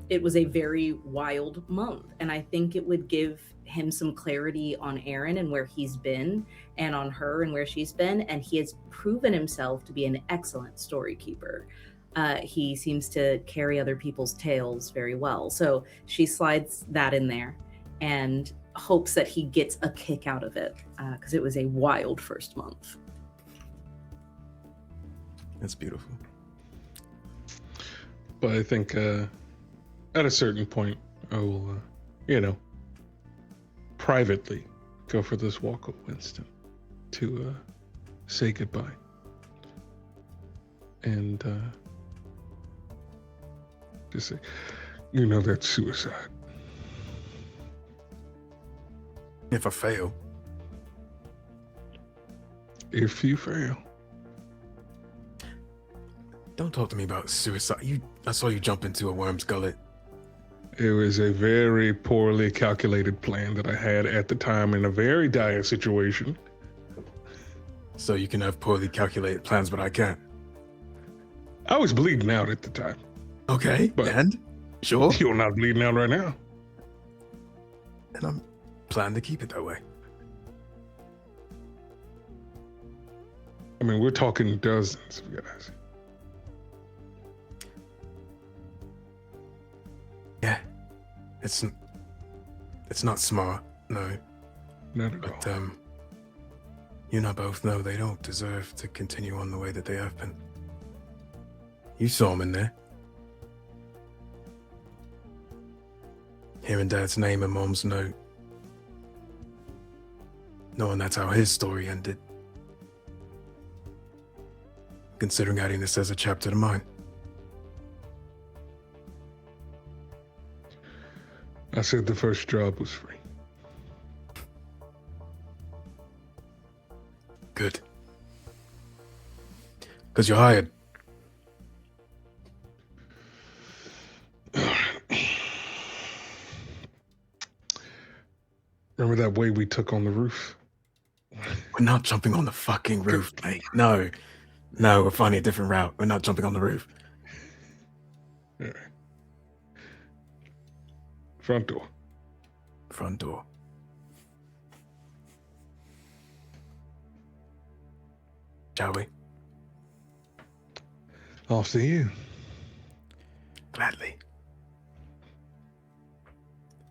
It was a very wild month, and I think it would give him some clarity on Aaren and where he's been, and on her and where she's been, and he has proven himself to be an excellent story keeper. He seems to carry other people's tales very well. So she slides that in there and hopes that he gets a kick out of it because it was a wild first month. That's beautiful. But I think at a certain point, I will, privately go for this walk with Winston to say goodbye. And just say, that's suicide. If I fail. If you fail. Don't talk to me about suicide. I saw you jump into a worm's gullet. It was a very poorly calculated plan that I had at the time in a very dire situation. So you can have poorly calculated plans, but I can't. I was bleeding out at the time. Okay, But- and? Sure. You're not bleeding out right now. And I'm planning to keep it that way. I mean, we're talking dozens of guys. Yeah. It's not smart, no. Not at But all. you and I both know they don't deserve to continue on the way that they have been. You saw them in there. Hearing Dad's name and Mom's note. Knowing that's how his story ended. Considering adding this as a chapter to mine. I said the first job was free. Good. Because you're hired. Remember that way we took on the roof? We're not jumping on the fucking roof, mate. No. No, we're finding a different route. We're not jumping on the roof. All right. Front door. Front door. Shall we? Off to you. Gladly.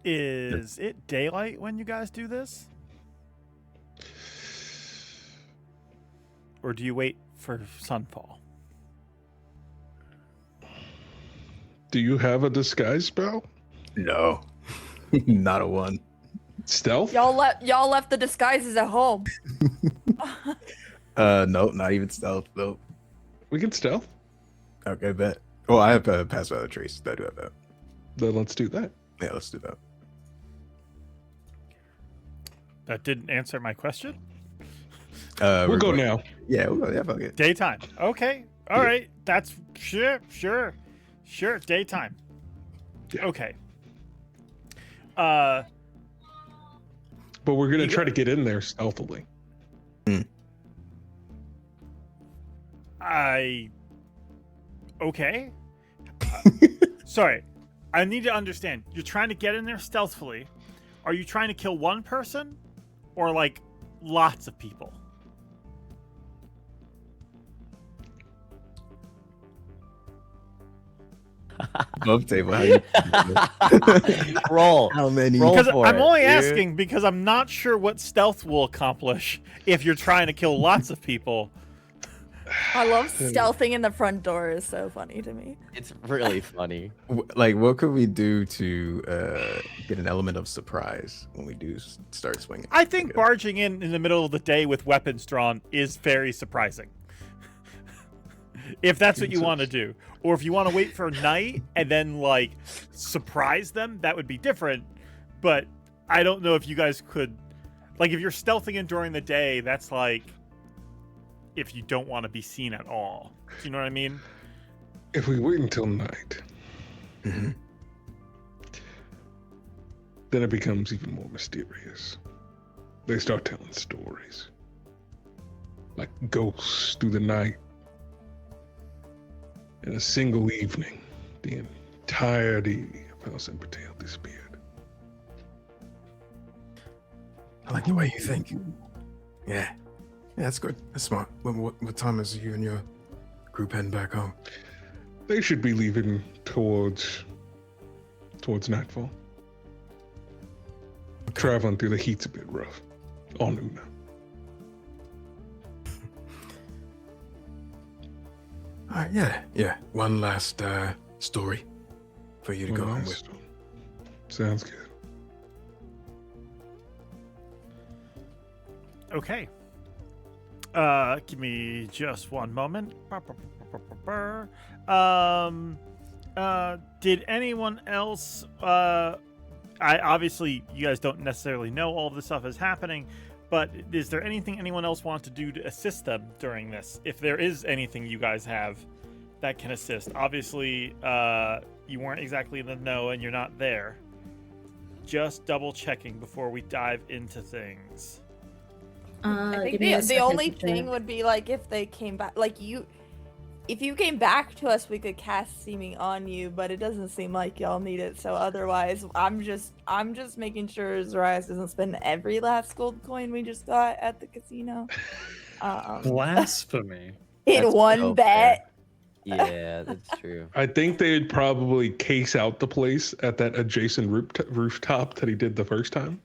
Is it daylight when you guys do this? Or do you wait for sunfall? Do you have a disguise spell? No. Not a one. Stealth? Y'all left the disguises at home. No, not even stealth, though. We can stealth. Okay, bet. Oh, I have pass without a trace. I do have that. Then let's do that. Yeah, let's do that. That didn't answer my question. We'll go now. Yeah, we'll go. Yeah, fuck it. Daytime. Okay. All right. That's sure. Daytime. Yeah. Okay. But we're gonna You try go- to get in there stealthily. Okay. Sorry. I need to understand. You're trying to get in there stealthily. Are you trying to kill one person or like lots of people? Above table. How you Roll. How many? Roll Because for I'm it, only dude. asking because I'm not sure what stealth will accomplish if you're trying to kill lots of people. I love stealthing in the front door is so funny to me. It's really funny. Like, what could we do to get an element of surprise when we do start swinging? I think barging in the middle of the day with weapons drawn is very surprising. If that's what you want to do. Or if you want to wait for night and then, like, surprise them, that would be different. But I don't know if you guys could... Like, if you're stealthing in during the day, that's like... If you don't want to be seen at all. Do you know what I mean? If we wait until night, then it becomes even more mysterious. They start telling stories. Like ghosts through the night. In a single evening, the entirety of House and Patel disappeared. I like the way you think. Yeah. Yeah, that's good. That's smart. What time is you and your group heading back home? They should be leaving towards nightfall. Okay. Traveling through the heat's a bit rough. All new now. All right, yeah. One last story for you to go home with. Sounds good. Okay. Give me just one moment. Did anyone else, obviously you guys don't necessarily know all of this stuff is happening, but is there anything anyone else wants to do to assist them during this? If there is anything you guys have that can assist. Obviously, you weren't exactly in the know and you're not there. Just double checking before we dive into things. I think give me a the second only to thing check. would be like if they came back, like if you came back to us, we could cast seeming on you, but it doesn't seem like y'all need it. So otherwise, I'm just making sure Zoraius doesn't spend every last gold coin we just got at the casino. Blasphemy. In That's one so bet. Yeah, that's true. I think they'd probably case out the place at that adjacent rooftop that he did the first time.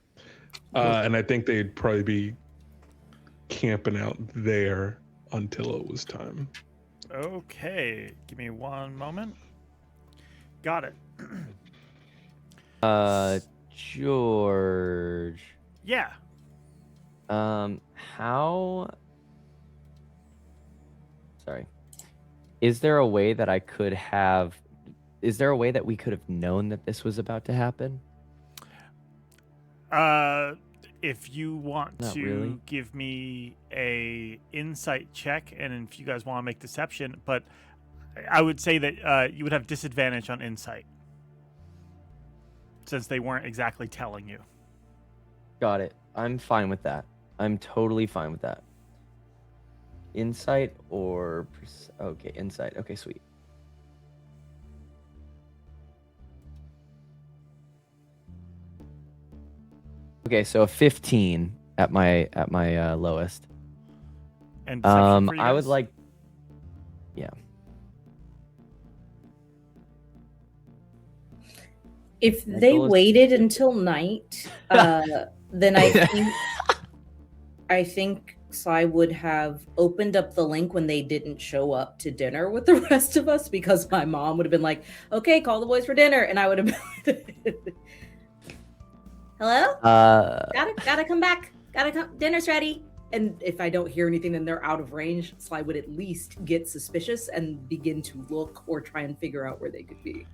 And I think they'd probably be camping out there until it was time. Okay, give me one moment. Got it. George. Yeah. How... Sorry. Is there a way that we could have known that this was about to happen? if you want Not to really. give me a insight check, and if you guys want to make deception, but I would say that you would have disadvantage on insight since they weren't exactly telling you. Got it. I'm fine with that. I'm totally fine with that. Insight or okay, insight. Okay, sweet. Okay, so a 15 at my lowest. And deception for you I would guys? like, yeah. If My they goal is- waited until night, then I think Sly would have opened up the link when they didn't show up to dinner with the rest of us, because my mom would have been like, "Okay, call the boys for dinner," and I would have been, "Hello, gotta come back. Gotta come. Dinner's ready." And if I don't hear anything, then they're out of range. Sly would at least get suspicious and begin to look or try and figure out where they could be.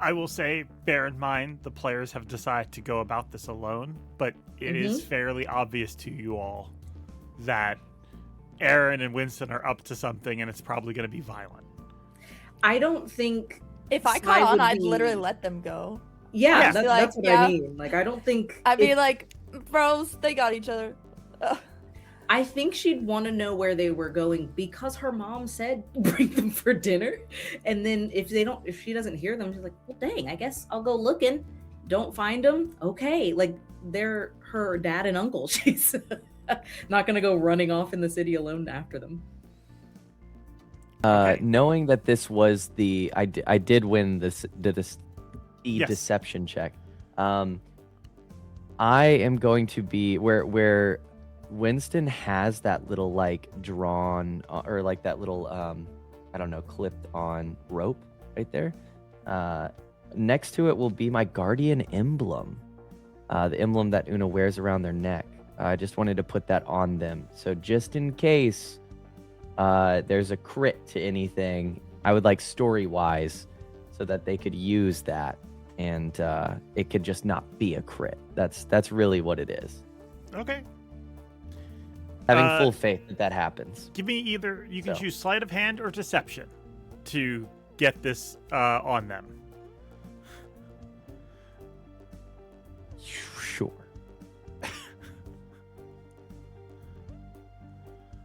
I will say, bear in mind, the players have decided to go about this alone, but it is fairly obvious to you all that Aaren and Winston are up to something, and it's probably going to be violent. I don't think If I Sly caught on, would I'd be- literally let them go. Yeah, I'd be like, that's what yeah. I mean. Like, I don't think I'd be like, bros, they got each other. I think she'd want to know where they were going because her mom said bring them for dinner. And then if she doesn't hear them, she's like, well, dang, I guess I'll go looking. Don't find them. Okay. Like, they're her dad and uncle. She's not going to go running off in the city alone after them. Knowing that this was I did win the Yes. deception check. I am going to be where Winston has that little like drawn or like that little I don't know, clipped on rope right there. Next to it will be my guardian emblem, the emblem that Una wears around their neck. I just wanted to put that on them, so just in case there's a crit to anything, I would like story wise, so that they could use that and it could just not be a crit. That's really what it is. Okay. Having full faith that happens. Give me either, you can So. choose sleight of hand or deception to get this on them. Sure.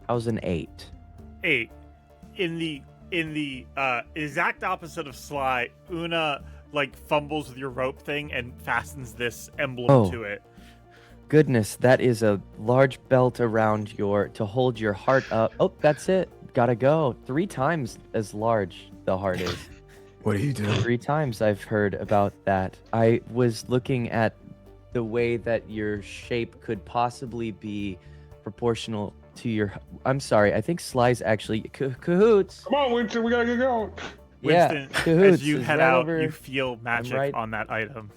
How's an 8? 8. In the exact opposite of Sly, Una like fumbles with your rope thing and fastens this emblem to it. Goodness, that is a large belt around to hold your heart up. Oh, that's it. Gotta go. 3 times as large the heart is. What do you do? 3 times I've heard about that. I was looking at the way that your shape could possibly be proportional to your. I'm sorry. I think Sly's actually cahoots. Come on, Winston, we gotta get going. Winston, Yeah, cahoots as you is head right out, over- you feel magic right- on that item.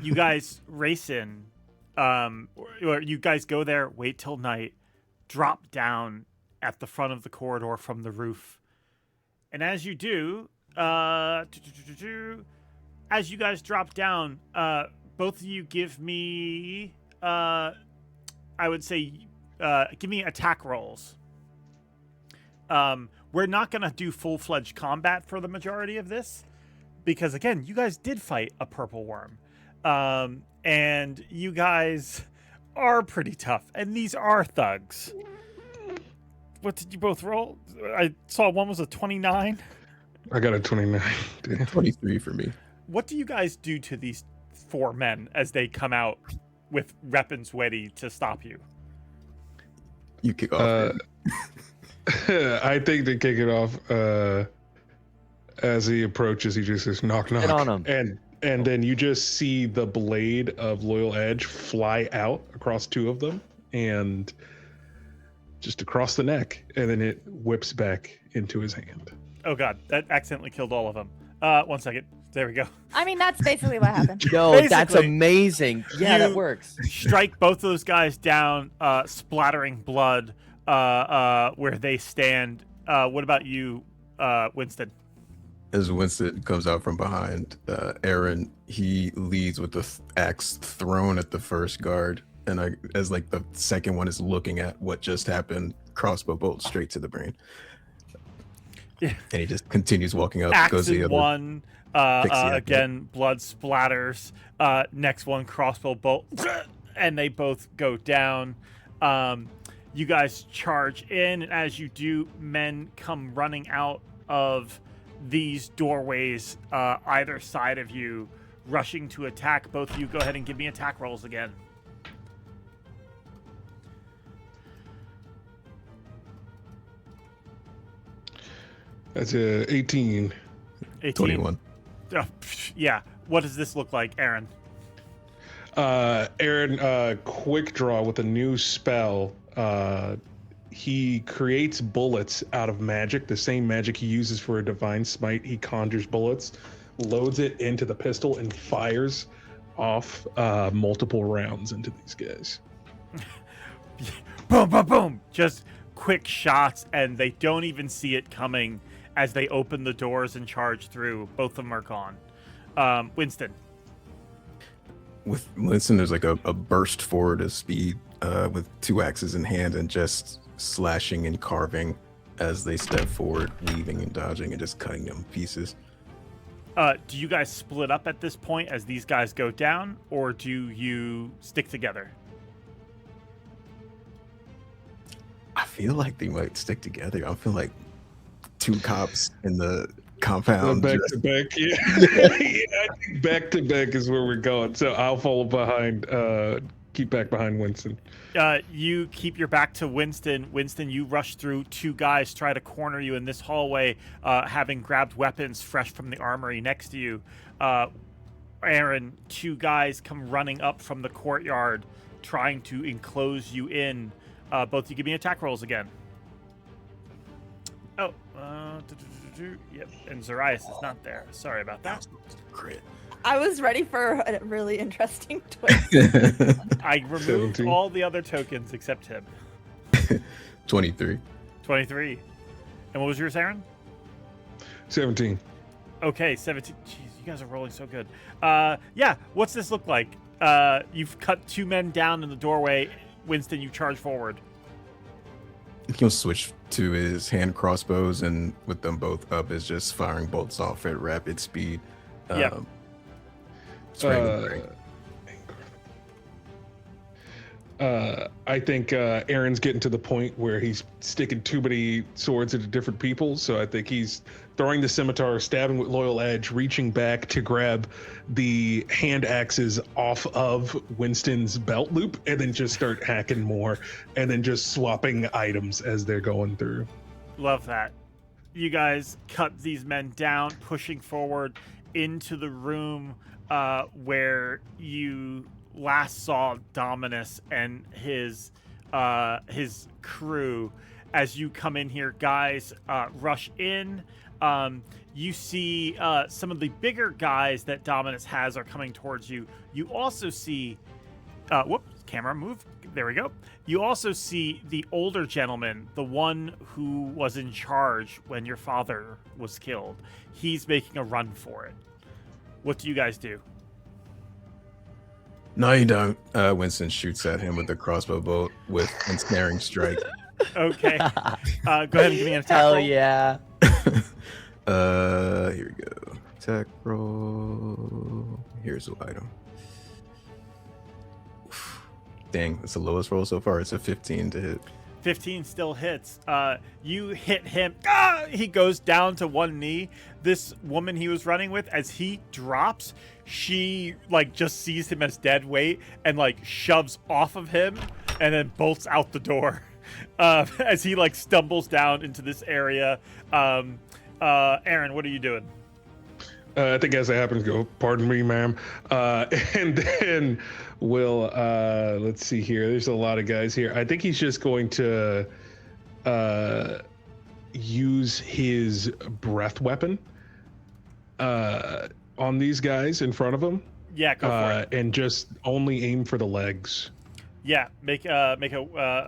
You guys race in, or you guys go there, wait till night, drop down at the front of the corridor from the roof, and as you do, as you guys drop down, both of you give me, I would say, give me attack rolls. We're not gonna do full-fledged combat for the majority of this, because again, you guys did fight a purple worm. And you guys are pretty tough, and these are thugs. What did you both roll? I saw one was a 29. I got a 29. 23 for me. What do you guys do to these 4 men as they come out with weapons ready to stop you? You kick off. I think to kick it off, as he approaches, he just says, knock, knock. Get on him. And then you just see the blade of Loyal Edge fly out across 2 of them and just across the neck. And then it whips back into his hand. Oh god, that accidentally killed all of them. 1 second. There we go. I mean, that's basically what happened. No, that's Basically, amazing. Yeah, that you works. Strike both of those guys down, splattering blood where they stand. What about you, Winston? As Winston comes out from behind, Aaren, he leads with the axe thrown at the first guard, and as like the second one is looking at what just happened, crossbow bolt straight to the brain. Yeah. And he just continues walking up. Axe Goes to the in other. one. Again, blood splatters. Next one, crossbow bolt, and they both go down. You guys charge in, and as you do, men come running out of these doorways either side of you, rushing to attack. Both of you, go ahead and give me attack rolls again. That's a 18. 21. Yeah. What does this look like, Aaren? Aaren, quick draw with a new spell. He creates bullets out of magic, the same magic he uses for a divine smite. He conjures bullets, loads it into the pistol, and fires off multiple rounds into these guys. Boom, boom, boom. Just quick shots, and they don't even see it coming as they open the doors and charge through. Both of them are gone. Winston. With Winston, there's like a burst forward of speed with two axes in hand and just slashing and carving as they step forward, weaving and dodging and just cutting them pieces. Do you guys split up at this point as these guys go down, or do you stick together? I feel like they might stick together. I feel like two cops in the compound. Back to back, yeah. Yeah, I think back to back is where we're going. So I'll follow behind, keep back behind Winston. You keep your back to Winston. Winston, you rush through. Two guys try to corner you in this hallway, having grabbed weapons fresh from the armory next to you. Aaren, two guys come running up from the courtyard, trying to enclose you in. Both you give me attack rolls again. Oh, yep, and Zoraius is not there. Sorry about that. Crit. I was ready for a really interesting twist. I removed 17. all the other tokens except him. 23. 23. And what was yours, Aaren? 17. Okay, 17. Jeez, you guys are rolling so good. Yeah, what's this look like? You've cut two men down in the doorway. Winston, you charge forward. He'll switch to his hand crossbows, and with them both up, is just firing bolts off at rapid speed. Yep. I think Aaron's getting to the point where he's sticking too many swords into different people, so I think he's throwing the scimitar, stabbing with loyal edge, reaching back to grab the hand axes off of Winston's belt loop, and then just start hacking more, and then just swapping items as they're going through. Love that. You guys cut these men down, pushing forward into the room where you last saw Dominus and his crew. As you come in here, guys rush in. You see some of the bigger guys that Dominus has are coming towards you. You also see, whoops, camera move. There we go. You also see the older gentleman, the one who was in charge when your father was killed. He's making a run for it. What do you guys do? No, you don't. Winston shoots at him with the crossbow bolt with ensnaring strike. Okay. Go ahead and give me an attack Hell roll. yeah. Here we go. Attack roll. Here's the item. Dang, it's the lowest roll so far. It's a 15 to hit. 15 still hits. You hit him. He goes down to one knee. This woman he was running with, as he drops, she just sees him as dead weight and shoves off of him and then bolts out the door as he stumbles down into this area. Aaren, what are you doing? I think as it happens, go, pardon me, ma'am. And then we'll, let's see here. There's a lot of guys here. I think he's just going to use his breath weapon on these guys in front of him. Yeah, go for it. And just only aim for the legs. Yeah, make a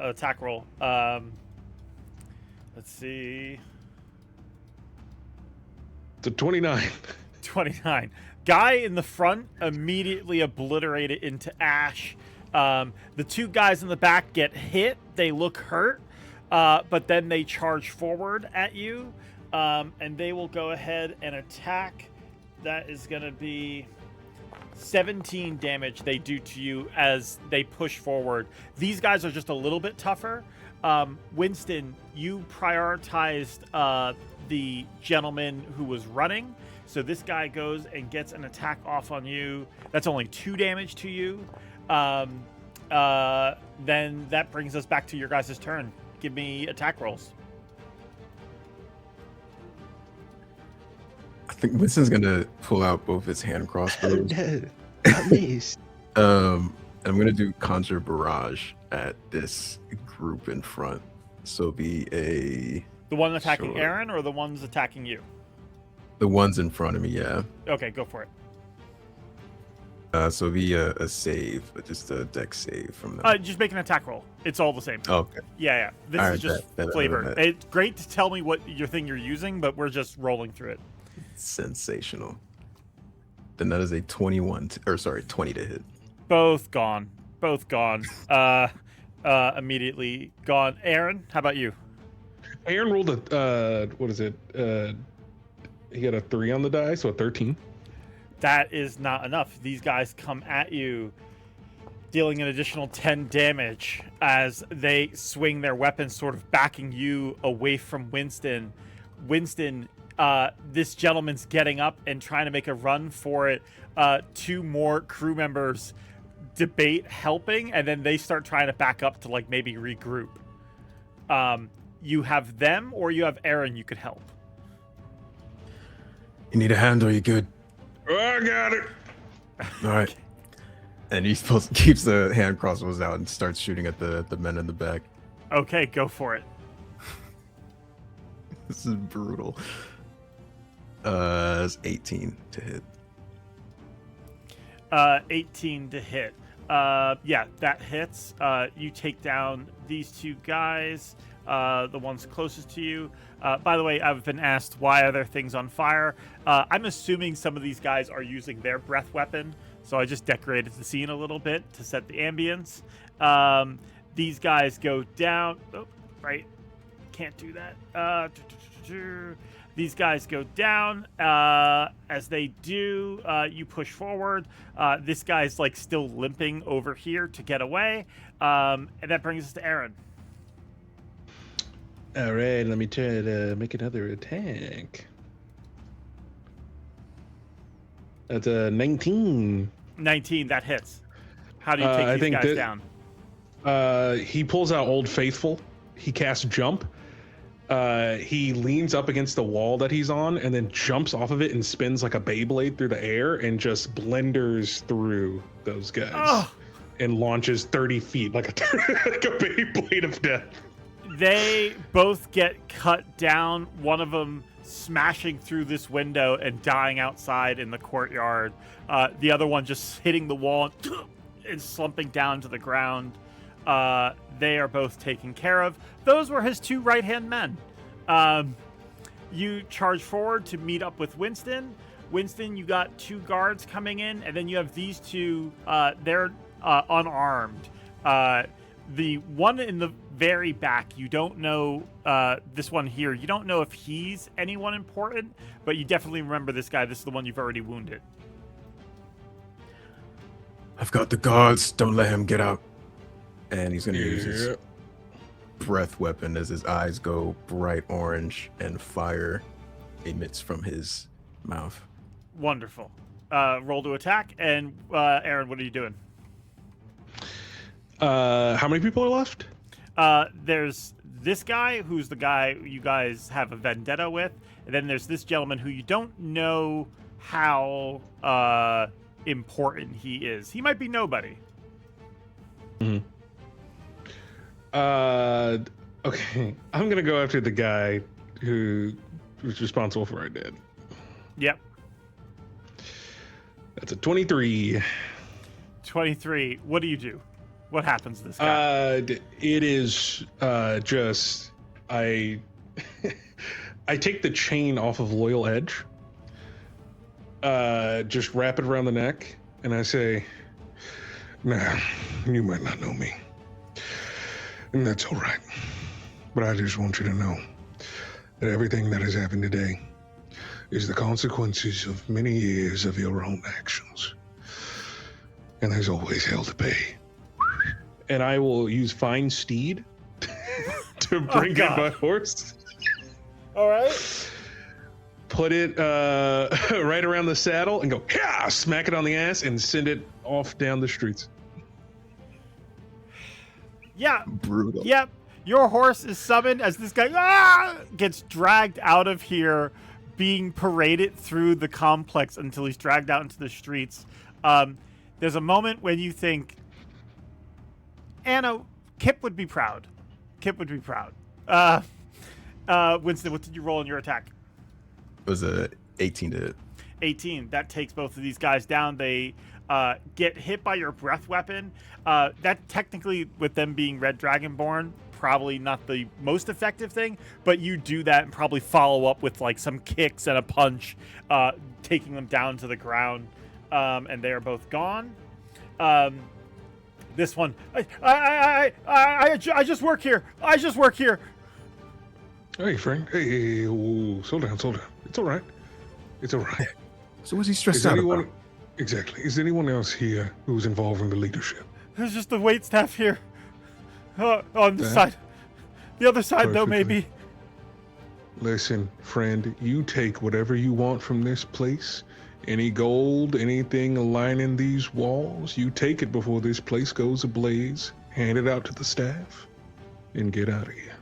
attack roll. Let's see. It's a 29. 29. Guy in the front immediately obliterated into ash. The two guys in the back get hit. They look hurt, but then they charge forward at you, and they will go ahead and attack. That is going to be 17 damage they do to you as they push forward. These guys are just a little bit tougher. Winston, you prioritized the gentleman who was running. So this guy goes and gets an attack off on you. That's only 2 damage to you. Then that brings us back to your guys' turn. Give me attack rolls. I think Winston's gonna pull out both his hand crossbows. At least. And I'm gonna do conjure barrage at this group in front. So be a The one attacking Sure. Aaron or the ones attacking you? the ones in front of me, yeah. Okay, go for it. So be a save, but just a deck save from them. Just make an attack roll. It's all the same. Okay. Yeah. This All is right, just bet. flavor. It's great to tell me what your thing you're using, but we're just rolling through it. Sensational. Then that is a 20 to hit. Both gone. Immediately gone. Aaron, how about you? Aaron rolled a, what is it? He got a 3 on the die, so a 13. That is not enough. These guys come at you, dealing an additional 10 damage as they swing their weapons, sort of backing you away from Winston. Winston, this gentleman's getting up and trying to make a run for it. 2 more crew members debate helping, and then they start trying to back up to like maybe regroup. You have them or you have Aaron you could help. You need a hand or you good? Oh, I got it. All right. And he keeps the hand crossbows out and starts shooting at the men in the back. Okay, go for it. This is brutal. It's 18 to hit. 18 to hit. Yeah, that hits. You take down these 2 guys, the ones closest to you. By the way, I've been asked, why are there things on fire? I'm assuming some of these guys are using their breath weapon, so I just decorated the scene a little bit to set the ambience. These guys go down. Oh, right. Can't do that. These guys go down. As they do, you push forward. This guy's like still limping over here to get away. And that brings us to Aaron. All right, let me try to make another attack. That's a 19. 19, that hits. How do you take these guys down? He pulls out Old Faithful. He casts Jump. He leans up against the wall that he's on and then jumps off of it and spins like a Beyblade through the air and just blenders through those guys and launches 30 feet like a Beyblade of death. They both get cut down, one of them smashing through this window and dying outside in the courtyard. The other one just hitting the wall and slumping down to the ground. They are both taken care of. Those were his 2 right-hand men. You charge forward to meet up with Winston. Winston, you got 2 guards coming in, and then you have these 2. They're unarmed. The one in the very back, you don't know, this one here, you don't know if he's anyone important, but you definitely remember this guy. This is the one you've already wounded. I've got the guards. Don't let him get out. And he's going to use his breath weapon as his eyes go bright orange and fire emits from his mouth. Wonderful. Roll to attack. And Aaron, what are you doing? How many people are left? There's this guy, who's the guy you guys have a vendetta with. And then there's this gentleman who you don't know how important he is. He might be nobody. Mm-hmm. Okay. I'm going to go after the guy who was responsible for our dead. Yep. That's a 23. 23. What do you do? What happens to this guy? It is just I take the chain off of Loyal Edge just wrap it around the neck, and I say, "Nah, you might not know me, and that's all right. But I just want you to know that everything that has happened today is the consequences of many years of your own actions. And there's always hell to pay." And I will use Find Steed to bring in my horse. All right. Put it right around the saddle and go, yeah, smack it on the ass and send it off down the streets. Yeah. Brutal. Yep. Your horse is summoned as this guy gets dragged out of here, being paraded through the complex until he's dragged out into the streets. There's a moment when you think, Anna, Kip would be proud. Kip would be proud. Winston, what did you roll in your attack? It was a 18 to hit. 18. That takes both of these guys down. They get hit by your breath weapon. That technically, with them being Red Dragonborn, probably not the most effective thing, but you do that and probably follow up with like some kicks and a punch, taking them down to the ground, and they are both gone. This one, I just work here. I just work here. Hey, friend. Hey, oh, slow down. It's all right. It's all right. So what's he stressed out about? Exactly. Is anyone else here who's involved in the leadership? There's just the wait staff here. On the side. The other side, though, maybe. Listen, friend, you take whatever you want from this place. Any gold, anything lining these walls, you take it before this place goes ablaze, hand it out to the staff, and get out of here.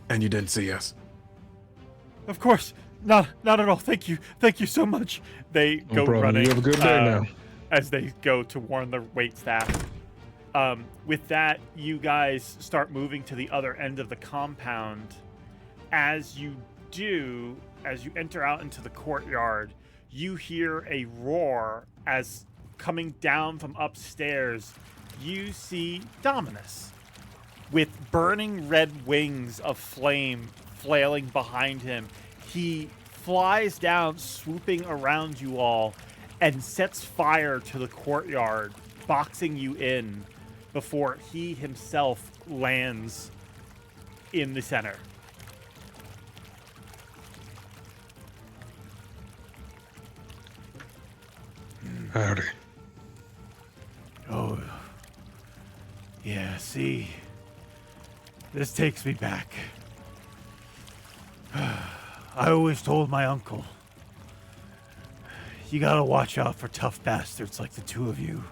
And you didn't see us? Of course. Not at all. Thank you. Thank you so much. They go running. You have a good day now. As they go to warn the wait staff. With that, you guys start moving to the other end of the compound. As you do, as you enter out into the courtyard, you hear a roar as coming down from upstairs, you see Dominus with burning red wings of flame flailing behind him. He flies down, swooping around you all, and sets fire to the courtyard, boxing you in before he himself lands in the center. Howdy. Oh, yeah, see, this takes me back. I always told my uncle, you gotta watch out for tough bastards like the two of you.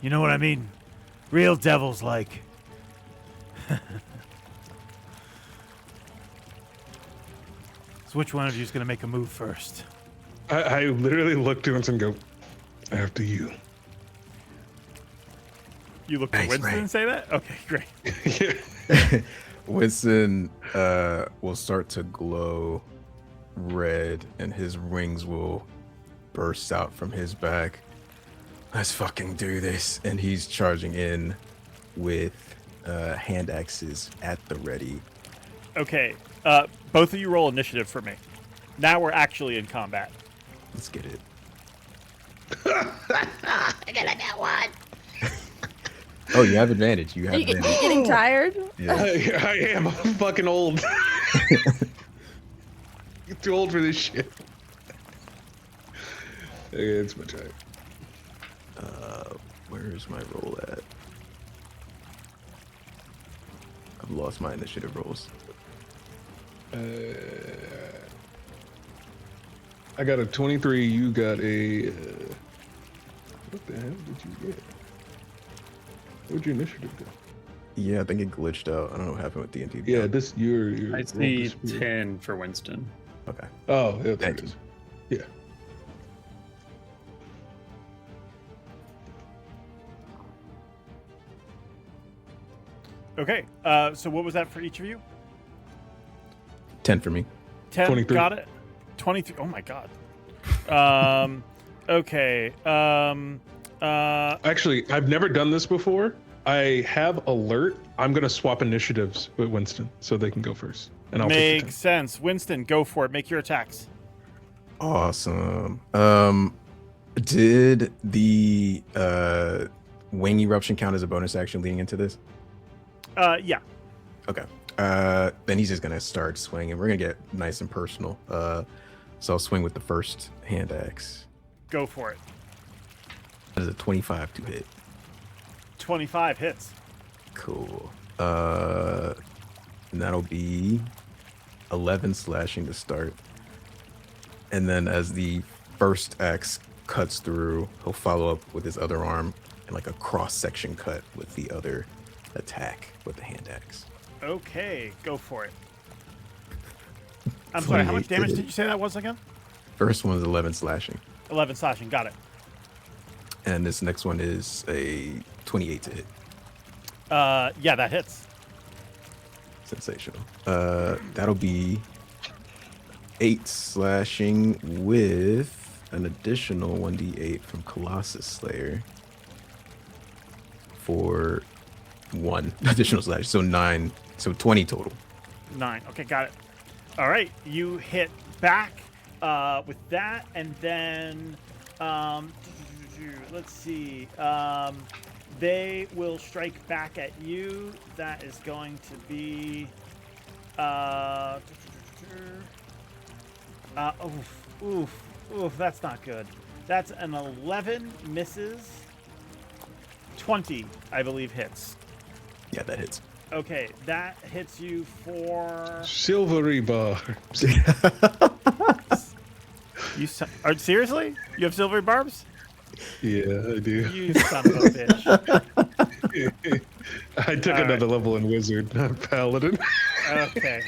You know what I mean? Real devils like. So which one of you is gonna make a move first? I literally look to Winston and go, after you. You look at Winston and say that? Okay, great. Yeah. Winston will start to glow red and his rings will burst out from his back. Let's fucking do this. And he's charging in with hand axes at the ready. Okay, both of you roll initiative for me. Now we're actually in combat. Let's get it. I got that one. Oh, you have advantage. You have Are you advantage. getting tired? Yeah. I am. I'm fucking old. You're too old for this shit. Okay, it's my time. Where's my roll at? I've lost my initiative rolls. I got a 23. You got a. What the hell did you get? Where'd your initiative go? Yeah, I think it glitched out. I don't know what happened with DND. Yeah, this your. I see 10 for Winston. Okay. Oh, yeah, there Thank it is. you. Yeah. Okay, so what was that for each of you? 10 for me. 10, 23. got it. 23, oh my god. Okay, Actually, I've never done this before. I have alert. I'm gonna swap initiatives with Winston so they can go first, and I'll take the makes sense. Winston, go for it. Make your attacks. Awesome. Did the wing eruption count as a bonus action leading into this? Yeah. Okay. Then he's just gonna start swinging. We're gonna get nice and personal. So I'll swing with the first hand axe. Go for it. That is a 25 to hit. 25 hits. Cool. And that'll be 11 slashing to start. And then as the first axe cuts through, he'll follow up with his other arm and like a cross-section cut with the other attack with the hand axe. Okay, go for it. I'm sorry, how much damage did you say that was again? First one is 11 slashing. 11 slashing, got it. And this next one is a 28 to hit. Yeah, that hits. Sensational. That'll be 8 slashing with an additional 1d8 from Colossus Slayer for 1 additional slash. So 9, so 20 total. 9. Okay, got it. All right, you hit back with that, and then let's see. They will strike back at you. That is going to be oof, that's not good. That's an 11 misses. 20, I believe, hits. Yeah, that hits. Okay, that hits you for Silvery barbs. Seriously? You have silvery barbs? Yeah, I do. You son of a bitch. I took another level in Wizard, not Paladin. Okay.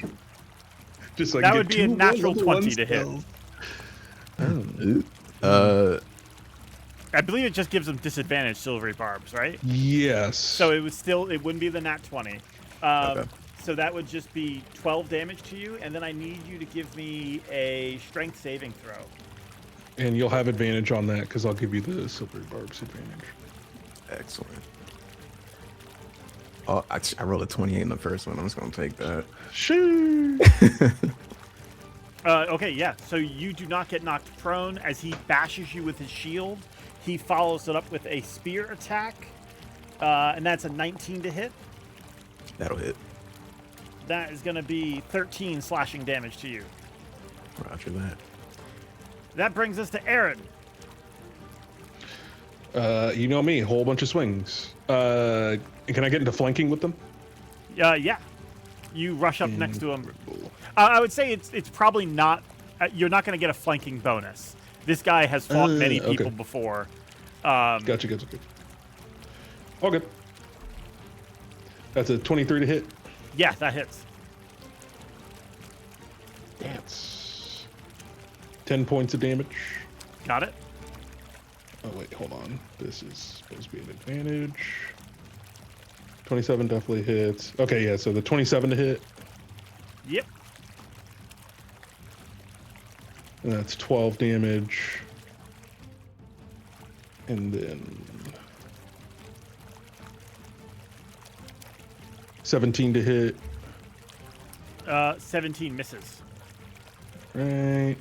Just like that would be a natural 20 to hit. I believe it just gives them disadvantage silvery barbs, right? Yes. So it wouldn't be the nat 20. Okay. So that would just be 12 damage to you, and then I need you to give me a strength saving throw. And you'll have advantage on that because I'll give you the silvery barbs advantage. Excellent. Oh, I rolled a 28 in the first one. I'm just going to take that. Sure. Okay, yeah. So you do not get knocked prone as he bashes you with his shield. He follows it up with a spear attack, and that's a 19 to hit. That'll hit. That is going to be 13 slashing damage to you. Roger that. That brings us to Aaren. You know me, whole bunch of swings. Can I get into flanking with them? Yeah. You rush up next to him. I would say it's probably not. You're not going to get a flanking bonus. This guy has fought many people before. Gotcha. All good. That's a 23 to hit. Yeah, that hits. That's 10 points of damage. Got it. Oh wait, hold on. This is supposed to be an advantage. 27 definitely hits. Okay, yeah, so the 27 to hit. Yep. And that's 12 damage. And then 17 to hit. 17 misses. Right.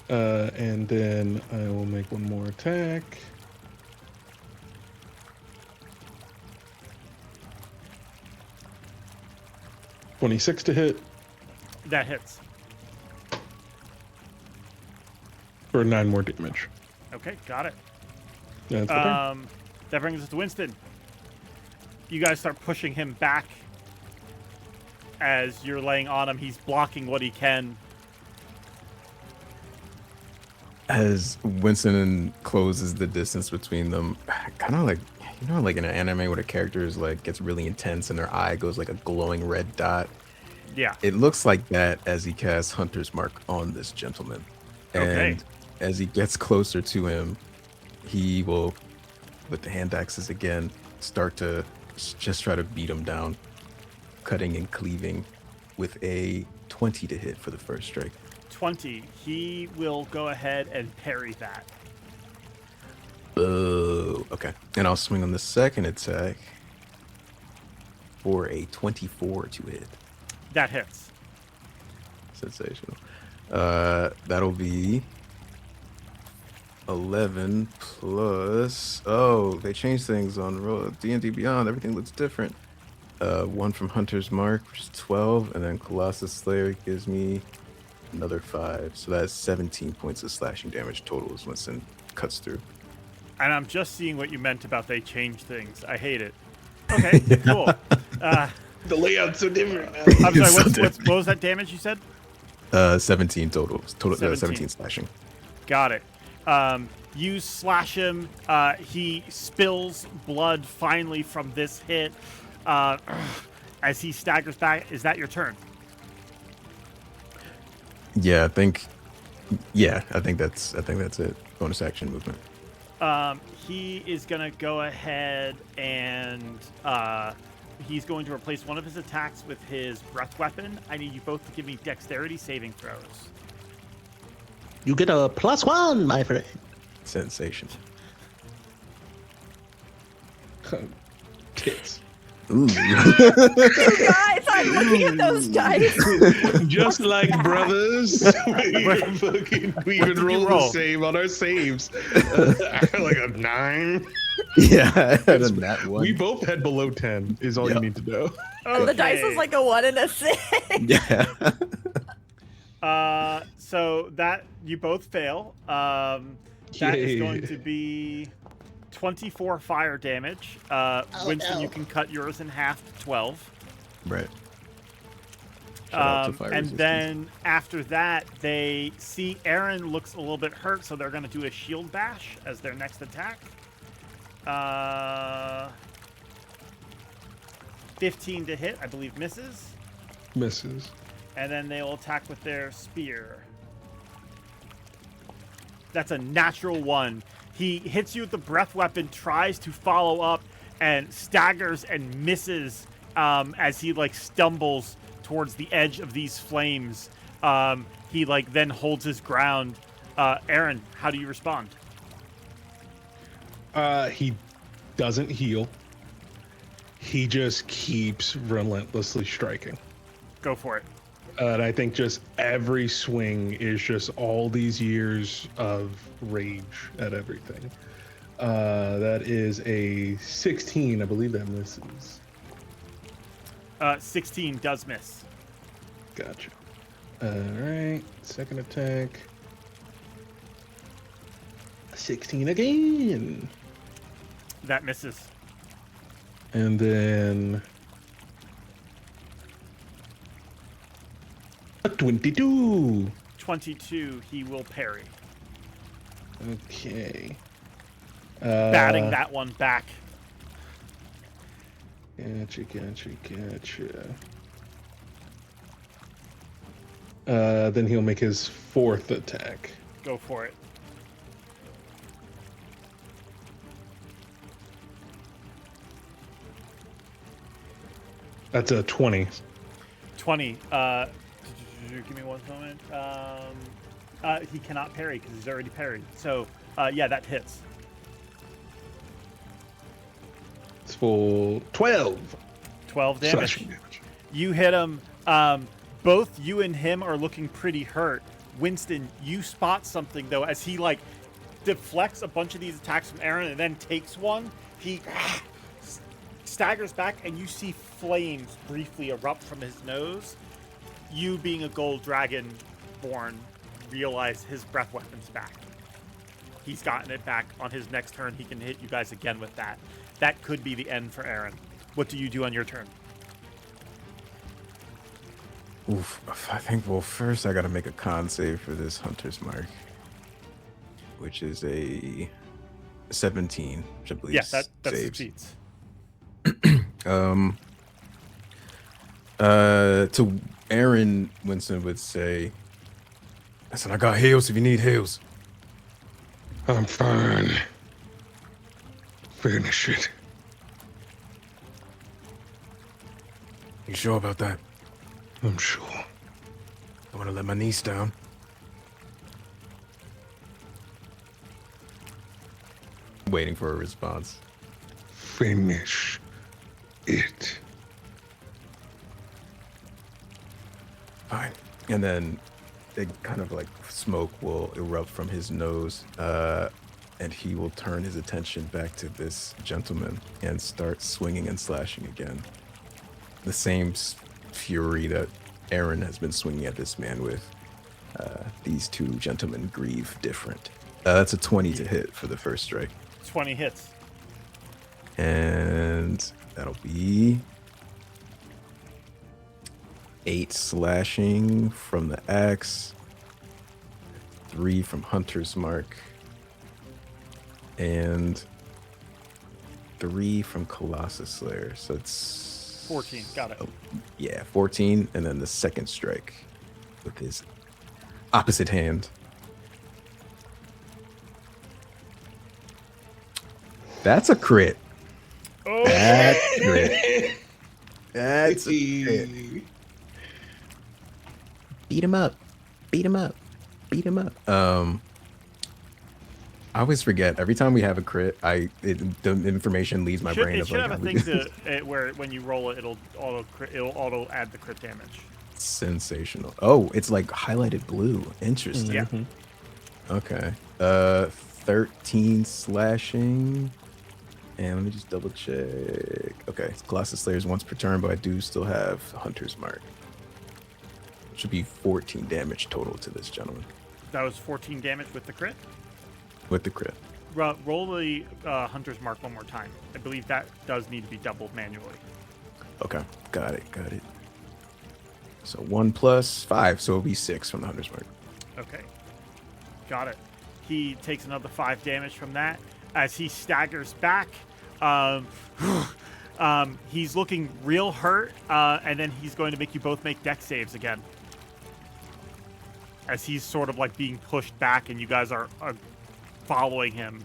And then I will make one more attack. $26 to hit. That hits. For 9 more damage. Okay, got it. That's the turn. That brings us to Winston. You guys start pushing him back as you're laying on him. He's blocking what he can. As Winston closes the distance between them, kind of like, you know, like in an anime where the character is like gets really intense and their eye goes like a glowing red dot. Yeah. It looks like that as he casts Hunter's Mark on this gentleman. And as he gets closer to him, he will, with the hand axes again, start to just try to beat him down, cutting and cleaving with a 20 to hit for the first strike. 20. He will go ahead and parry that. Oh, okay. And I'll swing on the second attack for a 24 to hit. That hits. Sensational. That'll be 11 plus. Oh, they changed things on D&D Beyond. Everything looks different. 1 from Hunter's Mark, which is 12, and then Colossus Slayer gives me another 5. So that's 17 points of slashing damage total as Winston cuts through. And I'm just seeing what you meant about they changed things. I hate it. Okay, cool. The layout's so different. I'm sorry, what was that damage you said? 17 total. 17 slashing. Got it. You slash him. He spills blood finally from this hit. As he staggers back. Is that your turn? Yeah, I think that's it. Bonus action movement. He is gonna go ahead and he's going to replace one of his attacks with his breath weapon. I need you both to give me dexterity saving throws. You get a +1, my friend. Sensation. Tits. Ooh. Guys, I'm looking at those dice. Just like brothers, we even roll the same on our saves. Like a 9. Yeah, I had a nat 1. We both had below 10, is all you need to know. Okay. The dice was like a 1 and a 6. Yeah. So that you both fail. That is going to be 24 fire damage. Winston, you can cut yours in half to 12. Right. And then after that, they see Aaren looks a little bit hurt, so they're going to do a shield bash as their next attack. 15 to hit, I believe, misses. Misses. And then they will attack with their spear. That's a natural 1. He hits you with the breath weapon, tries to follow up, and staggers and misses as he stumbles towards the edge of these flames. He then holds his ground. Aaren, how do you respond? He doesn't heal. He just keeps relentlessly striking. Go for it. And I think just every swing is just all these years of rage at everything. That is a 16. I believe that misses. 16 does miss. Gotcha. All right. Second attack. 16 again. That misses. And then a 22. 22, he will parry. Okay. Batting that one back. Gotcha. Then he'll make his 4th attack. Go for it. That's a 20. 20. Give me one moment. He cannot parry because he's already parried. So, yeah, that hits. It's full 12. 12 damage. Slashing damage. You hit him. Both you and him are looking pretty hurt. Winston, you spot something, though, as he, deflects a bunch of these attacks from Aaren and then takes one. He staggers back, and you see flames briefly erupt from his nose. You, being a gold dragon born, realize his breath weapon's back. He's gotten it back. On his next turn, he can hit you guys again with that. That could be the end for Aaren. What do you do on your turn? Oof. I think, first I got to make a con save for this Hunter's Mark, which is a 17, which I believe that saves. succeeds. To Aaren, Winston would say, listen, I got heals if you need heals. I'm fine. Finish it. You sure about that? I'm sure. I want to let my niece down. Waiting for a response. Finish it. Fine. And then kind of like smoke will erupt from his nose, and he will turn his attention back to this gentleman and start swinging and slashing again. The same fury that Aaren has been swinging at this man with. These two gentlemen grieve different. That's a 20 to hit for the first strike. 20 hits. And that'll be 8 slashing from the axe, 3 from Hunter's Mark, and 3 from Colossus Slayer. So it's 14. Got it. Yeah, 14, and then the second strike with his opposite hand. That's a crit. Oh. That's a crit. That's a crit. Beat him up. Beat him up. Beat him up. I always forget. Every time we have a crit, the information leaves my brain. It should have a thing where when you roll it, it'll auto add the crit damage. Sensational. Oh, it's like highlighted blue. Interesting. Yeah. Okay. 13 slashing. And let me just double check. Okay, Colossus Slayer's once per turn, but I do still have Hunter's Mark. Should be 14 damage total to this gentleman. That was 14 damage with the crit? With the crit. Roll the Hunter's Mark one more time. I believe that does need to be doubled manually. Okay, got it. So 1 plus 5, so it'll be 6 from the Hunter's Mark. Okay, got it. He takes another 5 damage from that. As he staggers back, he's looking real hurt, and then he's going to make you both make dex saves again. As he's sort of like being pushed back, and you guys are following him.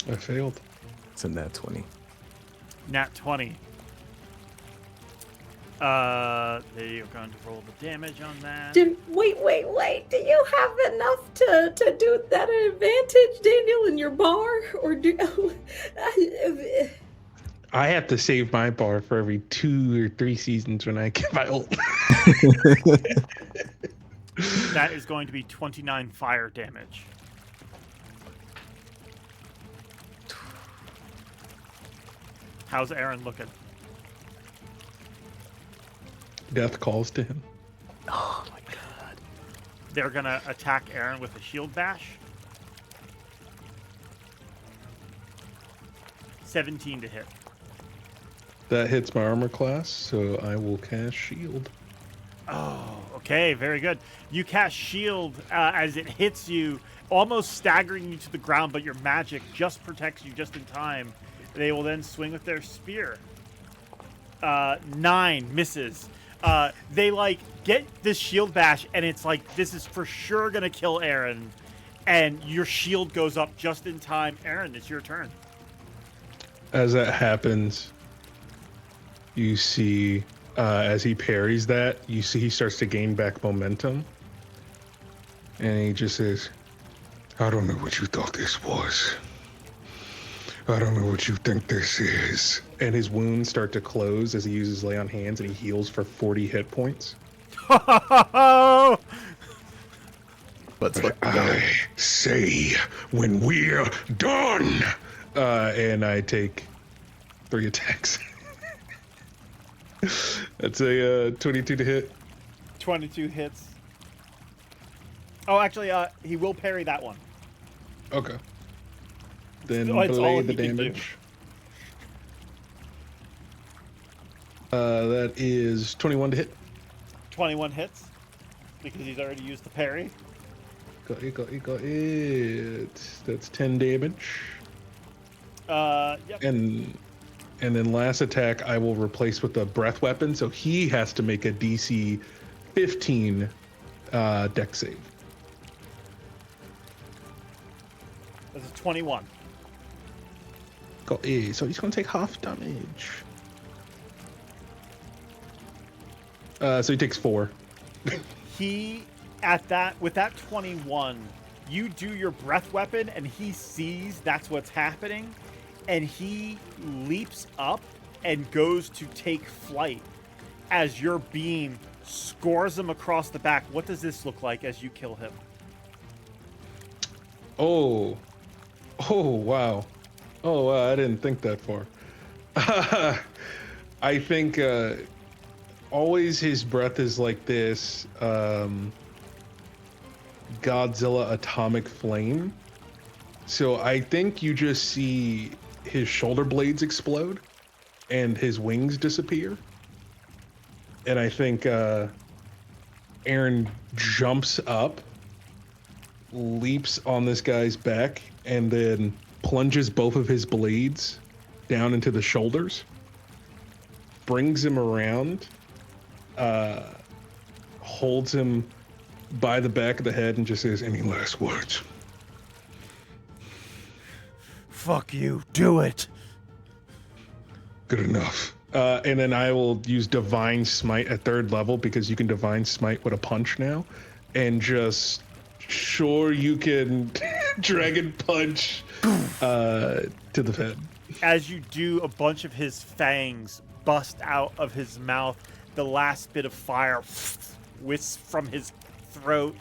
I failed. It's a nat 20. Nat 20. You're going to roll the damage on that. Wait. Do you have enough to do that advantage, Daniel, in your bar? Or do... I have to save my bar for every 2 or 3 seasons when I get my ult. That is going to be 29 fire damage. How's Aaren looking? Death calls to him. Oh my god. They're going to attack Aaren with a shield bash. 17 to hit. That hits my armor class, so I will cast shield. Oh, okay, very good. You cast shield as it hits you, almost staggering you to the ground, but your magic just protects you just in time. They will then swing with their spear. 9 misses. They like get this shield bash, and it's like this is for sure gonna kill Aaren, and your shield goes up just in time. Aaren, it's your turn. As that happens, you see, as he parries that, you see he starts to gain back momentum. And he just says, I don't know what you thought this was. I don't know what you think this is. And his wounds start to close as he uses Lay on Hands, and he heals for 40 hit points. But I say when we're done. And I take 3 attacks. That's a 22 to hit. 22 hits. Oh, actually, he will parry that one. Okay. Then It's all belay he the can do. damage. That is 21 to hit. 21 hits because he's already used the parry. Got it. That's 10 damage. Yep. And then last attack I will replace with a breath weapon, so he has to make a DC 15 dex save. That's a 21. Got it. So he's gonna take half damage. So he takes 4. He with that 21, you do your breath weapon, and he sees that's what's happening, and he leaps up and goes to take flight as your beam scores him across the back. What does this look like as you kill him? Oh, wow. Oh, wow, I didn't think that far. I think always his breath is like this Godzilla atomic flame. So I think you just see his shoulder blades explode and his wings disappear. And I think Aaren jumps up, leaps on this guy's back, and then plunges both of his blades down into the shoulders, brings him around, holds him by the back of the head, and just says, "Any last words?" Fuck you, do it. Good enough. And then I will use Divine Smite at 3rd level, because you can Divine Smite with a punch now, and just you can Dragon Punch to the head. As you do, a bunch of his fangs bust out of his mouth. The last bit of fire wisps from his throat,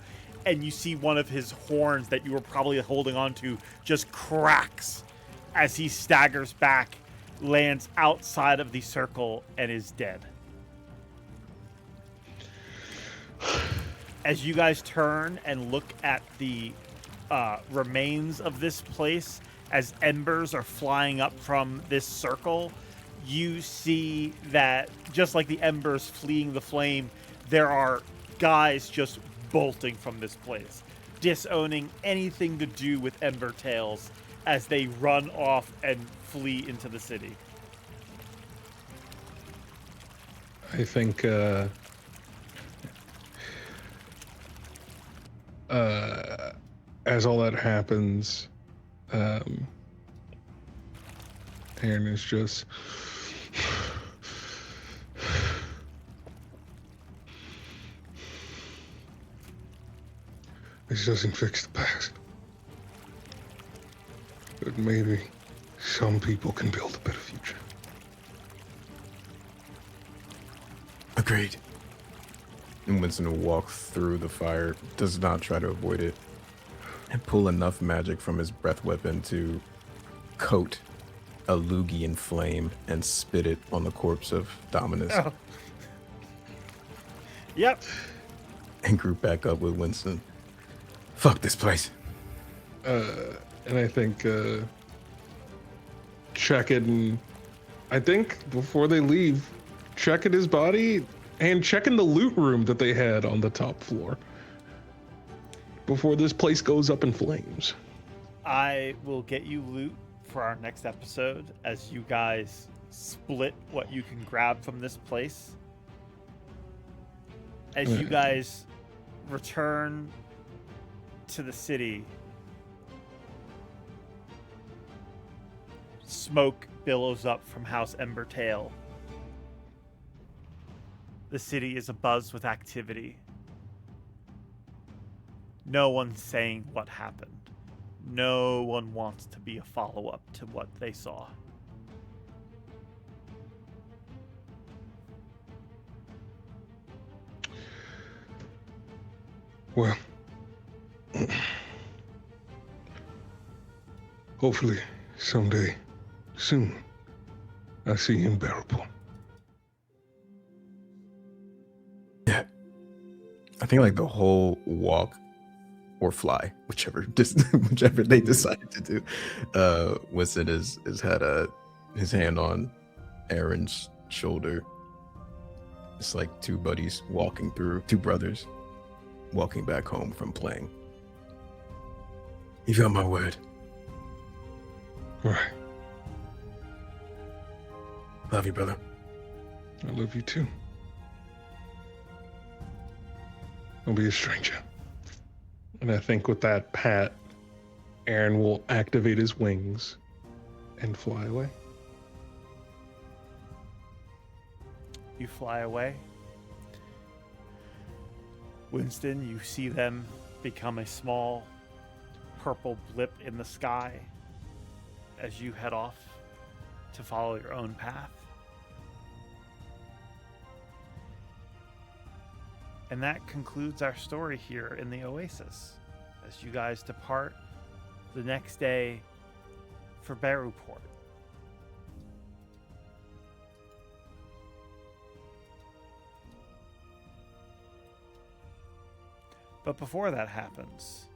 and you see one of his horns that you were probably holding on to just cracks as he staggers back, lands outside of the circle, and is dead. As you guys turn and look at the remains of this place, as embers are flying up from this circle, you see that just like the embers fleeing the flame, there are guys just bolting from this place, disowning anything to do with Ember Tails as they run off and flee into the city. I think as all that happens, Aaren is just this doesn't fix the past, but maybe some people can build a better future. Agreed. And Winston will walk through the fire, does not try to avoid it, and pull enough magic from his breath weapon to coat a loogie in flame and spit it on the corpse of Dominus. Oh. Yep. And group back up with Winston. Fuck this place. And I think check it, and I think before they leave, check at his body and check in the loot room that they had on the top floor before this place goes up in flames. I will get you loot for our next episode as you guys split what you can grab from this place. As you guys return to the city, smoke billows up from House Embertail. The city is abuzz with activity. No one's saying what happened. No one wants to be a follow-up to what they saw. Well, hopefully someday soon I see him bearable. Yeah. I think like the whole walk or fly, whichever they decided to do. Winston has had his hand on Aaron's shoulder. It's like two brothers walking back home from playing. You got my word. All right. Love you, brother. I love you too. Don't be a stranger. And I think with that pat, Aaren will activate his wings and fly away. You fly away. Winston, you see them become a small purple blip in the sky as you head off to follow your own path. And that concludes our story here in the Oasis, as you guys depart the next day for Baruport. But before that happens,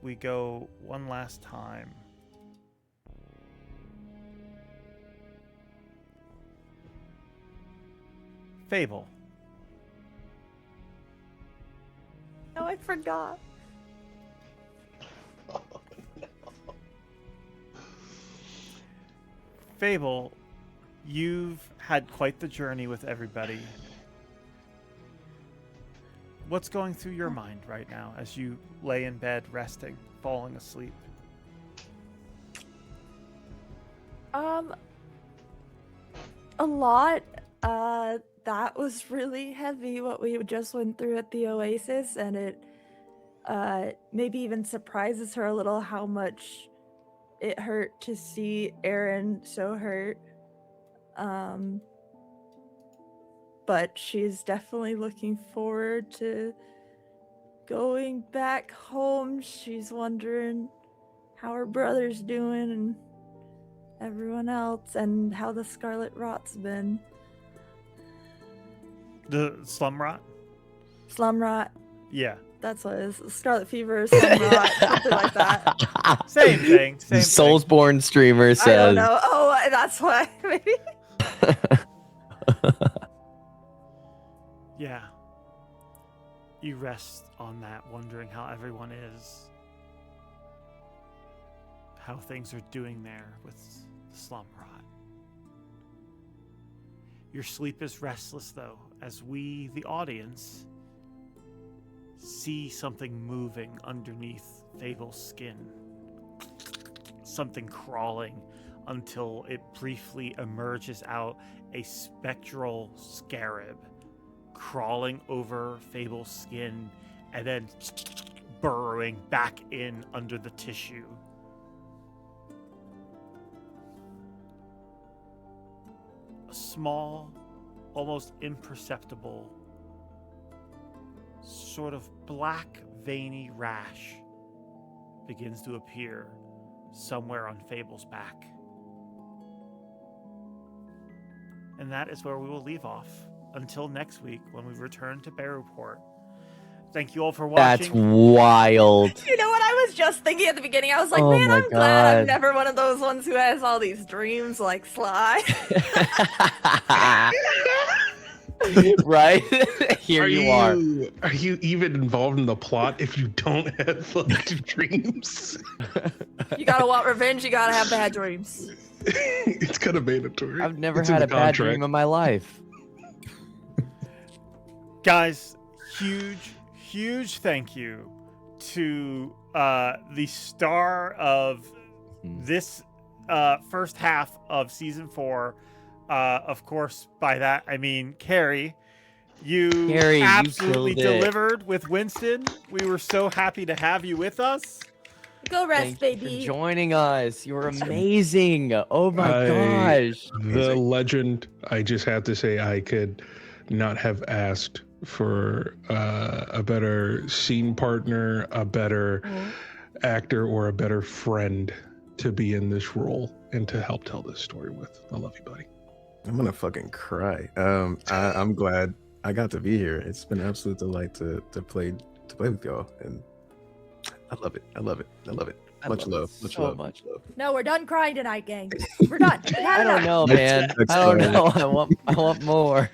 we go one last time Fable. No, I forgot. Fable, you've had quite the journey with everybody. What's going through your mind right now as you lay in bed resting, falling asleep? A lot. That was really heavy what we just went through at the Oasis, and it maybe even surprises her a little how much it hurt to see Aaren so hurt. But she's definitely looking forward to going back home. She's wondering how her brother's doing and everyone else, and how the Scarlet Rot's been. The slum rot? Slum rot. Yeah. That's what it is. Scarlet fever, slum rot, something like that. Same thing. Same Soulsborne streamer says. I don't know. Oh, that's why, maybe. Yeah. You rest on that, wondering how everyone is. How things are doing there with the slum rot. Your sleep is restless, though, as we, the audience, see something moving underneath Fable's skin. Something crawling until it briefly emerges out, a spectral scarab crawling over Fable's skin and then burrowing back in under the tissue. A small, almost imperceptible, sort of black, veiny rash begins to appear somewhere on Fable's back. And that is where we will leave off until next week when we return to Baruport. Thank you all for watching. That's wild. You know what I was just thinking at the beginning? I was like, Oh man, my I'm glad I'm God. never one of those ones who has all these dreams like Sly. Right? Here you are. Are you even involved in the plot if you don't have like dreams? You gotta want revenge, you gotta have bad dreams. It's kind of mandatory. I've never It's in had the a bad contract. dream in my life. Guys, huge thank you to the star of this first half of season 4. Of course, by that I mean Cary. Cary, you absolutely killed it. delivered with Winston. We were so happy to have you with us. Go rest, Thank you baby. for joining us. You were amazing. Oh my gosh. The legend, I just have to say, I could not have asked for a better scene partner, a better actor, or a better friend to be in this role and to help tell this story with. I love you, buddy. I'm gonna fucking cry. I'm glad I got to be here. It's been an absolute delight to play with y'all, and I love it. I love it. I love it. Much love. Much so love. much. No, we're done crying tonight, gang. We're done. I don't know, man. I don't know. I want more.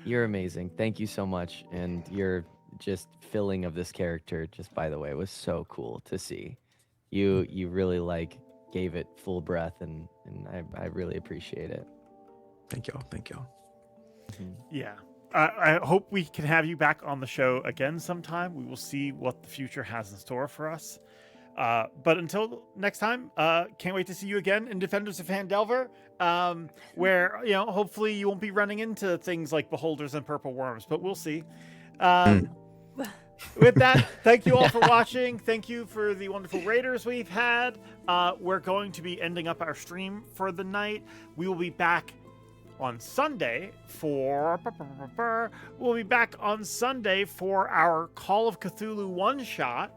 You're amazing. Thank you so much. And your just filling of this character, just by the way, was so cool to see. You really like gave it full breath, and I really appreciate it. Thank y'all. Thank y'all. Yeah. I hope we can have you back on the show again sometime. We will see what the future has in store for us. But until next time, can't wait to see you again in Defenders of Handelver, where, hopefully you won't be running into things like Beholders and Purple Worms, but we'll see. with that, thank you all for watching. Thank you for the wonderful raiders we've had. We're going to be ending up our stream for the night. We will be back on Sunday for our Call of Cthulhu one-shot,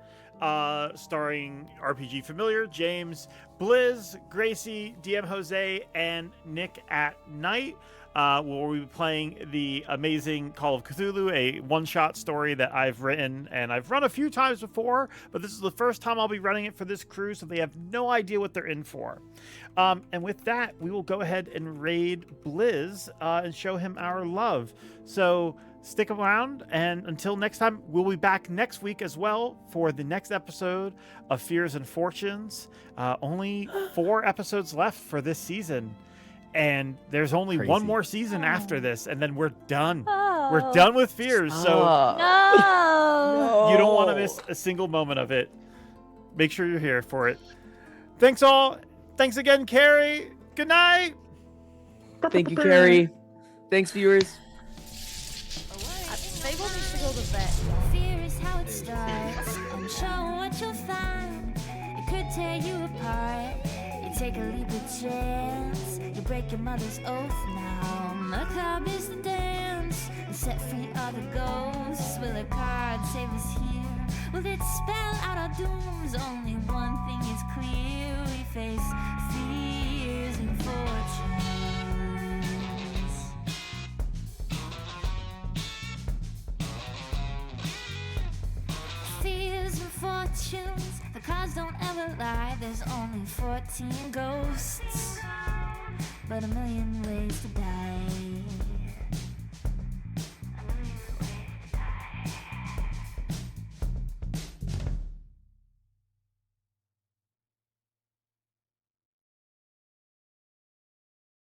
starring RPG Familiar, James, Blizz, Gracie, DM Jose, and Nick at night. We'll be playing the amazing Call of Cthulhu, a one-shot story that I've written, and I've run a few times before, but this is the first time I'll be running it for this crew, so they have no idea what they're in for. And with that, we will go ahead and raid Blizz and show him our love. So stick around, and until next time, we'll be back next week as well for the next episode of Fears and Fortunes. Only 4 episodes left for this season. And there's only one more season after this, and then we're done. We're done with Fears, so you don't want to miss a single moment of it. Make sure you're here for it. Thanks all. Thanks again, Cary. Good night. Thank you, Cary. Thanks, viewers. Fable needs to go to bed. Fear is how it starts. Unsure what you'll find. It could tear you apart. You take a leap of chance. You break your mother's oath now. Macabre is the dance. And set free are the ghosts. Will a card save us here? Will it spell out our dooms? Only one thing is clear. We face fears and fortunes. Fears and fortunes. The cards don't ever lie. There's only 14 ghosts, but a million ways to die.